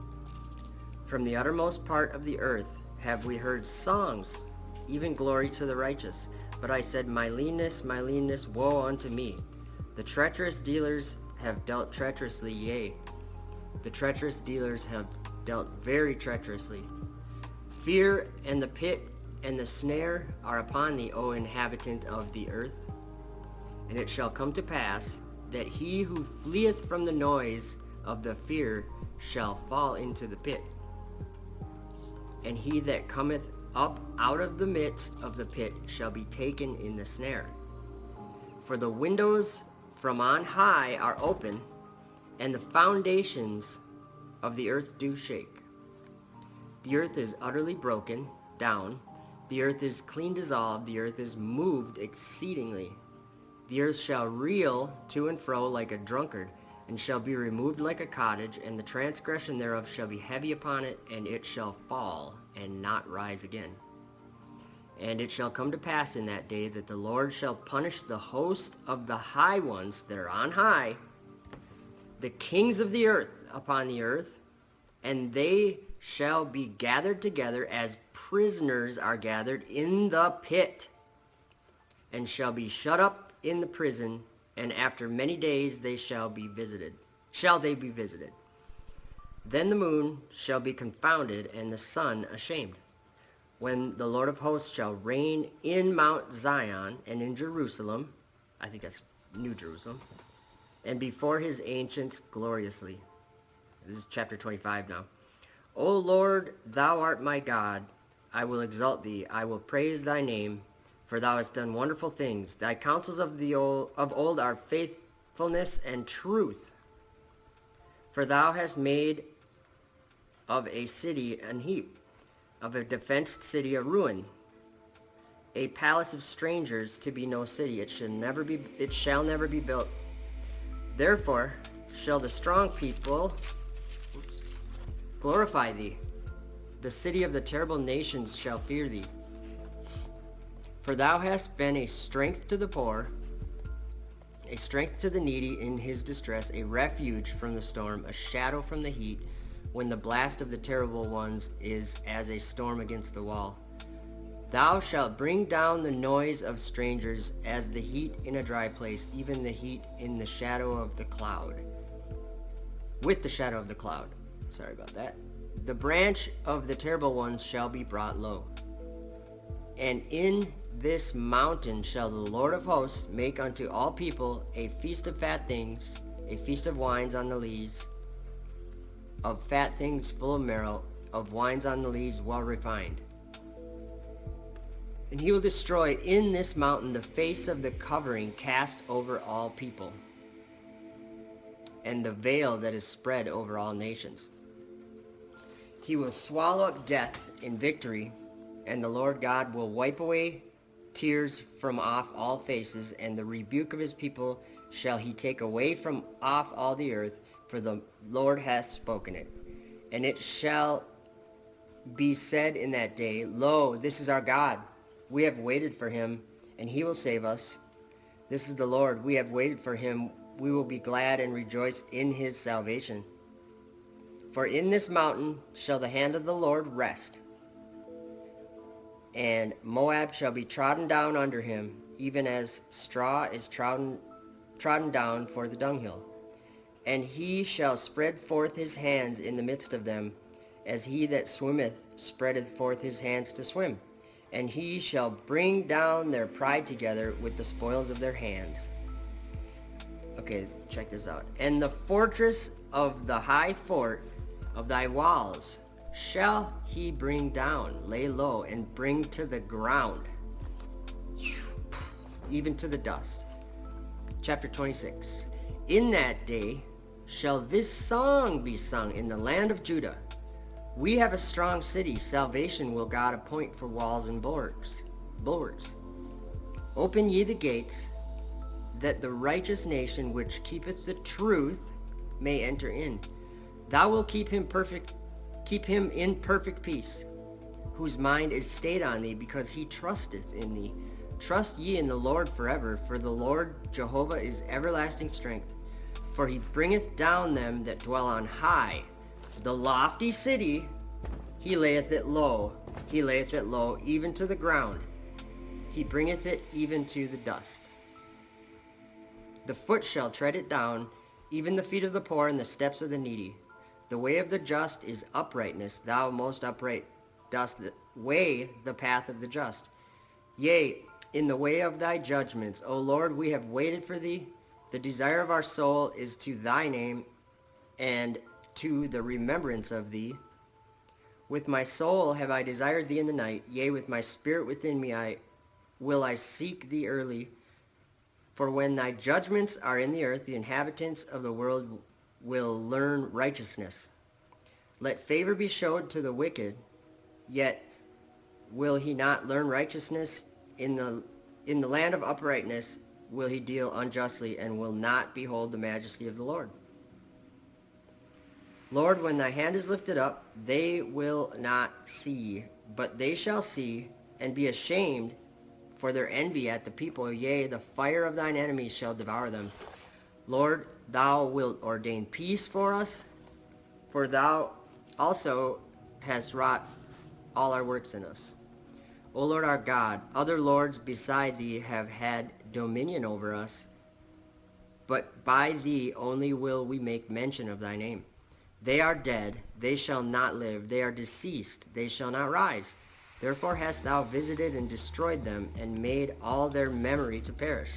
Speaker 1: From the uttermost part of the earth have we heard songs, even glory to the righteous. But I said, my leanness, woe unto me. The treacherous dealers have dealt treacherously, yea, the treacherous dealers have dealt very treacherously. Fear and the pit and the snare are upon thee, O inhabitant of the earth. And it shall come to pass that he who fleeth from the noise of the fear shall fall into the pit. And he that cometh up out of the midst of the pit shall be taken in the snare. For the windows from on high are open, and the foundations of the earth do shake. The earth is utterly broken down. The earth is clean dissolved. The earth is moved exceedingly. The earth shall reel to and fro like a drunkard, and shall be removed like a cottage, and the transgression thereof shall be heavy upon it, and it shall fall and not rise again. And it shall come to pass in that day that the Lord shall punish the host of the high ones that are on high, the kings of the earth upon the earth, and they shall be gathered together as prisoners are gathered in the pit, and shall be shut up in the prison, and after many days they shall be visited. Then the moon shall be confounded, and the sun ashamed, when the Lord of hosts shall reign in Mount Zion and in Jerusalem, I think that's New Jerusalem, and before his ancients gloriously. This is chapter 25 now. O Lord, thou art my God. I will exalt thee. I will praise thy name, for thou hast done wonderful things. Thy counsels of old are faithfulness and truth. For thou hast made of a city an heap, of a defenced city a ruin. a palace of strangers to be no city. It shall never be built. Therefore shall the strong people glorify thee. The city of the terrible nations shall fear thee. For thou hast been a strength to the poor, a strength to the needy in his distress, a refuge from the storm, a shadow from the heat, when the blast of the terrible ones is as a storm against the wall. Thou shalt bring down the noise of strangers as the heat in a dry place, even the heat in the shadow of the cloud. With the shadow of the cloud. Sorry about that. The branch of the terrible ones shall be brought low. And in this mountain shall the Lord of hosts make unto all people a feast of fat things, a feast of wines on the lees, of fat things full of marrow, of wines on the lees well refined. And he will destroy in this mountain the face of the covering cast over all people, and the veil that is spread over all nations. He will swallow up death in victory, and the Lord God will wipe away tears from off all faces, and the rebuke of his people shall he take away from off all the earth, for the Lord hath spoken it. And it shall be said in that day, Lo, this is our God. We have waited for him, and he will save us. This is the Lord. We have waited for him. We will be glad and rejoice in his salvation. For in this mountain shall the hand of the Lord rest, and Moab shall be trodden down under him, even as straw is trodden down for the dunghill. And he shall spread forth his hands in the midst of them, as he that swimmeth spreadeth forth his hands to swim. And he shall bring down their pride together with the spoils of their hands. Okay, check this out. And the fortress of the high fort of thy walls shall he bring down, lay low, and bring to the ground, even to the dust. Chapter 26. In that day shall this song be sung in the land of Judah. We have a strong city. Salvation will God appoint for walls and bulwarks. Open ye the gates, that the righteous nation which keepeth the truth may enter in. Thou wilt keep him in perfect peace, whose mind is stayed on thee, because he trusteth in thee. Trust ye in the Lord forever, for the Lord Jehovah is everlasting strength. For he bringeth down them that dwell on high. The lofty city, he layeth it low. He layeth it low, even to the ground. He bringeth it even to the dust. The foot shall tread it down, even the feet of the poor and the steps of the needy. The way of the just is uprightness. Thou most upright dost weigh the path of the just. Yea, in the way of thy judgments, O Lord, we have waited for thee. The desire of our soul is to thy name, and to the remembrance of thee. With my soul have I desired thee in the night, yea, with my spirit within me will I seek thee early. For when thy judgments are in the earth, the inhabitants of the world will learn righteousness. Let favor be showed to the wicked, yet will he not learn righteousness? In the land of uprightness will he deal unjustly, and will not behold the majesty of the Lord. Lord, when thy hand is lifted up, they will not see, but they shall see, and be ashamed for their envy at the people. Yea, the fire of thine enemies shall devour them. Lord, thou wilt ordain peace for us, for thou also hast wrought all our works in us. O Lord our God, other lords beside thee have had dominion over us, but by thee only will we make mention of thy name. They are dead, they shall not live. They are deceased, they shall not rise. Therefore hast thou visited and destroyed them, and made all their memory to perish.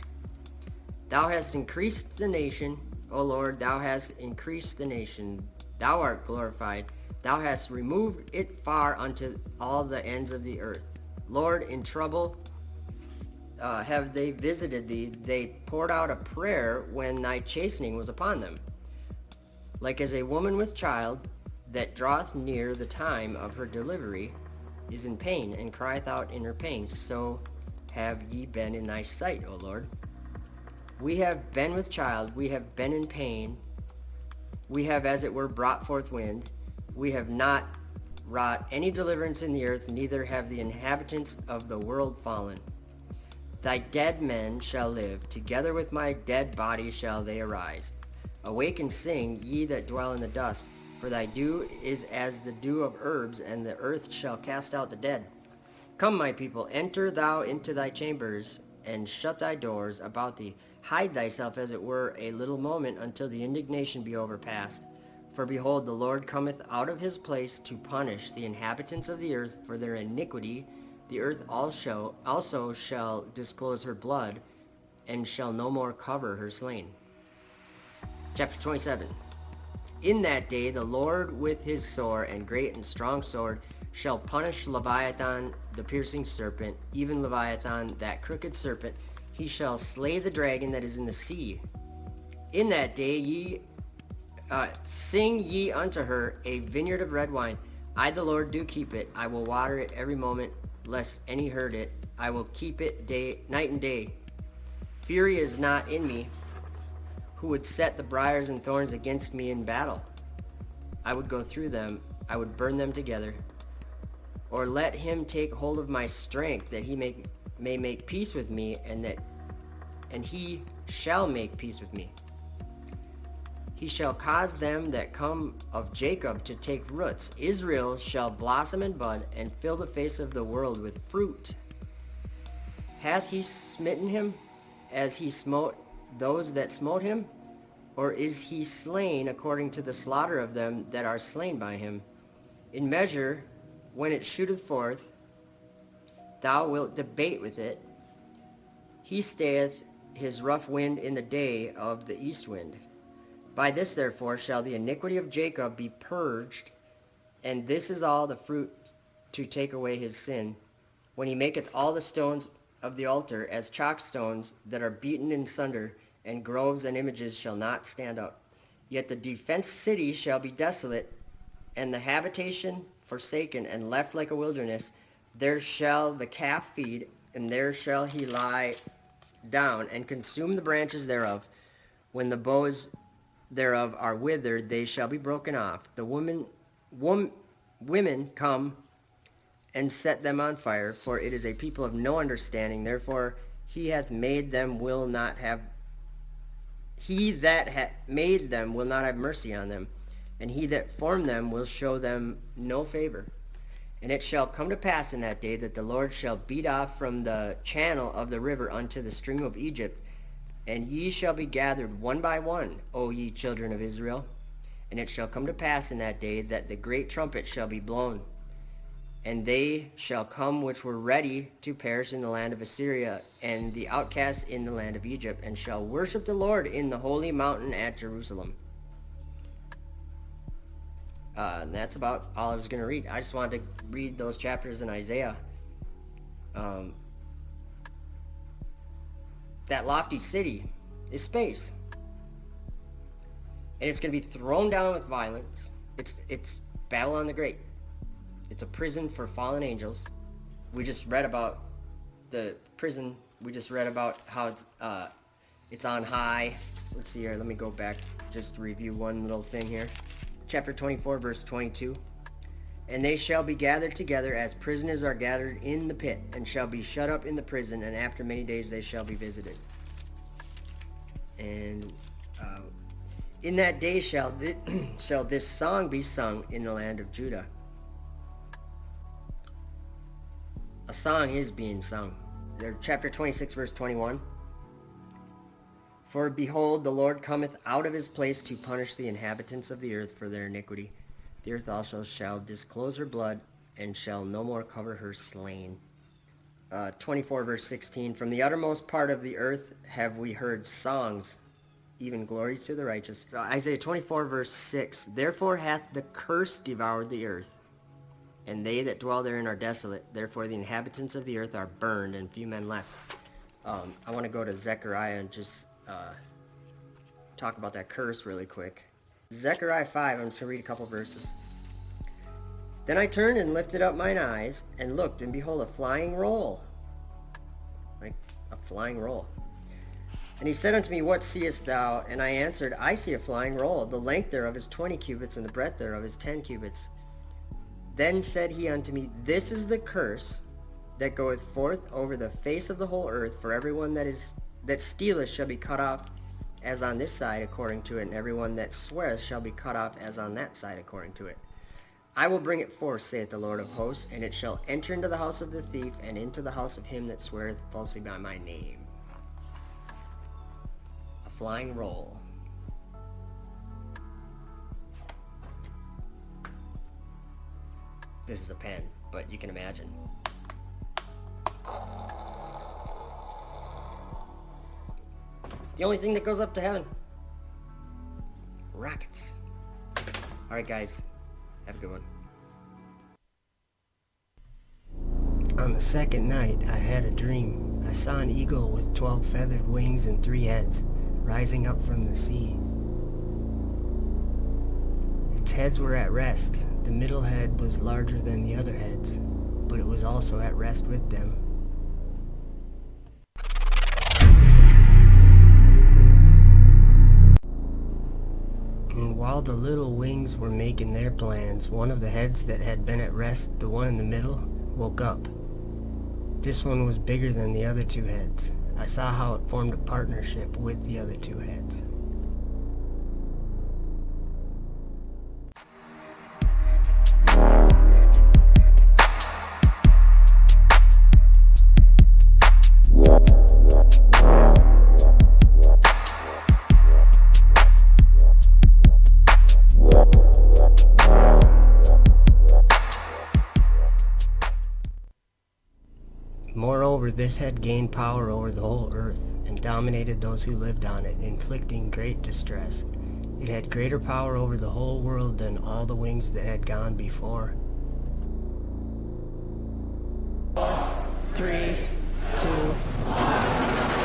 Speaker 1: Thou hast increased the nation, O Lord, thou hast increased the nation. Thou art glorified. Thou hast removed it far unto all the ends of the earth. Lord, in trouble have they visited thee. They poured out a prayer when thy chastening was upon them. Like as a woman with child that draweth near the time of her delivery is in pain, and crieth out in her pain, so have ye been in thy sight, O Lord? We have been with child, we have been in pain, we have as it were brought forth wind, we have not wrought any deliverance in the earth, neither have the inhabitants of the world fallen. Thy dead men shall live, together with my dead body shall they arise. Awake and sing, ye that dwell in the dust, for thy dew is as the dew of herbs, and the earth shall cast out the dead. Come, my people, enter thou into thy chambers, and shut thy doors about thee. Hide thyself as it were a little moment until the indignation be overpast. For behold, the Lord cometh out of his place to punish the inhabitants of the earth for their iniquity. The earth also shall disclose her blood, and shall no more cover her slain. Chapter 27. In that day the Lord with his sore and great and strong sword shall punish Leviathan the piercing serpent, even Leviathan that crooked serpent. He shall slay the dragon that is in the sea. In that day sing ye unto her a vineyard of red wine. I the Lord do keep it. I will water it every moment, lest any hurt it. I will keep it night and day. Fury is not in me. Who would set the briars and thorns against me in battle? I would go through them, I would burn them together. Or let him take hold of my strength, that he may make peace with me, and he shall make peace with me. He shall cause them that come of Jacob to take roots. Israel shall blossom and bud, and fill the face of the world with fruit. Hath he smitten him, as he smote those that smote him? Or is he slain according to the slaughter of them that are slain by him? In measure, when it shooteth forth, thou wilt debate with it. He stayeth his rough wind in the day of the east wind. By this therefore shall the iniquity of Jacob be purged, and this is all the fruit to take away his sin, when he maketh all the stones of the altar as chalk stones that are beaten in sunder, and groves and images shall not stand up. Yet the defenced city shall be desolate, and the habitation forsaken and left like a wilderness. There shall the calf feed, and there shall he lie down, and consume the branches thereof. When the boughs thereof are withered, they shall be broken off. The women come and set them on fire, for it is a people of no understanding. Therefore he hath made them will not have he that hath made them will not have mercy on them, and he that formed them will show them no favor. And it shall come to pass in that day that the Lord shall beat off from the channel of the river unto the stream of Egypt, and ye shall be gathered one by one, O ye children of Israel. And it shall come to pass in that day that the great trumpet shall be blown, and they shall come which were ready to perish in the land of Assyria, and the outcasts in the land of Egypt, and shall worship the Lord in the holy mountain at Jerusalem. And that's about all I was going to read. I just wanted to read those chapters in Isaiah. That lofty city is space, and it's going to be thrown down with violence. It's Babylon the Great. It's a prison for fallen angels. We just read about the prison. We just read about how it's on high. Let's see here. Let me go back just to review one little thing here. Chapter 24, verse 22. And they shall be gathered together as prisoners are gathered in the pit, and shall be shut up in the prison, and after many days they shall be visited. And in that day shall this song be sung in the land of Judah. A song is being sung. There, chapter 26, verse 21. For behold, the Lord cometh out of his place to punish the inhabitants of the earth for their iniquity. The earth also shall disclose her blood, and shall no more cover her slain. 24, verse 16. From the uttermost part of the earth have we heard songs, even glory to the righteous. Isaiah 24, verse 6. Therefore hath the curse devoured the earth, and they that dwell therein are desolate. Therefore the inhabitants of the earth are burned, and few men left. I want to go to Zechariah and just talk about that curse really quick. Zechariah 5, I'm just going to read a couple verses. Then I turned and lifted up mine eyes, and looked, and behold, a flying roll. a flying roll. And he said unto me, What seest thou? And I answered, I see a flying roll. The length thereof is 20 cubits, and the breadth thereof is 10 cubits. Then said he unto me, This is the curse that goeth forth over the face of the whole earth, for everyone that stealeth shall be cut off as on this side according to it, and everyone that sweareth shall be cut off as on that side according to it. I will bring it forth, saith the Lord of hosts, and it shall enter into the house of the thief, and into the house of him that sweareth falsely by my name. A flying roll. This is a pen, but you can imagine. The only thing that goes up to heaven. Rockets. Alright guys, have a good one. On the second night I had a dream. I saw an eagle with 12 feathered wings and 3 heads, rising up from the sea. Its heads were at rest. The middle head was larger than the other heads, but it was also at rest with them. And while the little wings were making their plans, one of the heads that had been at rest, the one in the middle, woke up. This one was bigger than the other 2 heads. I saw how it formed a partnership with the other 2 heads. Moreover, this head gained power over the whole earth, and dominated those who lived on it, inflicting great distress. It had greater power over the whole world than all the wings that had gone before.
Speaker 10: 3, 2, 1,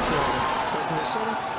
Speaker 10: 0. Ignition.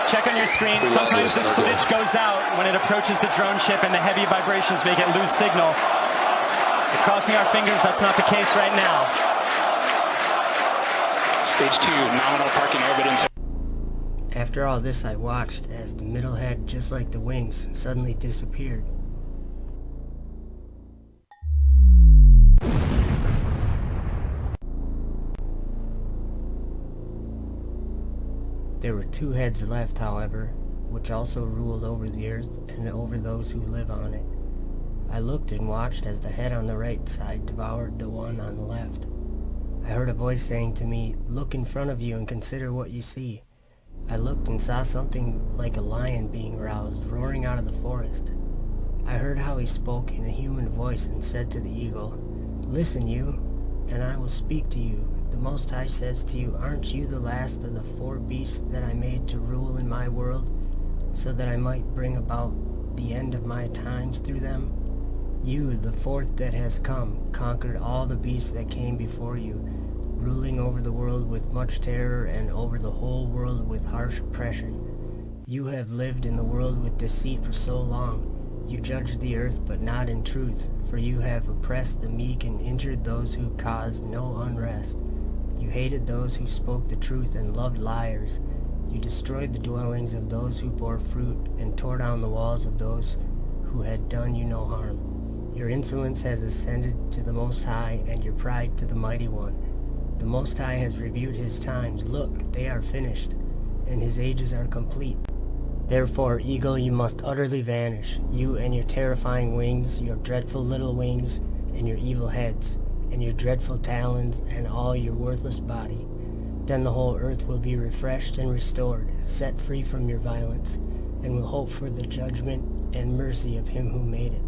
Speaker 8: Check on your screen. Sometimes this footage goes out when it approaches the drone ship and the heavy vibrations make it lose signal. We're crossing our fingers that's not the case right now.
Speaker 3: Stage 2, nominal parking orbit.
Speaker 1: After all this, I watched as the middle head, just like the wings, suddenly disappeared. There were 2 heads left, however, which also ruled over the earth and over those who live on it. I looked and watched as the head on the right side devoured the one on the left. I heard a voice saying to me, "Look in front of you and consider what you see." I looked and saw something like a lion being roused, roaring out of the forest. I heard how he spoke in a human voice and said to the eagle, "Listen, you, and I will speak to you. The Most High says to you, aren't you the last of the 4 beasts that I made to rule in my world, so that I might bring about the end of my times through them? You, the 4th that has come, conquered all the beasts that came before you, ruling over the world with much terror and over the whole world with harsh oppression. You have lived in the world with deceit for so long. You judged the earth, but not in truth, for you have oppressed the meek and injured those who caused no unrest. You hated those who spoke the truth and loved liars. You destroyed the dwellings of those who bore fruit and tore down the walls of those who had done you no harm. Your insolence has ascended to the Most High, and your pride to the Mighty One. The Most High has reviewed his times. Look, they are finished, and his ages are complete. Therefore, eagle, you must utterly vanish, you and your terrifying wings, your dreadful little wings, and your evil heads, and your dreadful talons, and all your worthless body. Then the whole earth will be refreshed and restored, set free from your violence, and will hope for the judgment and mercy of him who made it.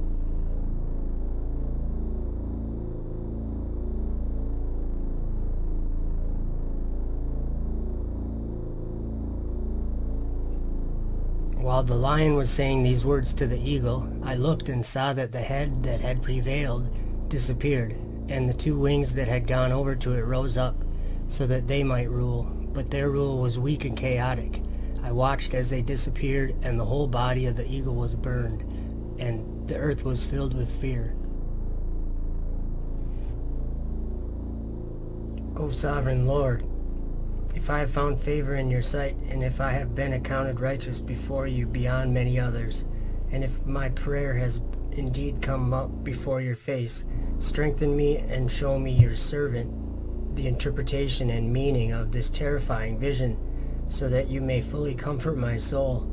Speaker 1: While the lion was saying these words to the eagle, I looked and saw that the head that had prevailed disappeared, and the two wings that had gone over to it rose up, so that they might rule, but their rule was weak and chaotic. I watched as they disappeared, and the whole body of the eagle was burned, and the earth was filled with fear. O sovereign Lord, if I have found favor in your sight, and if I have been accounted righteous before you beyond many others, and if my prayer has indeed come up before your face, strengthen me and show me your servant the interpretation and meaning of this terrifying vision, so that you may fully comfort my soul.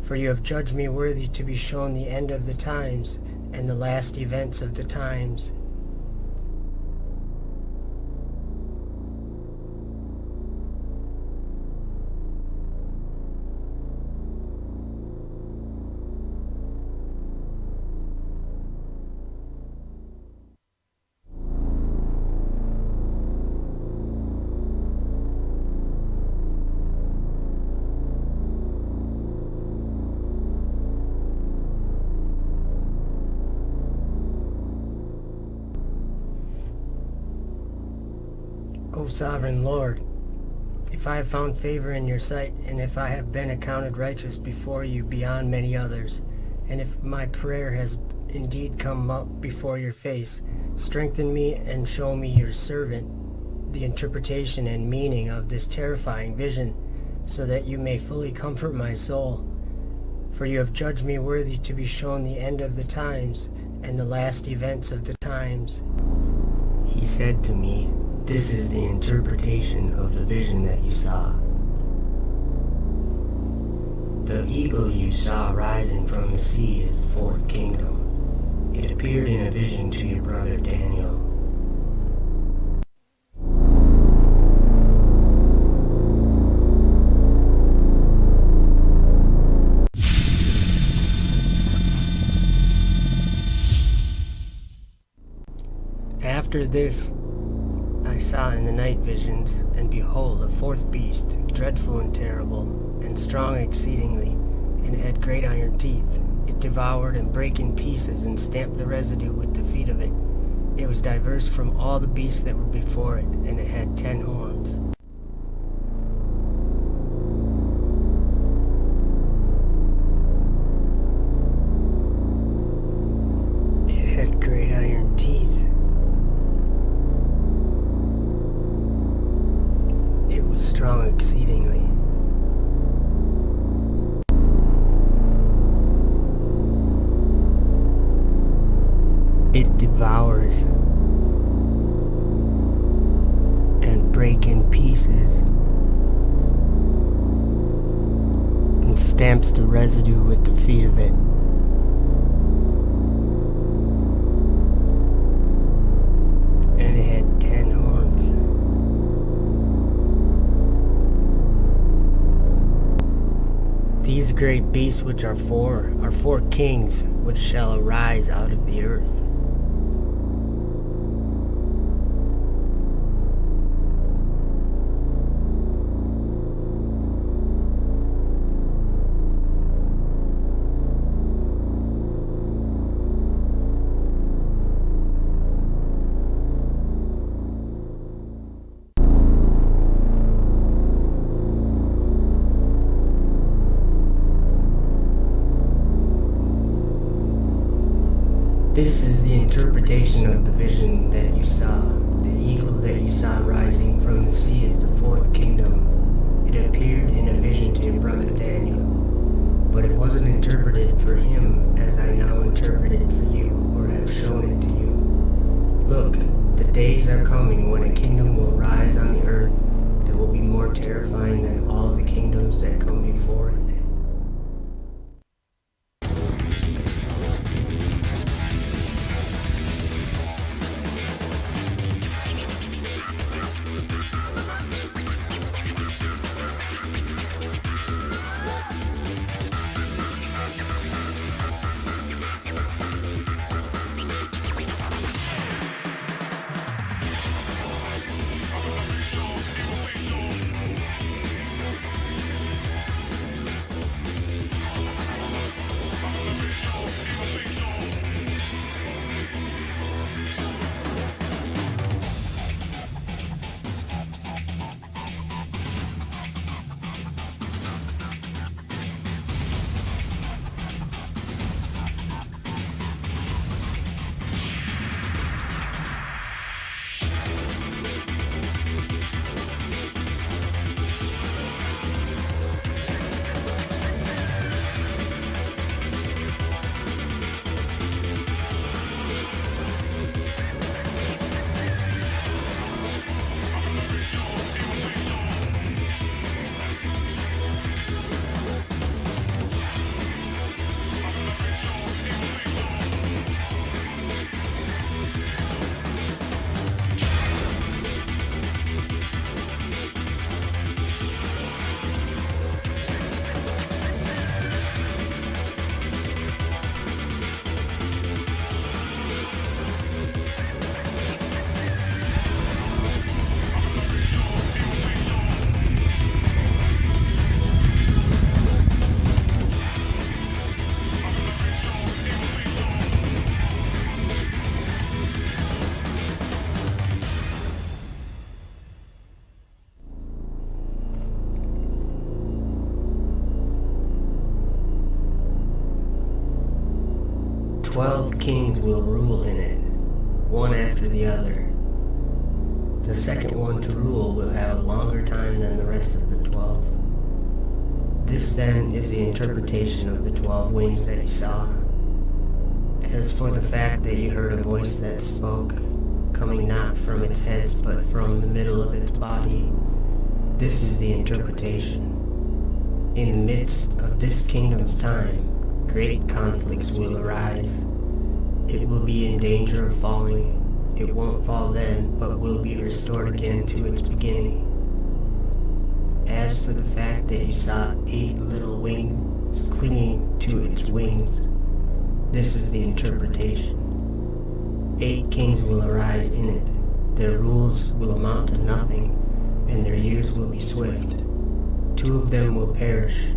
Speaker 1: For you have judged me worthy to be shown the end of the times and the last events of the times. O sovereign Lord, if I have found favor in your sight, and if I have been accounted righteous before you beyond many others, and if my prayer has indeed come up before your face, strengthen me and show me your servant the interpretation and meaning of this terrifying vision, so that you may fully comfort my soul. For you have judged me worthy to be shown the end of the times and the last events of the times. He said to me, "This is the interpretation of the vision that you saw. The eagle you saw rising from the sea is the fourth kingdom. It appeared in a vision to your brother Daniel. After this, I saw in the night visions, and behold, a fourth beast, dreadful and terrible, and strong exceedingly, and it had great iron teeth. It devoured and brake in pieces, and stamped the residue with the feet of it. It was diverse from all the beasts that were before it, and it had 10 horns. It had great iron teeth. It was strong exceedingly. It devours and breaks in pieces and stamps the residue with the feet of it. And it had 10 horns. These great beasts which are four kings which shall arise out of the earth. This is the interpretation of the vision that you saw. The eagle that you saw rising from the sea is the fourth kingdom. It appeared in a vision to your brother Daniel, but it wasn't interpreted for him as I now interpret it for you, or have shown it to you. Look, the days are coming when a kingdom will rise on the earth that will be more terrifying than all the kingdoms that come before it. 12 kings will rule in it, one after the other. The second one to rule will have a longer time than the rest of the 12. This then is the interpretation of the 12 wings that you saw. As for the fact that you heard a voice that spoke, coming not from its heads but from the middle of its body, this is the interpretation. In the midst of this kingdom's time, great conflicts will arise. It will be in danger of falling. It won't fall then, but will be restored again to its beginning. As for the fact that you saw 8 little wings clinging to its wings, this is the interpretation. 8 kings will arise in it. Their rules will amount to nothing, and their years will be swift. 2 of them will perish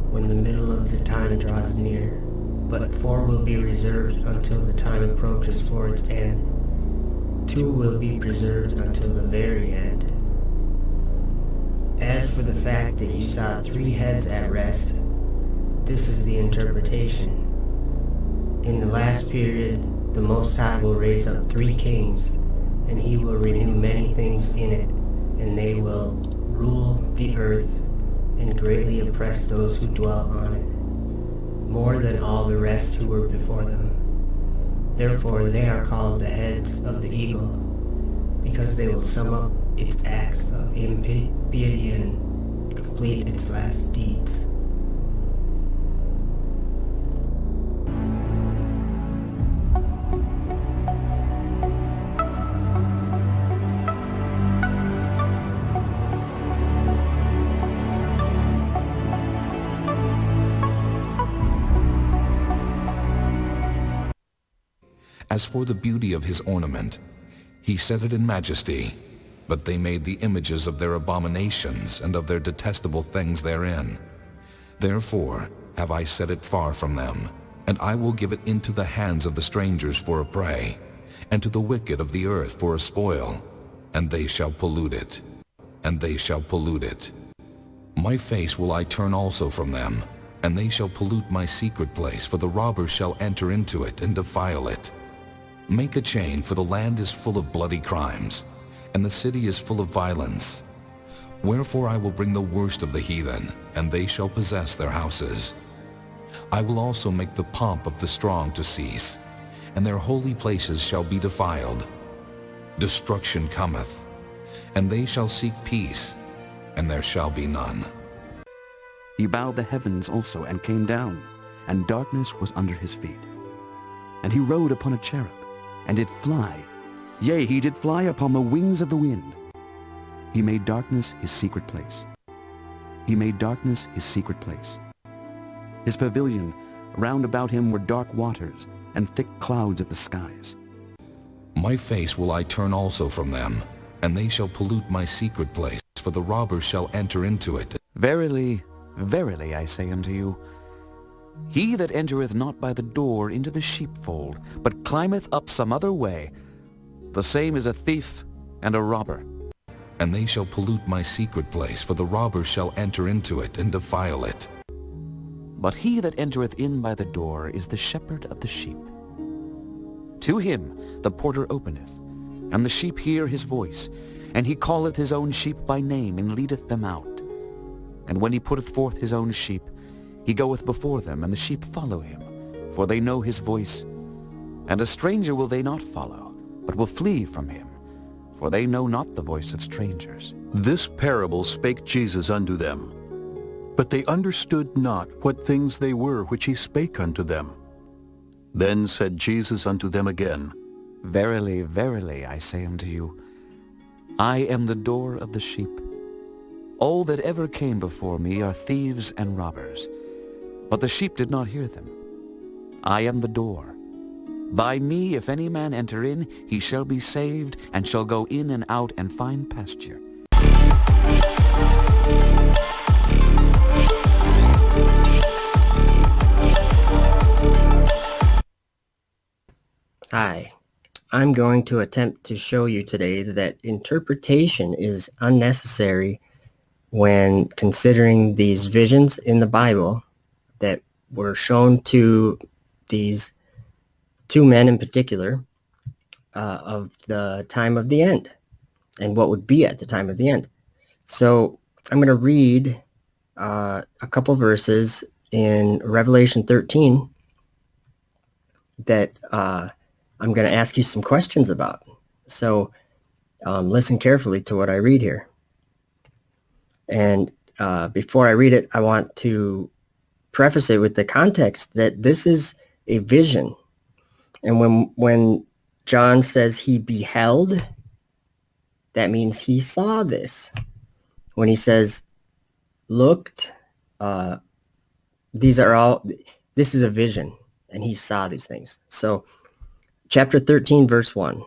Speaker 1: when the middle of the time draws near, but 4 will be reserved until the time approaches for its end. 2 will be preserved until the very end. As for the fact that you saw 3 heads at rest, this is the interpretation. In the last period, the Most High will raise up 3 kings, and he will renew many things in it, and they will rule the earth and greatly oppress those who dwell on it, more than all the rest who were before them. Therefore they are called the heads of the eagle, because they will sum up its acts of impiety and complete its last deeds.
Speaker 5: As for the beauty of his ornament, he set it in majesty, but they made the images of their abominations and of their detestable things therein. Therefore have I set it far from them, and I will give it into the hands of the strangers for a prey, and to the wicked of the earth for a spoil, and they shall pollute it, and they shall pollute it. My face will I turn also from them, and they shall pollute my secret place, for the robbers shall enter into it and defile it. Make a chain, for the land is full of bloody crimes, and the city is full of violence. Wherefore I will bring the worst of the heathen, and they shall possess their houses. I will also make the pomp of the strong to cease, and their holy places shall be defiled. Destruction cometh, and they shall seek peace, and there shall be none.
Speaker 23: He bowed the heavens also and came down, and darkness was under his feet. And he rode upon a cherub, and did fly. Yea, he did fly upon the wings of the wind. He made darkness his secret place. He made darkness his secret place. His pavilion, round about him were dark waters, and thick clouds of the skies.
Speaker 5: My face will I turn also from them, and they shall pollute my secret place, for the robbers shall enter into it.
Speaker 23: Verily, verily, I say unto you, he that entereth not by the door into the sheepfold, but climbeth up some other way, the same is a thief and a robber.
Speaker 5: And they shall pollute my secret place, for the robbers shall enter into it and defile it.
Speaker 23: But he that entereth in by the door is the shepherd of the sheep. To him the porter openeth, and the sheep hear his voice, and he calleth his own sheep by name, and leadeth them out. And when he putteth forth his own sheep, he goeth before them, and the sheep follow him, for they know his voice. And a stranger will they not follow, but will flee from him, for they know not the voice of strangers.
Speaker 11: This parable spake Jesus unto them, but they understood not what things they were which he spake unto them. Then said Jesus unto them again,
Speaker 23: Verily, verily, I say unto you, I am the door of the sheep. All that ever came before me are thieves and robbers, but the sheep did not hear them. I am the door. By me, if any man enter in, he shall be saved, and shall go in and out and find pasture.
Speaker 1: Hi, I'm going to attempt to show you today that interpretation is unnecessary when considering these visions in the Bible that were shown to these two men in particular of the time of the end and what would be at the time of the end. So I'm going to read a couple verses in Revelation 13 that I'm going to ask you some questions about. So listen carefully to what I read here. And before I read it, I want to preface it with the context that this is a vision. And when John says he beheld, that means he saw this. When he says looked, this is a vision, and he saw these things. So chapter 13, verse 1.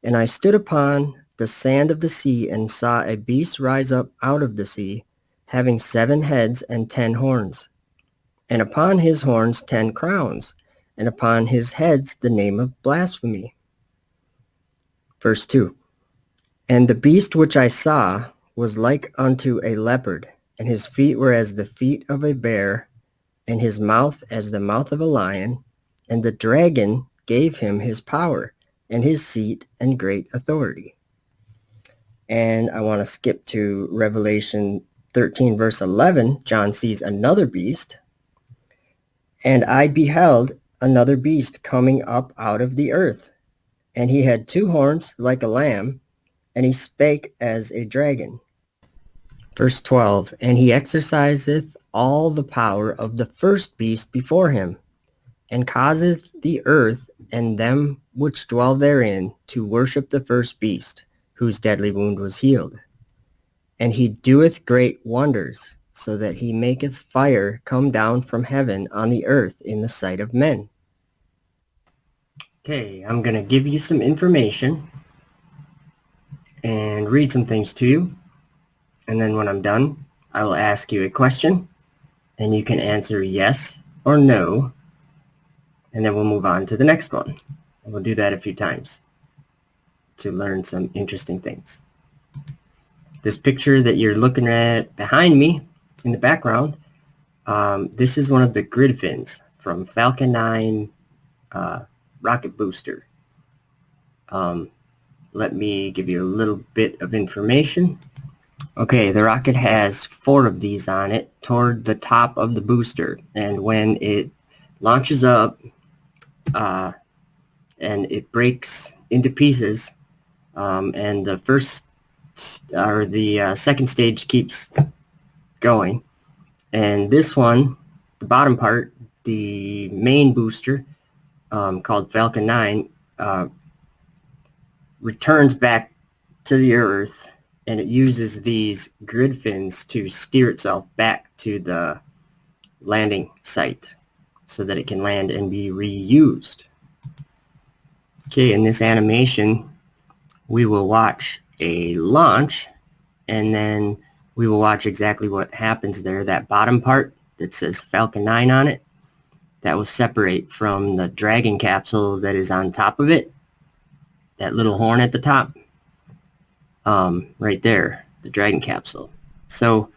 Speaker 1: And I stood upon the sand of the sea and saw a beast rise up out of the sea, having 7 heads and 10 horns, and upon his horns 10 crowns, and upon his heads the name of blasphemy. Verse 2. And the beast which I saw was like unto a leopard, and his feet were as the feet of a bear, and his mouth as the mouth of a lion, and the dragon gave him his power, and his seat and great authority. And I want to skip to Revelation 13, verse 11. John sees another beast. And I beheld another beast coming up out of the earth. And he had 2 horns like a lamb, and he spake as a dragon. Verse 12. And he exerciseth all the power of the first beast before him, and causeth the earth and them which dwell therein to worship the first beast, whose deadly wound was healed. And he doeth great wonders, so that he maketh fire come down from heaven on the earth in the sight of men. Okay, I'm going to give you some information and read some things to you. And then when I'm done, I will ask you a question, and you can answer yes or no. And then we'll move on to the next one. And we'll do that a few times to learn some interesting things. This picture that you're looking at behind me in the background, this is one of the grid fins from Falcon 9 rocket booster. Let me give you a little bit of information. Okay, the rocket has 4 of these on it toward the top of the booster. And when it launches up and it breaks into pieces, and the second stage keeps going. And this one, the bottom part, the main booster, called Falcon 9, returns back to the Earth, and it uses these grid fins to steer itself back to the landing site so that it can land and be reused. Okay, in this animation, we will watch a launch, and then we will watch exactly what happens there. That bottom part that says Falcon 9 on it, that will separate from the Dragon capsule that is on top of it. That little horn at the top, right there, the Dragon capsule. So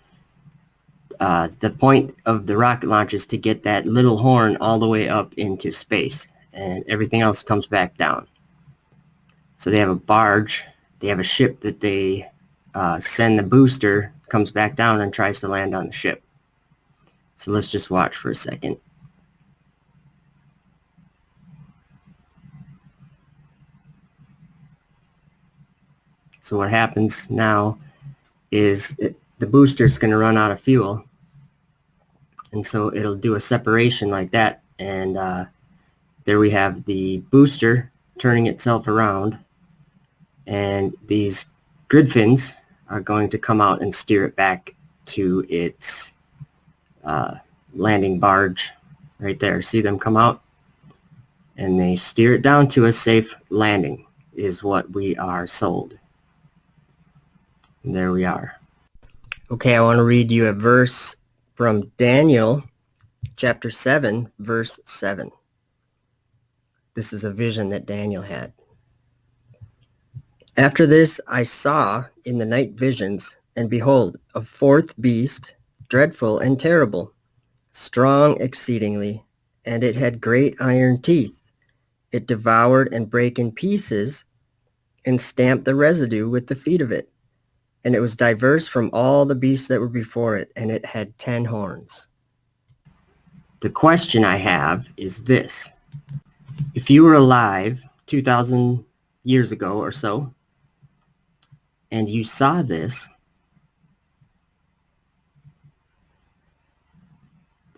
Speaker 1: the point of the rocket launch is to get that little horn all the way up into space, and everything else comes back down. So they have a barge, they have a ship that they send the booster, comes back down and tries to land on the ship. So let's just watch for a second. So what happens now is the booster's going to run out of fuel. And so it'll do a separation like that. And there we have the booster turning itself around. And these grid fins are going to come out and steer it back to its landing barge right there. See them come out? And they steer it down to a safe landing is what we are sold. And there we are. Okay, I want to read you a verse from Daniel chapter 7, verse 7. This is a vision that Daniel had. After this I saw in the night visions, and behold, a 4th beast, dreadful and terrible, strong exceedingly, and it had great iron teeth, it devoured and brake in pieces and stamped the residue with the feet of it. And it was diverse from all the beasts that were before it, and it had 10 horns. The question I have is this. If you were alive 2,000 years ago or so, and you saw this,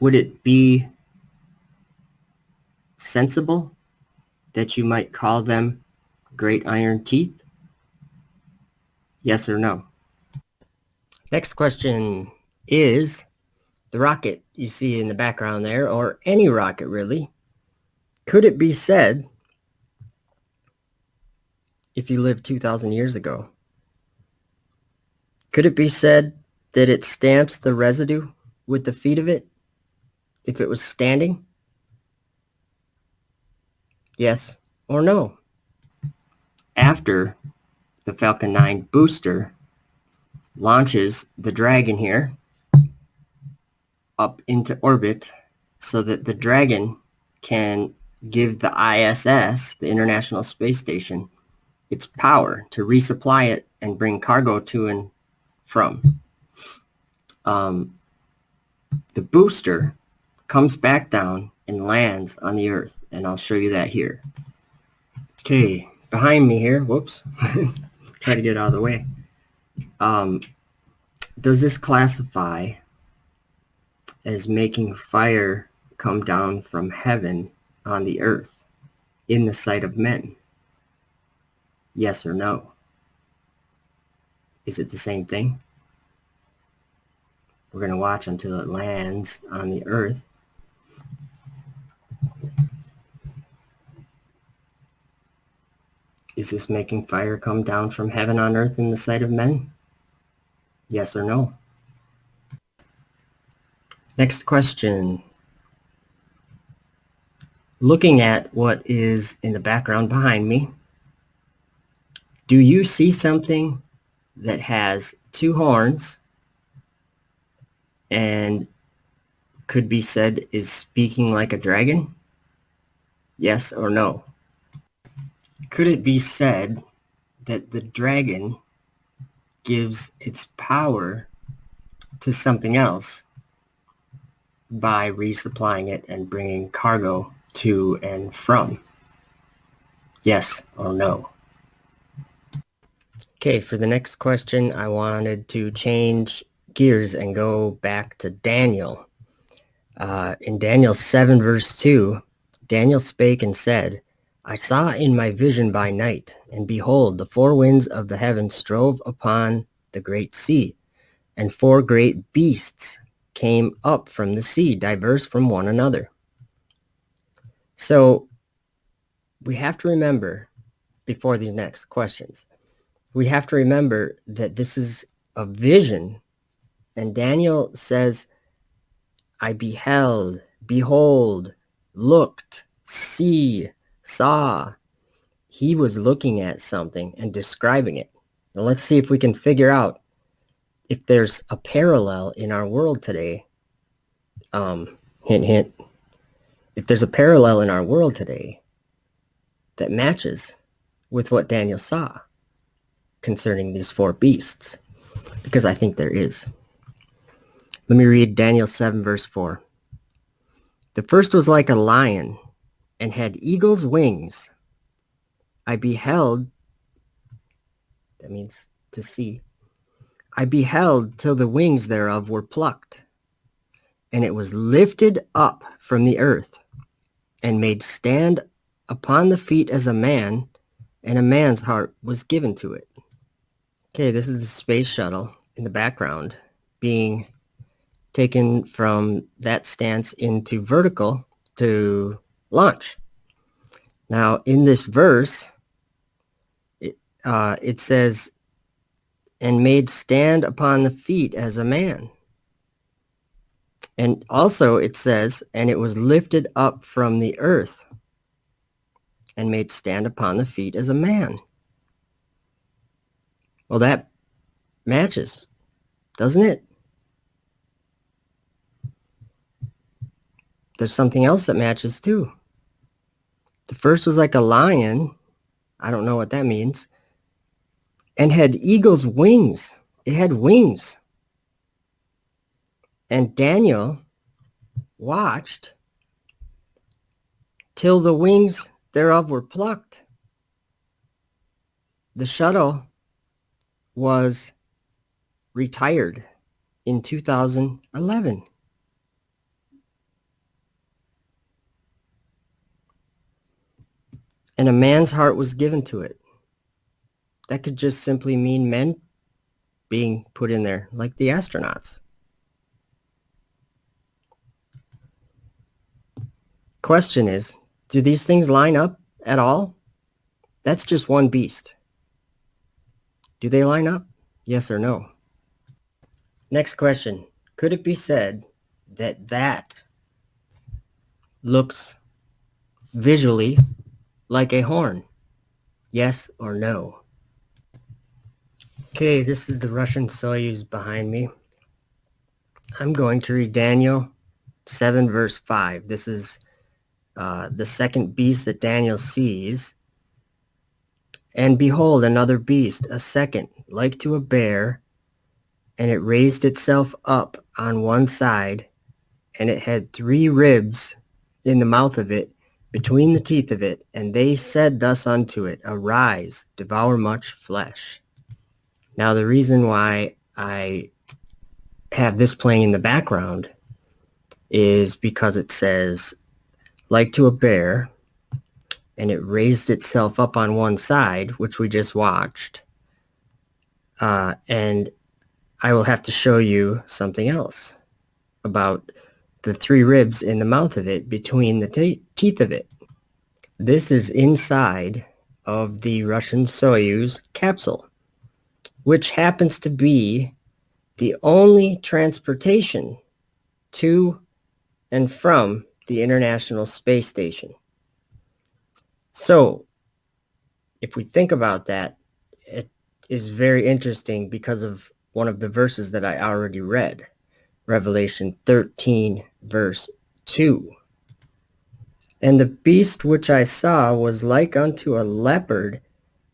Speaker 1: would it be sensible that you might call them great iron teeth? Yes or no? Next question is, the rocket you see in the background there, or any rocket really, could it be said, if you lived 2,000 years ago, could it be said that it stamps the residue with the feet of it if it was standing? Yes or no? After the Falcon 9 booster launches the Dragon here up into orbit so that the Dragon can give the ISS, the International Space Station, its power to resupply it and bring cargo to and from. The booster comes back down and lands on the Earth, and I'll show you that here. Okay, behind me here, whoops, try to get out of the way. Does this classify as making fire come down from heaven on the earth in the sight of men? Yes or no? Is it the same thing? We're going to watch until it lands on the earth. Is this making fire come down from heaven on earth in the sight of men? Yes or no? Next question. Looking at what is in the background behind me, do you see something that has 2 horns and could be said is speaking like a dragon? Yes or no? Could it be said that the dragon gives its power to something else by resupplying it and bringing cargo to and from? Yes or no? Okay, for the next question, I wanted to change gears and go back to Daniel. In Daniel 7 verse 2, Daniel spake and said, I saw in my vision by night, and behold, the 4 winds of the heavens strove upon the great sea, and 4 great beasts came up from the sea, diverse from one another. So we have to remember, before these next questions, we have to remember that this is a vision, and Daniel says, I beheld, behold, looked, see, saw. He was looking at something and describing it. Now let's see if we can figure out if there's a parallel in our world today. Hint, hint. If there's a parallel in our world today that matches with what Daniel saw concerning these 4 beasts, because I think there is. Let me read Daniel 7 verse 4. The first was like a lion and had eagle's wings. I beheld, that means to see, I beheld till the wings thereof were plucked, and it was lifted up from the earth, and made stand upon the feet as a man, and a man's heart was given to it. Okay, this is the space shuttle in the background being taken from that stance into vertical to launch. Now, in this verse, it says, and made stand upon the feet as a man. And also it says, and it was lifted up from the earth and made stand upon the feet as a man. Well, that matches, doesn't it? There's something else that matches too. The first was like a lion. I don't know what that means. And had eagle's wings. It had wings. And Daniel watched till the wings thereof were plucked. The shuttle was retired in 2011. And a man's heart was given to it. That could just simply mean men being put in there, like the astronauts. Question is, do these things line up at all? That's just one beast. Do they line up? Yes or no? Next question. Could it be said that that looks visually like a horn? Yes or no? Okay, this is the Russian Soyuz behind me. I'm going to read Daniel 7 verse 5. This is the second beast that Daniel sees. And behold, another beast, a second, like to a bear, and it raised itself up on one side, and it had 3 ribs in the mouth of it, between the teeth of it, and they said thus unto it, Arise, devour much flesh. Now, the reason why I have this playing in the background is because it says, like to a bear, and it raised itself up on one side, which we just watched. And I will have to show you something else about the 3 ribs in the mouth of it, between the teeth of it. This is inside of the Russian Soyuz capsule, which happens to be the only transportation to and from the International Space Station. So, if we think about that, it is very interesting because of one of the verses that I already read, Revelation 13, verse 2. And the beast which I saw was like unto a leopard,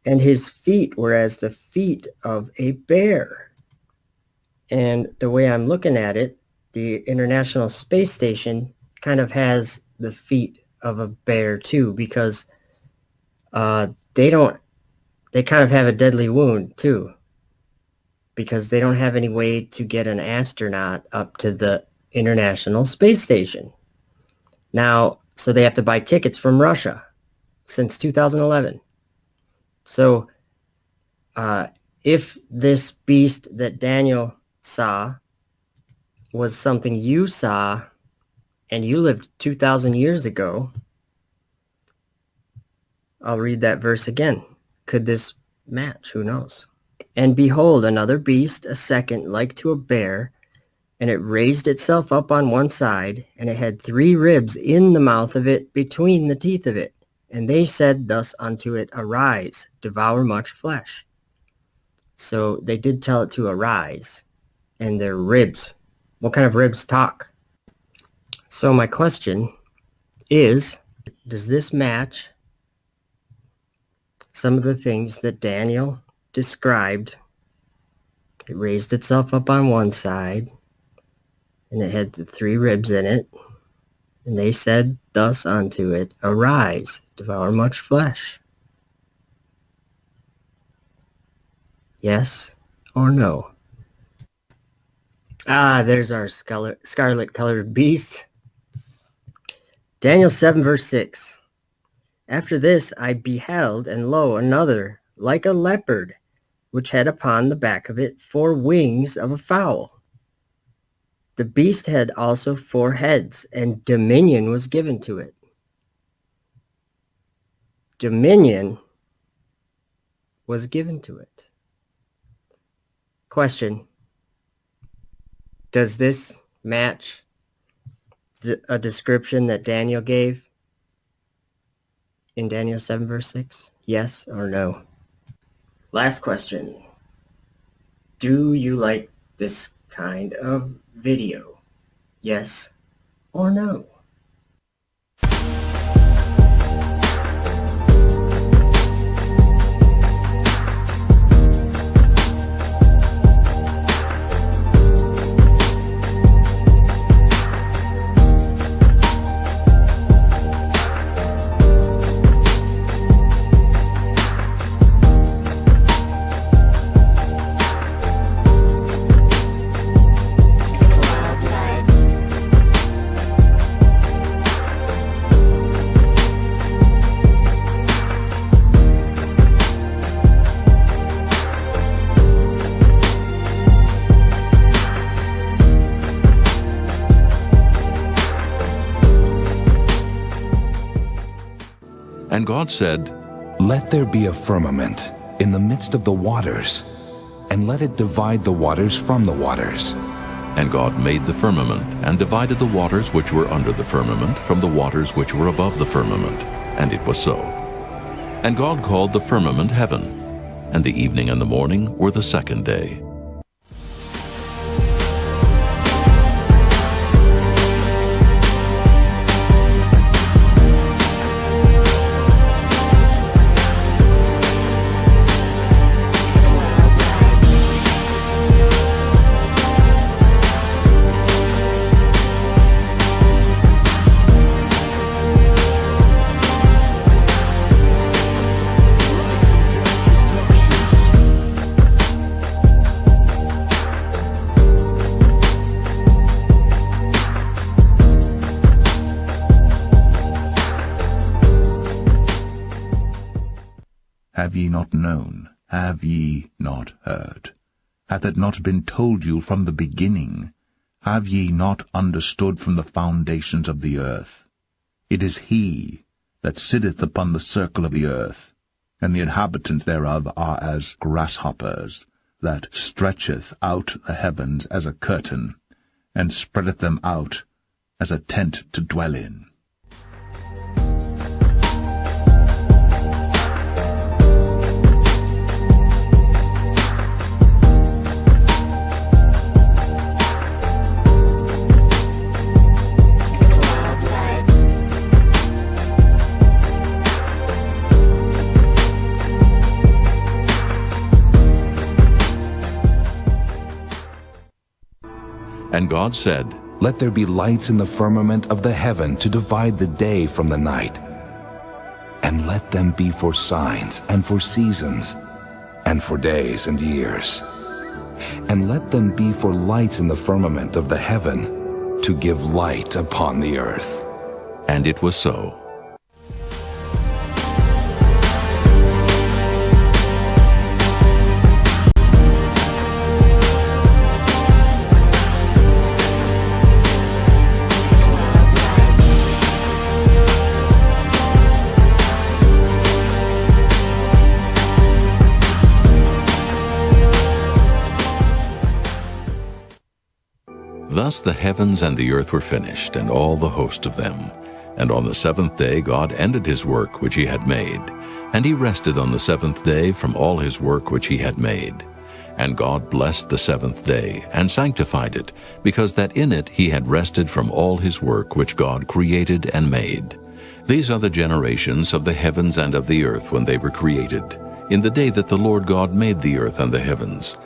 Speaker 1: and his feet were as the feet of a bear. And the way I'm looking at it, the International Space Station kind of has the feet of a bear too, because they kind of have a deadly wound too, because they don't have any way to get an astronaut up to the International Space Station. Now, so they have to buy tickets from Russia since 2011. So if this beast that Daniel saw was something you saw and you lived 2,000 years ago, I'll read that verse again. Could this match? Who knows? And behold, another beast, a second, like to a bear, and it raised itself up on one side, and it had 3 ribs in the mouth of it, between the teeth of it. And they said thus unto it, Arise, devour much flesh. So they did tell it to arise, and their ribs. What kind of ribs talk? So my question is, does this match some of the things that Daniel described? It raised itself up on one side, and it had the 3 ribs in it, and they said thus unto it, Arise, devour much flesh. Yes or no? There's our scarlet-colored beast. Daniel 7, verse 6. After this I beheld, and lo, another, like a leopard, which had upon the back of it 4 wings of a fowl. The beast had also 4 heads, and dominion was given to it. Dominion was given to it. Question: does this match a description that Daniel gave in Daniel 7, verse 6? Yes or no? Last question. Do you like this kind of video? Yes or no?
Speaker 11: And God said,
Speaker 5: Let there be a firmament in the midst of the waters, and let it divide the waters from the waters.
Speaker 11: And God made the firmament, and divided the waters which were under the firmament from the waters which were above the firmament. And it was so. And God called the firmament heaven, and the evening and the morning were the second day.
Speaker 13: Have ye not known? Have ye not heard? Hath it not been told you from the beginning? Have ye not understood from the foundations of the earth? It is he that sitteth upon the circle of the earth, and the inhabitants thereof are as grasshoppers, that stretcheth out the heavens as a curtain, and spreadeth them out as a tent to dwell in.
Speaker 11: And God said,
Speaker 5: Let there be lights in the firmament of the heaven to divide the day from the night. And let them be for signs and for seasons and for days and years. And let them be for lights in the firmament of the heaven to give light upon the earth.
Speaker 11: And it was so. Thus the heavens and the earth were finished, and all the host of them. And on the seventh day God ended his work which he had made. And he rested on the seventh day from all his work which he had made. And God blessed the seventh day, and sanctified it, because that in it he had rested from all his work which God created and made. These are the generations of the heavens and of the earth when they were created, in the day that the Lord God made the earth and the heavens,